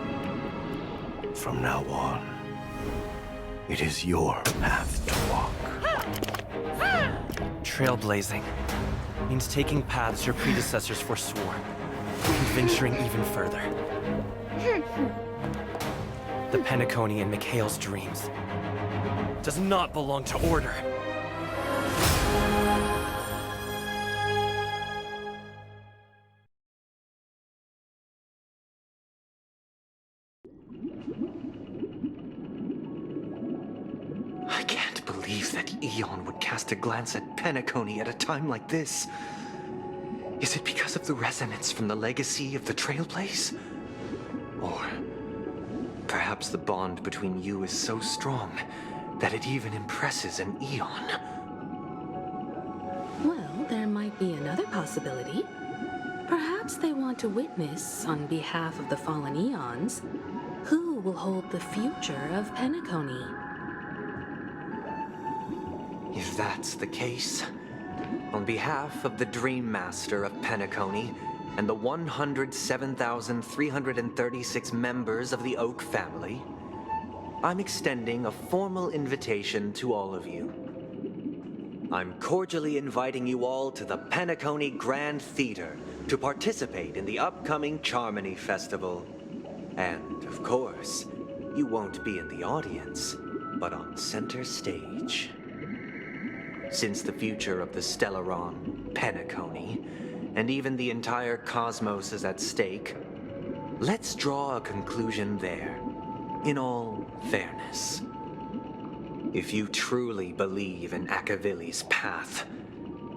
From now on, it is your path to walk. Trailblazing means taking paths your predecessors forswore, and venturing even further. The Penacony in Mikhail's dreams does not belong to Order. I can't believe that Eon would cast a glance at Penacony at a time like this. Is it because of the resonance from the legacy of the Trailblaze? Or perhaps the bond between you is so strong that it even impresses an Eon? Well, there might be another possibility. Perhaps they want to witness, on behalf of the fallen Eons, who will hold the future of Penacony. If that's the case, on behalf of the Dream Master of Penacony and the 107,336 members of the Oak family, I'm extending a formal invitation to all of you. I'm cordially inviting you all to the Penacony Grand Theater to participate in the upcoming Charmony Festival. And, of course, you won't be in the audience, but on center stage. Since the future of the Stellaron, Penacony, and even the entire cosmos is at stake, let's draw a conclusion there, in all fairness. If you truly believe in Akavili's path,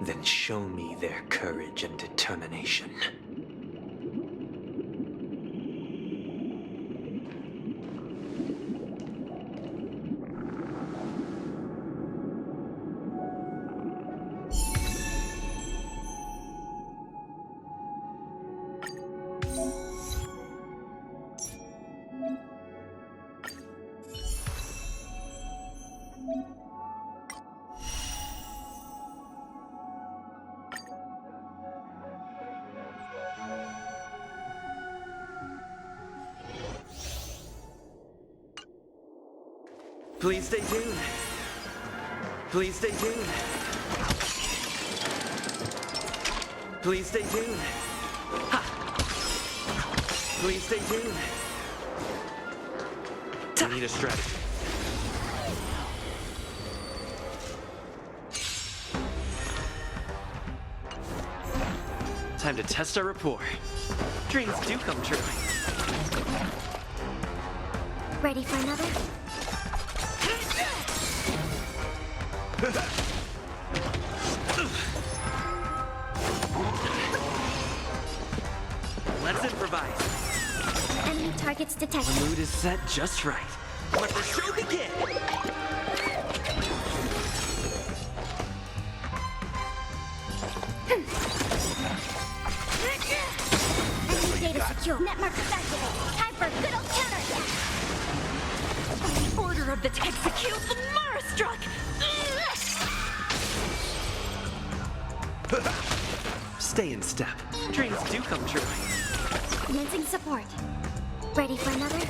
then show me their courage and determination. Please stay tuned. Please stay tuned. Please stay tuned. Ha! Please stay tuned. I need a strategy. Time to test our rapport. Dreams do come true. Ready for another? Let's improvise. Enemy targets detected. The mood is set just right. Let the show begin! Enemy data secure. Net markers activated. Time for a good old counterattack. The order of the execute the Mara struck! Stay in step. Dreams do come true. Commencing support. Ready for another?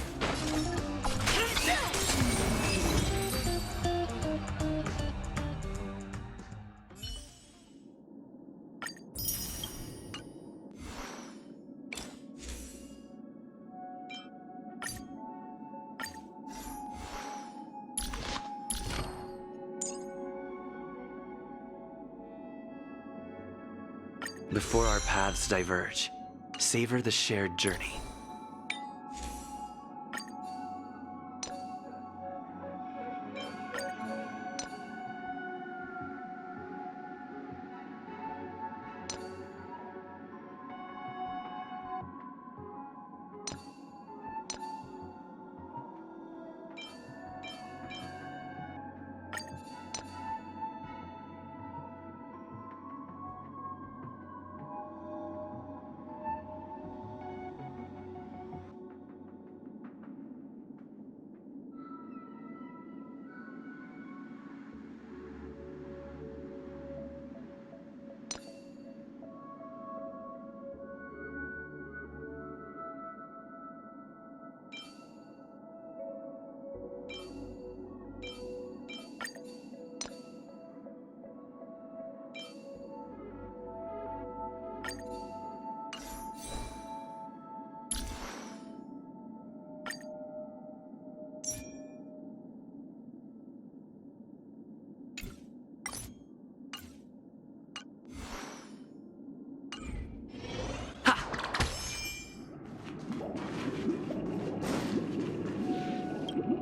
Before our paths diverge, savor the shared journey.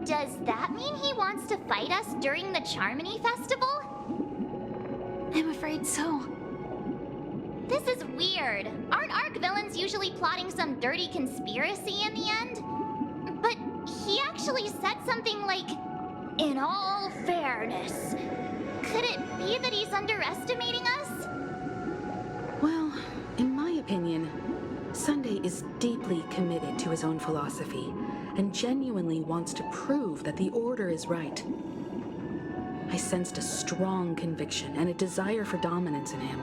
Does that mean he wants to fight us during the Charmony Festival? I'm afraid so. This is weird. Aren't Arc villains usually plotting some dirty conspiracy in the end? But he actually said something like, "In all fairness." Could it be that he's underestimating us? Well, in my opinion, Sunday is deeply committed to his own philosophy and genuinely wants to prove that the Order is right. I sensed a strong conviction and a desire for dominance in him.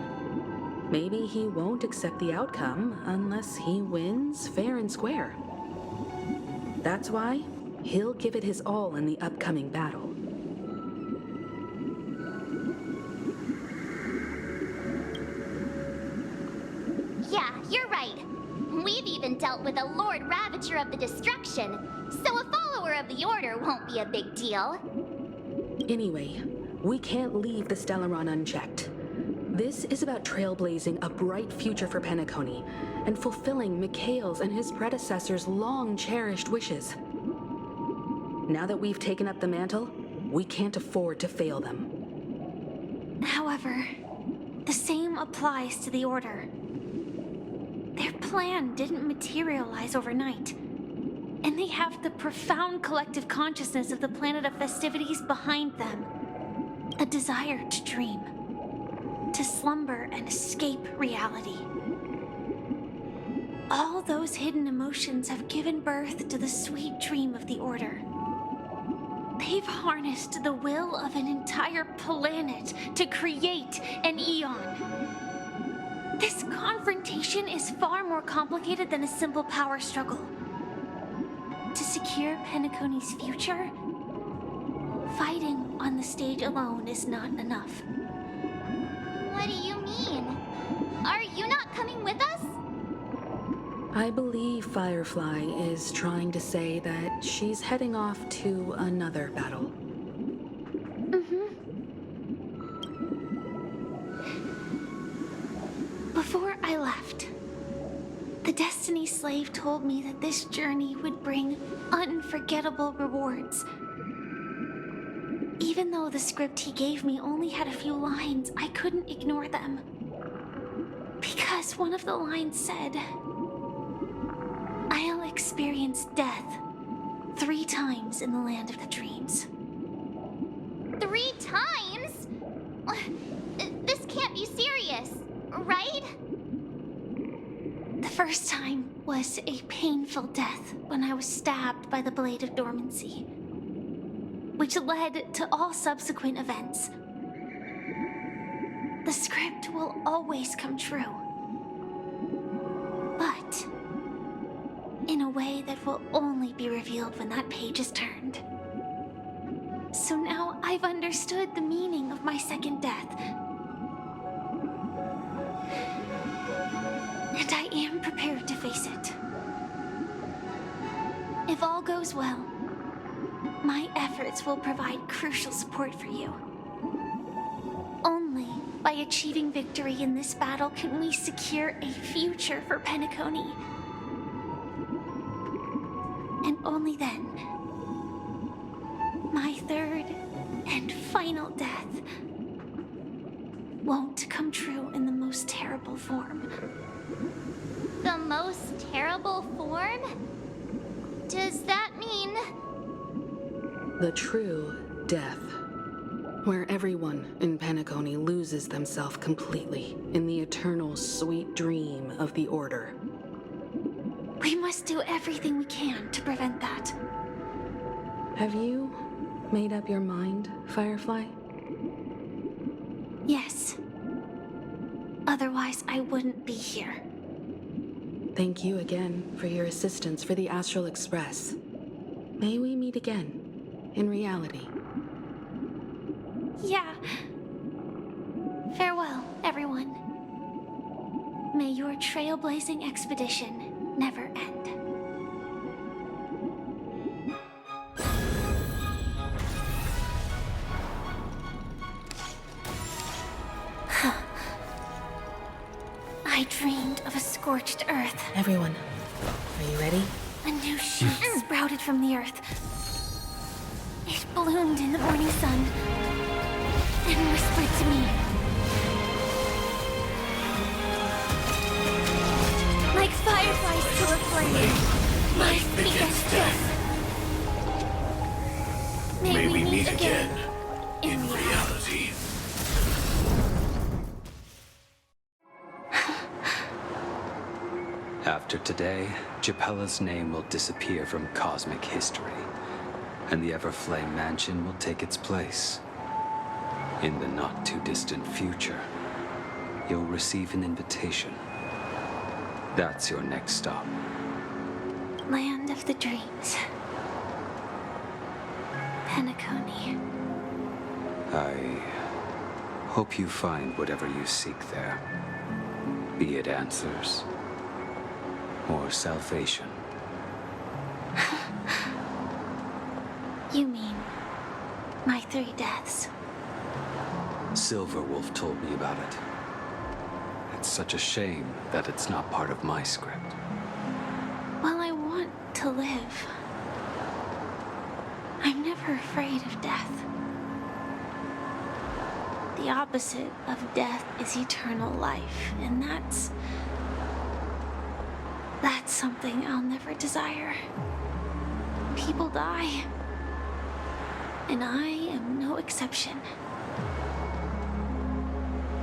Maybe he won't accept the outcome unless he wins fair and square. That's why he'll give it his all in the upcoming battle. Yeah, you're right. We've even dealt with a Lord Ravager of the Destruction, so a follower of the Order won't be a big deal. Anyway, we can't leave the Stellaron unchecked. This is about trailblazing a bright future for Penacony and fulfilling Mikhail's and his predecessors' long-cherished wishes. Now that we've taken up the mantle, we can't afford to fail them. However, the same applies to the Order. Their plan didn't materialize overnight, and they have the profound collective consciousness of the planet of festivities behind them. A desire to dream, to slumber and escape reality. All those hidden emotions have given birth to the sweet dream of the Order. They've harnessed the will of an entire planet to create an eon. This confrontation is far more complicated than a simple power struggle. To secure Penacony's future, fighting on the stage alone is not enough. What do you mean? Are you not coming with us? I believe Firefly is trying to say that she's heading off to another battle. Before I left, destiny slave told me that this journey would bring unforgettable rewards. Even though the script he gave me only had a few lines, I couldn't ignore them. Because one of the lines said, "I'll experience death 3 times in the land of the dreams." 3 times? This can't be serious, right? The first time was a painful death when I was stabbed by the Blade of Dormancy, which led to all subsequent events. The script will always come true, but in a way that will only be revealed when that page is turned. So now I've understood the meaning of my second death. And I am prepared to face it. If all goes well, my efforts will provide crucial support for you. Only by achieving victory in this battle can we secure a future for Penacony. And only then, my third and final death won't come true in the most terrible form. The most terrible form? Does that mean... The true death, where everyone in Penacony loses themselves completely in the eternal sweet dream of the Order. We must do everything we can to prevent that. Have you made up your mind, Firefly? Yes. Otherwise, I wouldn't be here. Thank you again for your assistance for the Astral Express. May we meet again, in reality. Yeah. Farewell, everyone. May your trailblazing expedition never end. I dreamed of a scorched earth. Everyone, are you ready? A new shoot sprouted from the earth. It bloomed in the morning sun and whispered to me. Like fireflies to a flame, my biggest death. May we meet again in reality. After today, Japella's name will disappear from cosmic history, and the Everflame Mansion will take its place. In the not-too-distant future, you'll receive an invitation. That's your next stop. Land of the dreams. Penacony. I hope you find whatever you seek there. Be it answers or salvation. You mean my 3 deaths? Silverwolf told me about it. It's such a shame that it's not part of my script. Well, I want to live. I'm never afraid of death. The opposite of death is eternal life, and that's something I'll never desire. People die, and I am no exception.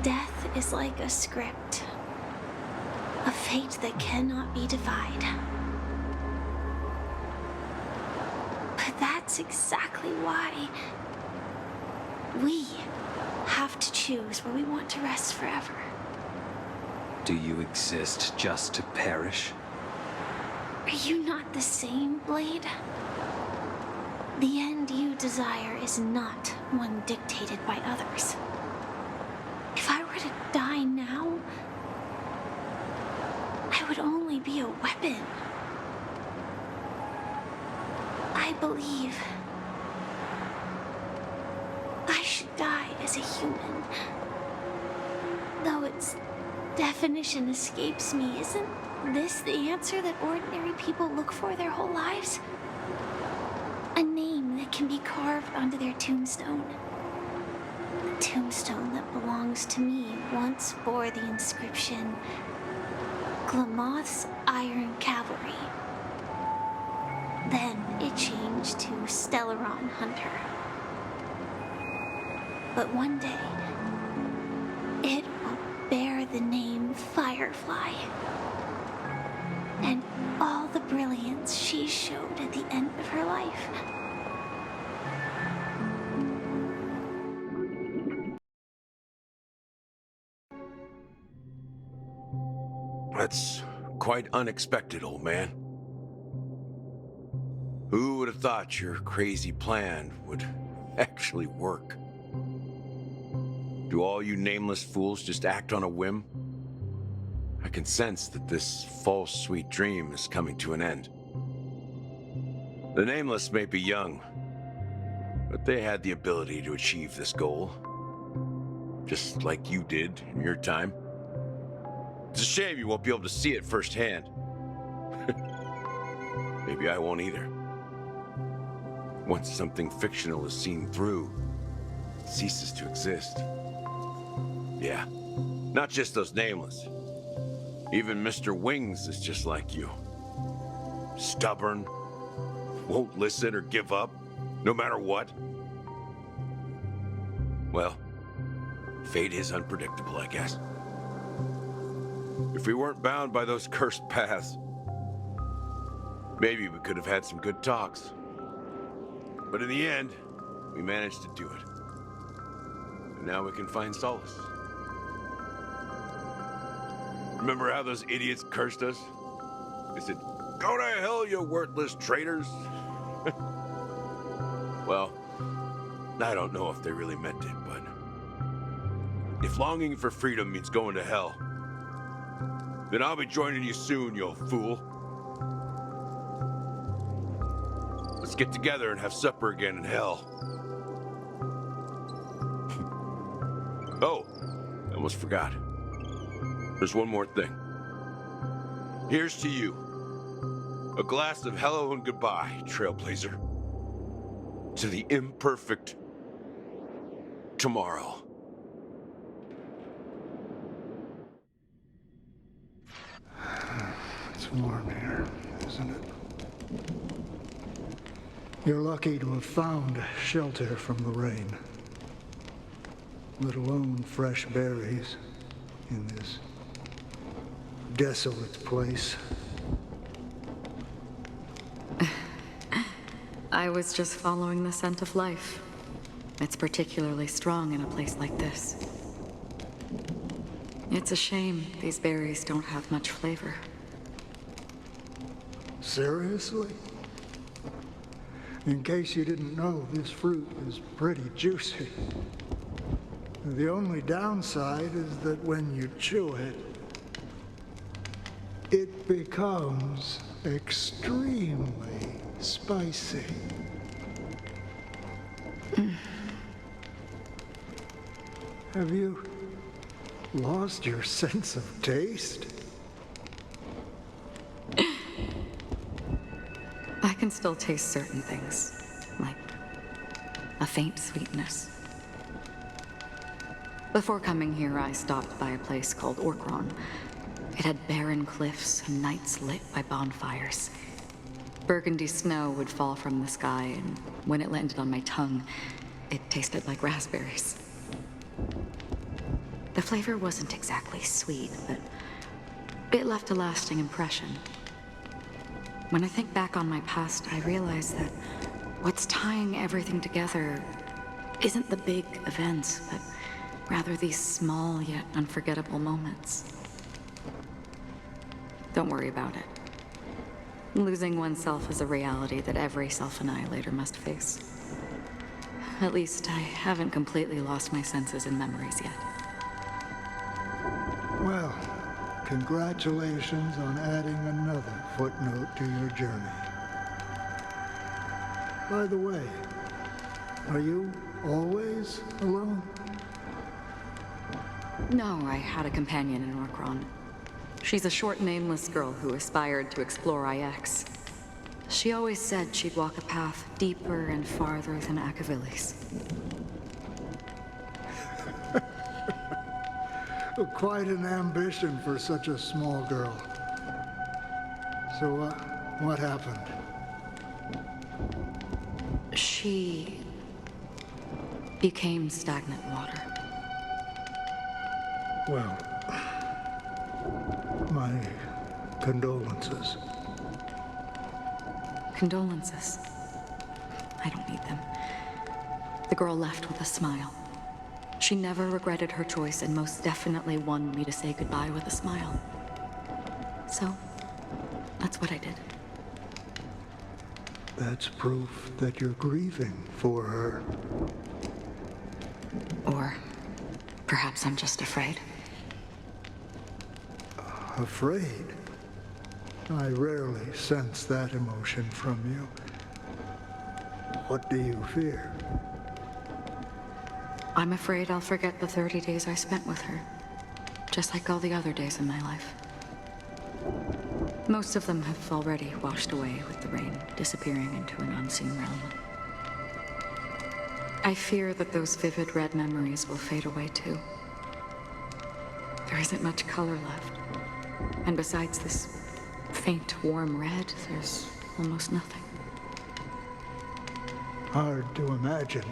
Death is like a script, a fate that cannot be defied. But that's exactly why we have to choose where we want to rest forever. Do you exist just to perish? Are you not the same, Blade? The end you desire is not one dictated by others. If I were to die now, I would only be a weapon. I believe I should die as a human. Though its definition escapes me, isn't this the answer that ordinary people look for their whole lives? A name that can be carved onto their tombstone. The tombstone that belongs to me once bore the inscription, Glamoth's Iron Cavalry. Then it changed to Stellaron Hunter. But one day, it will bear the name Firefly. And all the brilliance she showed at the end of her life. That's quite unexpected, old man. Who would have thought your crazy plan would actually work? Do all you nameless fools just act on a whim? I can sense that this false sweet dream is coming to an end. The Nameless may be young, but they had the ability to achieve this goal. Just like you did in your time. It's a shame you won't be able to see it firsthand. Maybe I won't either. Once something fictional is seen through, it ceases to exist. Yeah, not just those Nameless. Even Mr. Wings is just like you. Stubborn, won't listen or give up, no matter what. Well, fate is unpredictable, I guess. If we weren't bound by those cursed paths, maybe we could have had some good talks. But in the end, we managed to do it. And now we can find solace. Remember how those idiots cursed us? They said, "Go to hell, you worthless traitors." Well, I don't know if they really meant it, but if longing for freedom means going to hell, then I'll be joining you soon, you old fool. Let's get together and have supper again in hell. Oh, I almost forgot. There's one more thing. Here's to you. A glass of hello and goodbye, Trailblazer. To the imperfect tomorrow. It's warm here, isn't it? You're lucky to have found shelter from the rain. Let alone fresh berries in this desolate place. I was just following the scent of life. It's particularly strong in a place like this. It's a shame these berries don't have much flavor. Seriously? In case you didn't know, this fruit is pretty juicy. The only downside is that when you chew it, it becomes extremely spicy. Have you lost your sense of taste? I can still taste certain things, like a faint sweetness. Before coming here, I stopped by a place called Orkron. It had barren cliffs and nights lit by bonfires. Burgundy snow would fall from the sky, and when it landed on my tongue, it tasted like raspberries. The flavor wasn't exactly sweet, but it left a lasting impression. When I think back on my past, I realize that what's tying everything together isn't the big events, but rather these small yet unforgettable moments. Don't worry about it. Losing oneself is a reality that every self-annihilator must face. At least I haven't completely lost my senses and memories yet. Well, congratulations on adding another footnote to your journey. By the way, are you always alone? No, I had a companion in Orkron. She's a short, nameless girl who aspired to explore IX. She always said she'd walk a path deeper and farther than Akavili's. Quite an ambition for such a small girl. So, what happened? She became stagnant water. Well, my condolences. Condolences. I don't need them. The girl left with a smile. She never regretted her choice and most definitely wanted me to say goodbye with a smile. So, that's what I did. That's proof that you're grieving for her. Or perhaps I'm just afraid. Afraid? I rarely sense that emotion from you. What do you fear? I'm afraid I'll forget the 30 days I spent with her, just like all the other days in my life. Most of them have already washed away with the rain, disappearing into an unseen realm. I fear that those vivid red memories will fade away too. There isn't much color left. And besides this faint, warm red, there's almost nothing. Hard to imagine.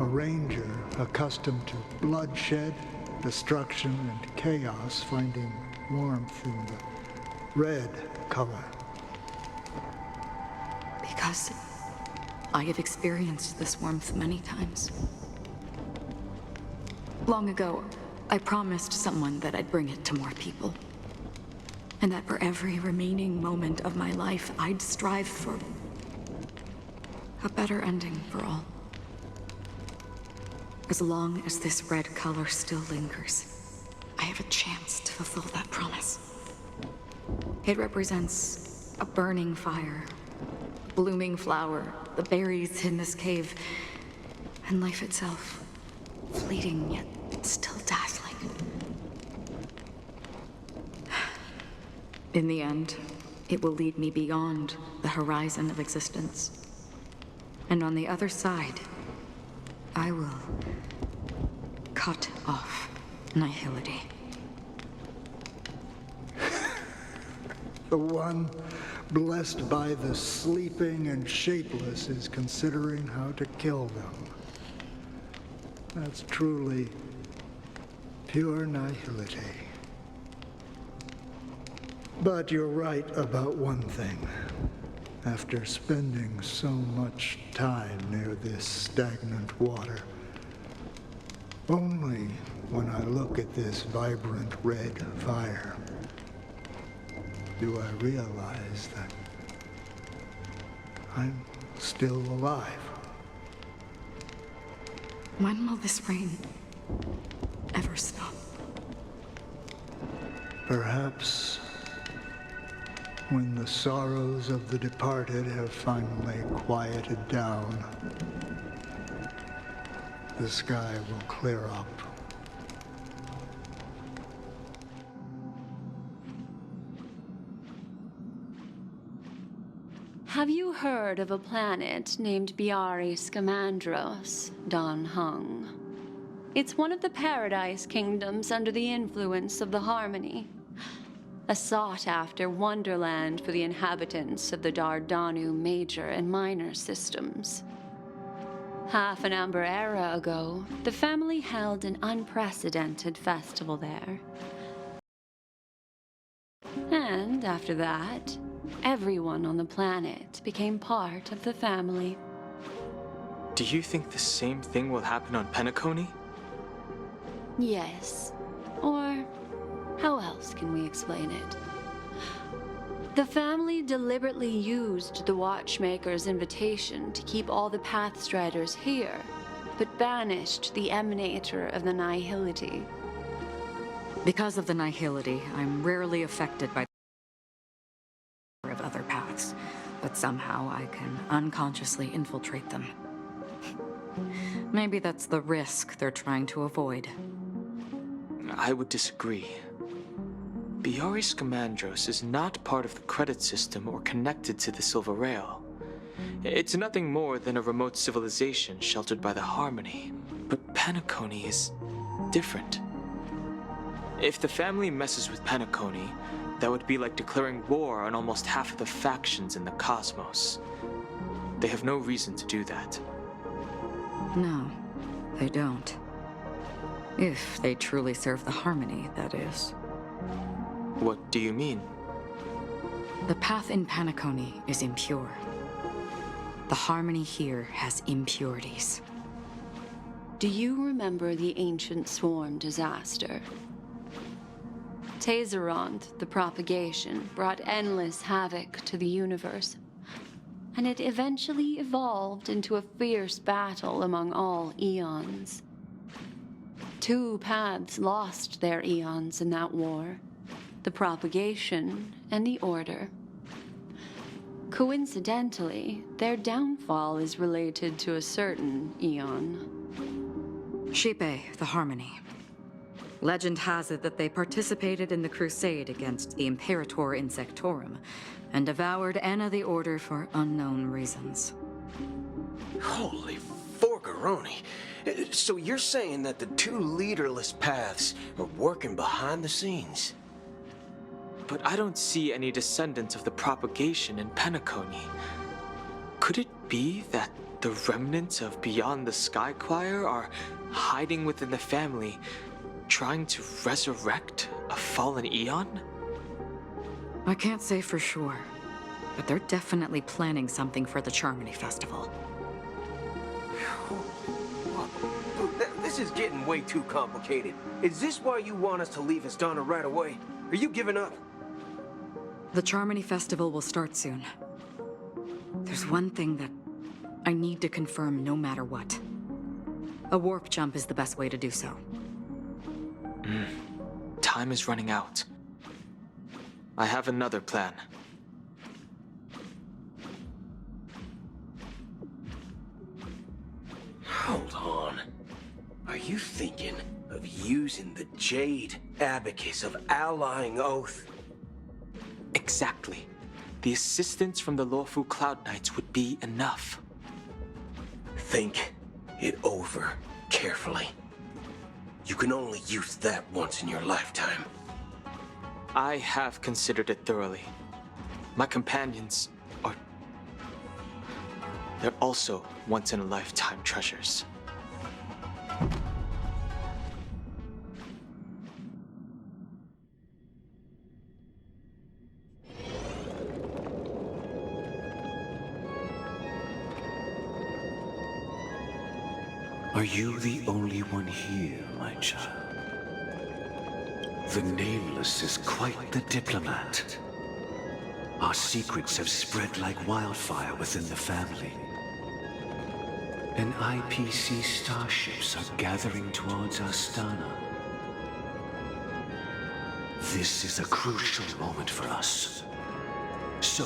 A ranger accustomed to bloodshed, destruction, and chaos finding warmth in the red color. Because I have experienced this warmth many times. Long ago, I promised someone that I'd bring it to more people. And that for every remaining moment of my life, I'd strive for a better ending for all. As long as this red color still lingers, I have a chance to fulfill that promise. It represents a burning fire, a blooming flower, the berries in this cave, and life itself, fleeting yet still dazzling. In the end, it will lead me beyond the horizon of existence. And on the other side, I will cut off nihility. The one blessed by the sleeping and shapeless is considering how to kill them. That's truly pure nihility. But you're right about one thing. After spending so much time near this stagnant water, only when I look at this vibrant red fire do I realize that I'm still alive. When will this rain ever stop? Perhaps when the sorrows of the departed have finally quieted down, the sky will clear up. Have you heard of a planet named Biari Scamandros, Don Hung? It's one of the Paradise Kingdoms under the influence of the Harmony. A sought-after wonderland for the inhabitants of the Dardanu major and minor systems. Half an Amber Era ago, the family held an unprecedented festival there. And after that, everyone on the planet became part of the family. Do you think the same thing will happen on Penacony? Yes. Or how else can we explain it? The family deliberately used the Watchmaker's invitation to keep all the Pathstriders here, but banished the Emanator of the Nihility. Because of the nihility, I'm rarely affected by the of other paths, but somehow I can unconsciously infiltrate them. Maybe that's the risk they're trying to avoid. I would disagree. Biari Scamandros is not part of the credit system or connected to the Silver Rail. It's nothing more than a remote civilization sheltered by the Harmony. But Penacony is different. If the family messes with Penacony, that would be like declaring war on almost half of the factions in the cosmos. They have no reason to do that. No, they don't. If they truly serve the Harmony, that is. What do you mean? The path in Penacony is impure. The Harmony here has impurities. Do you remember the ancient swarm disaster? Tazeront, the propagation, brought endless havoc to the universe, and it eventually evolved into a fierce battle among all eons. 2 paths lost their eons in that war, the propagation and the order. Coincidentally, their downfall is related to a certain eon. Shipe, the Harmony. Legend has it that they participated in the crusade against the Imperator Insectorum and devoured Anna the Order for unknown reasons. Holy forgaroni. So you're saying that the 2 leaderless paths are working behind the scenes? But I don't see any descendants of the propagation in Penacony. Could it be that the remnants of Beyond the Sky Choir are hiding within the family, trying to resurrect a fallen eon? I can't say for sure, but they're definitely planning something for the Charmony Festival. This is getting way too complicated. Is this why you want us to leave Astana right away? Are you giving up? The Charmony Festival will start soon. There's one thing that I need to confirm no matter what. A warp jump is the best way to do so. Time is running out. I have another plan. Hold on. Are you thinking of using the Jade Abacus of Allying Oath? Exactly. The assistance from the Lawful Cloud Knights would be enough. Think it over carefully. You can only use that once in your lifetime. I have considered it thoroughly. My companions are... they're also once-in-a-lifetime treasures. Are you the only one here, my child? The Nameless is quite the diplomat. Our secrets have spread like wildfire within the family. And IPC starships are gathering towards Astana. This is a crucial moment for us. So,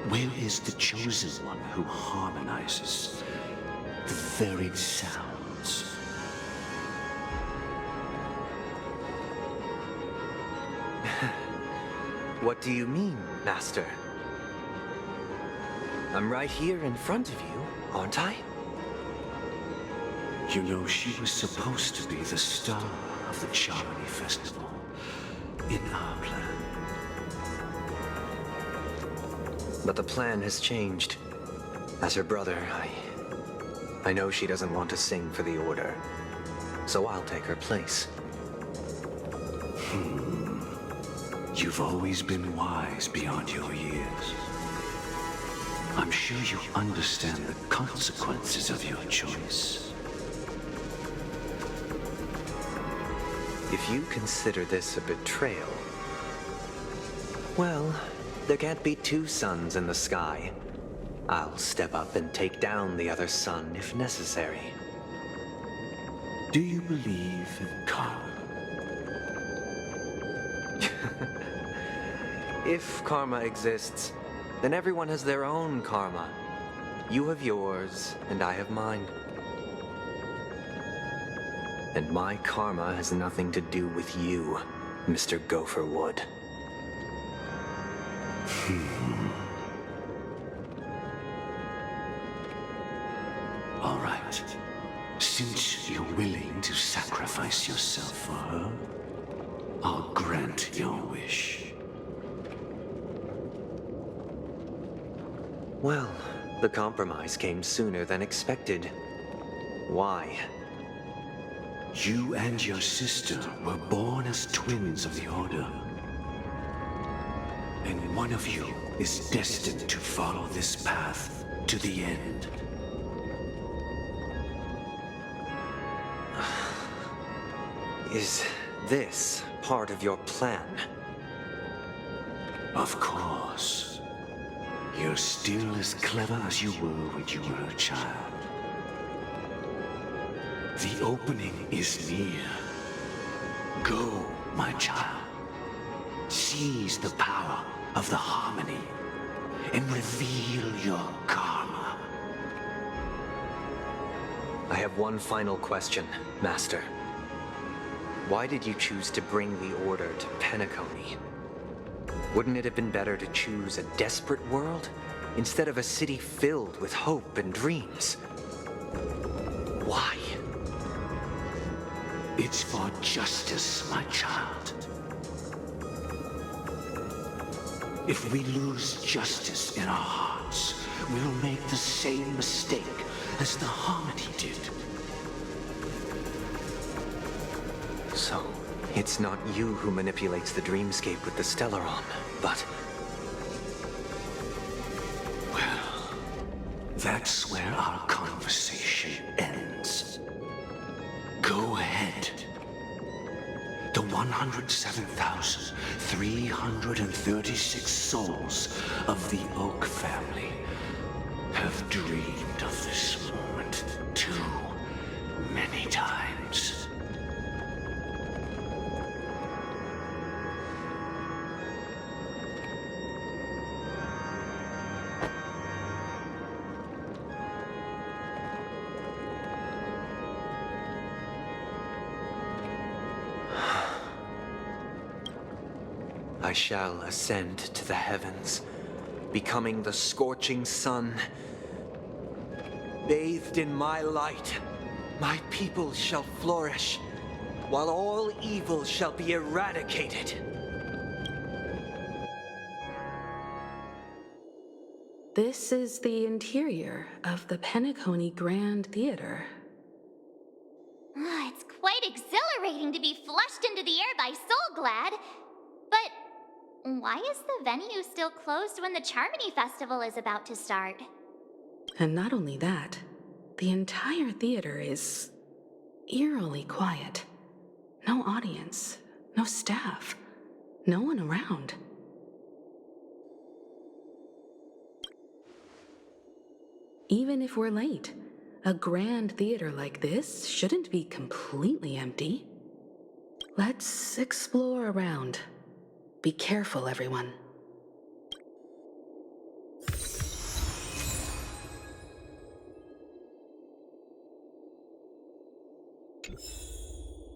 where is the chosen one who harmonizes the varied sounds? What do you mean, Master? I'm right here in front of you, aren't I? You know, she was supposed to be the star of the Charmony Festival in our plan. But the plan has changed. As her brother, I know she doesn't want to sing for the Order, so I'll take her place. You've always been wise beyond your years. I'm sure you understand the consequences of your choice. If you consider this a betrayal, well, there can't be 2 suns in the sky. I'll step up and take down the other sun if necessary. Do you believe in karma? If karma exists, then everyone has their own karma. You have yours, and I have mine. And my karma has nothing to do with you. Mr. Gopherwood. All right. Since you're willing to sacrifice yourself for her, I'll grant your wish. Well, the compromise came sooner than expected. Why? You and your sister were born as twins of the Order. And one of you is destined to follow this path to the end. Is this part of your plan? Of course. You're still as clever as you were when you were a child. The opening is near. Go, my child. Seize the power of the harmony and reveal your karma. I have one final question, Master. Why did you choose to bring the Order to Penacony? Wouldn't it have been better to choose a desperate world instead of a city filled with hope and dreams? Why? It's for justice, my child. If we lose justice in our hearts, we'll make the same mistake as the Harmony did. So, it's not you who manipulates the dreamscape with the Stellaron, but... Well, that's where our conversation ends. Go ahead. The 107,336 souls of the Oak family have dreamed of this moment too many times. I shall ascend to the heavens, becoming the scorching sun. Bathed in my light, my people shall flourish, while all evil shall be eradicated. This is the interior of the Penacony Grand Theater. It's quite exhilarating to be flushed into the air by Soulglad. But why is the venue still closed when the Charmony Festival is about to start? And not only that, the entire theater is eerily quiet. No audience, no staff, no one around. Even if we're late, a grand theater like this shouldn't be completely empty. Let's explore around. Be careful, everyone. you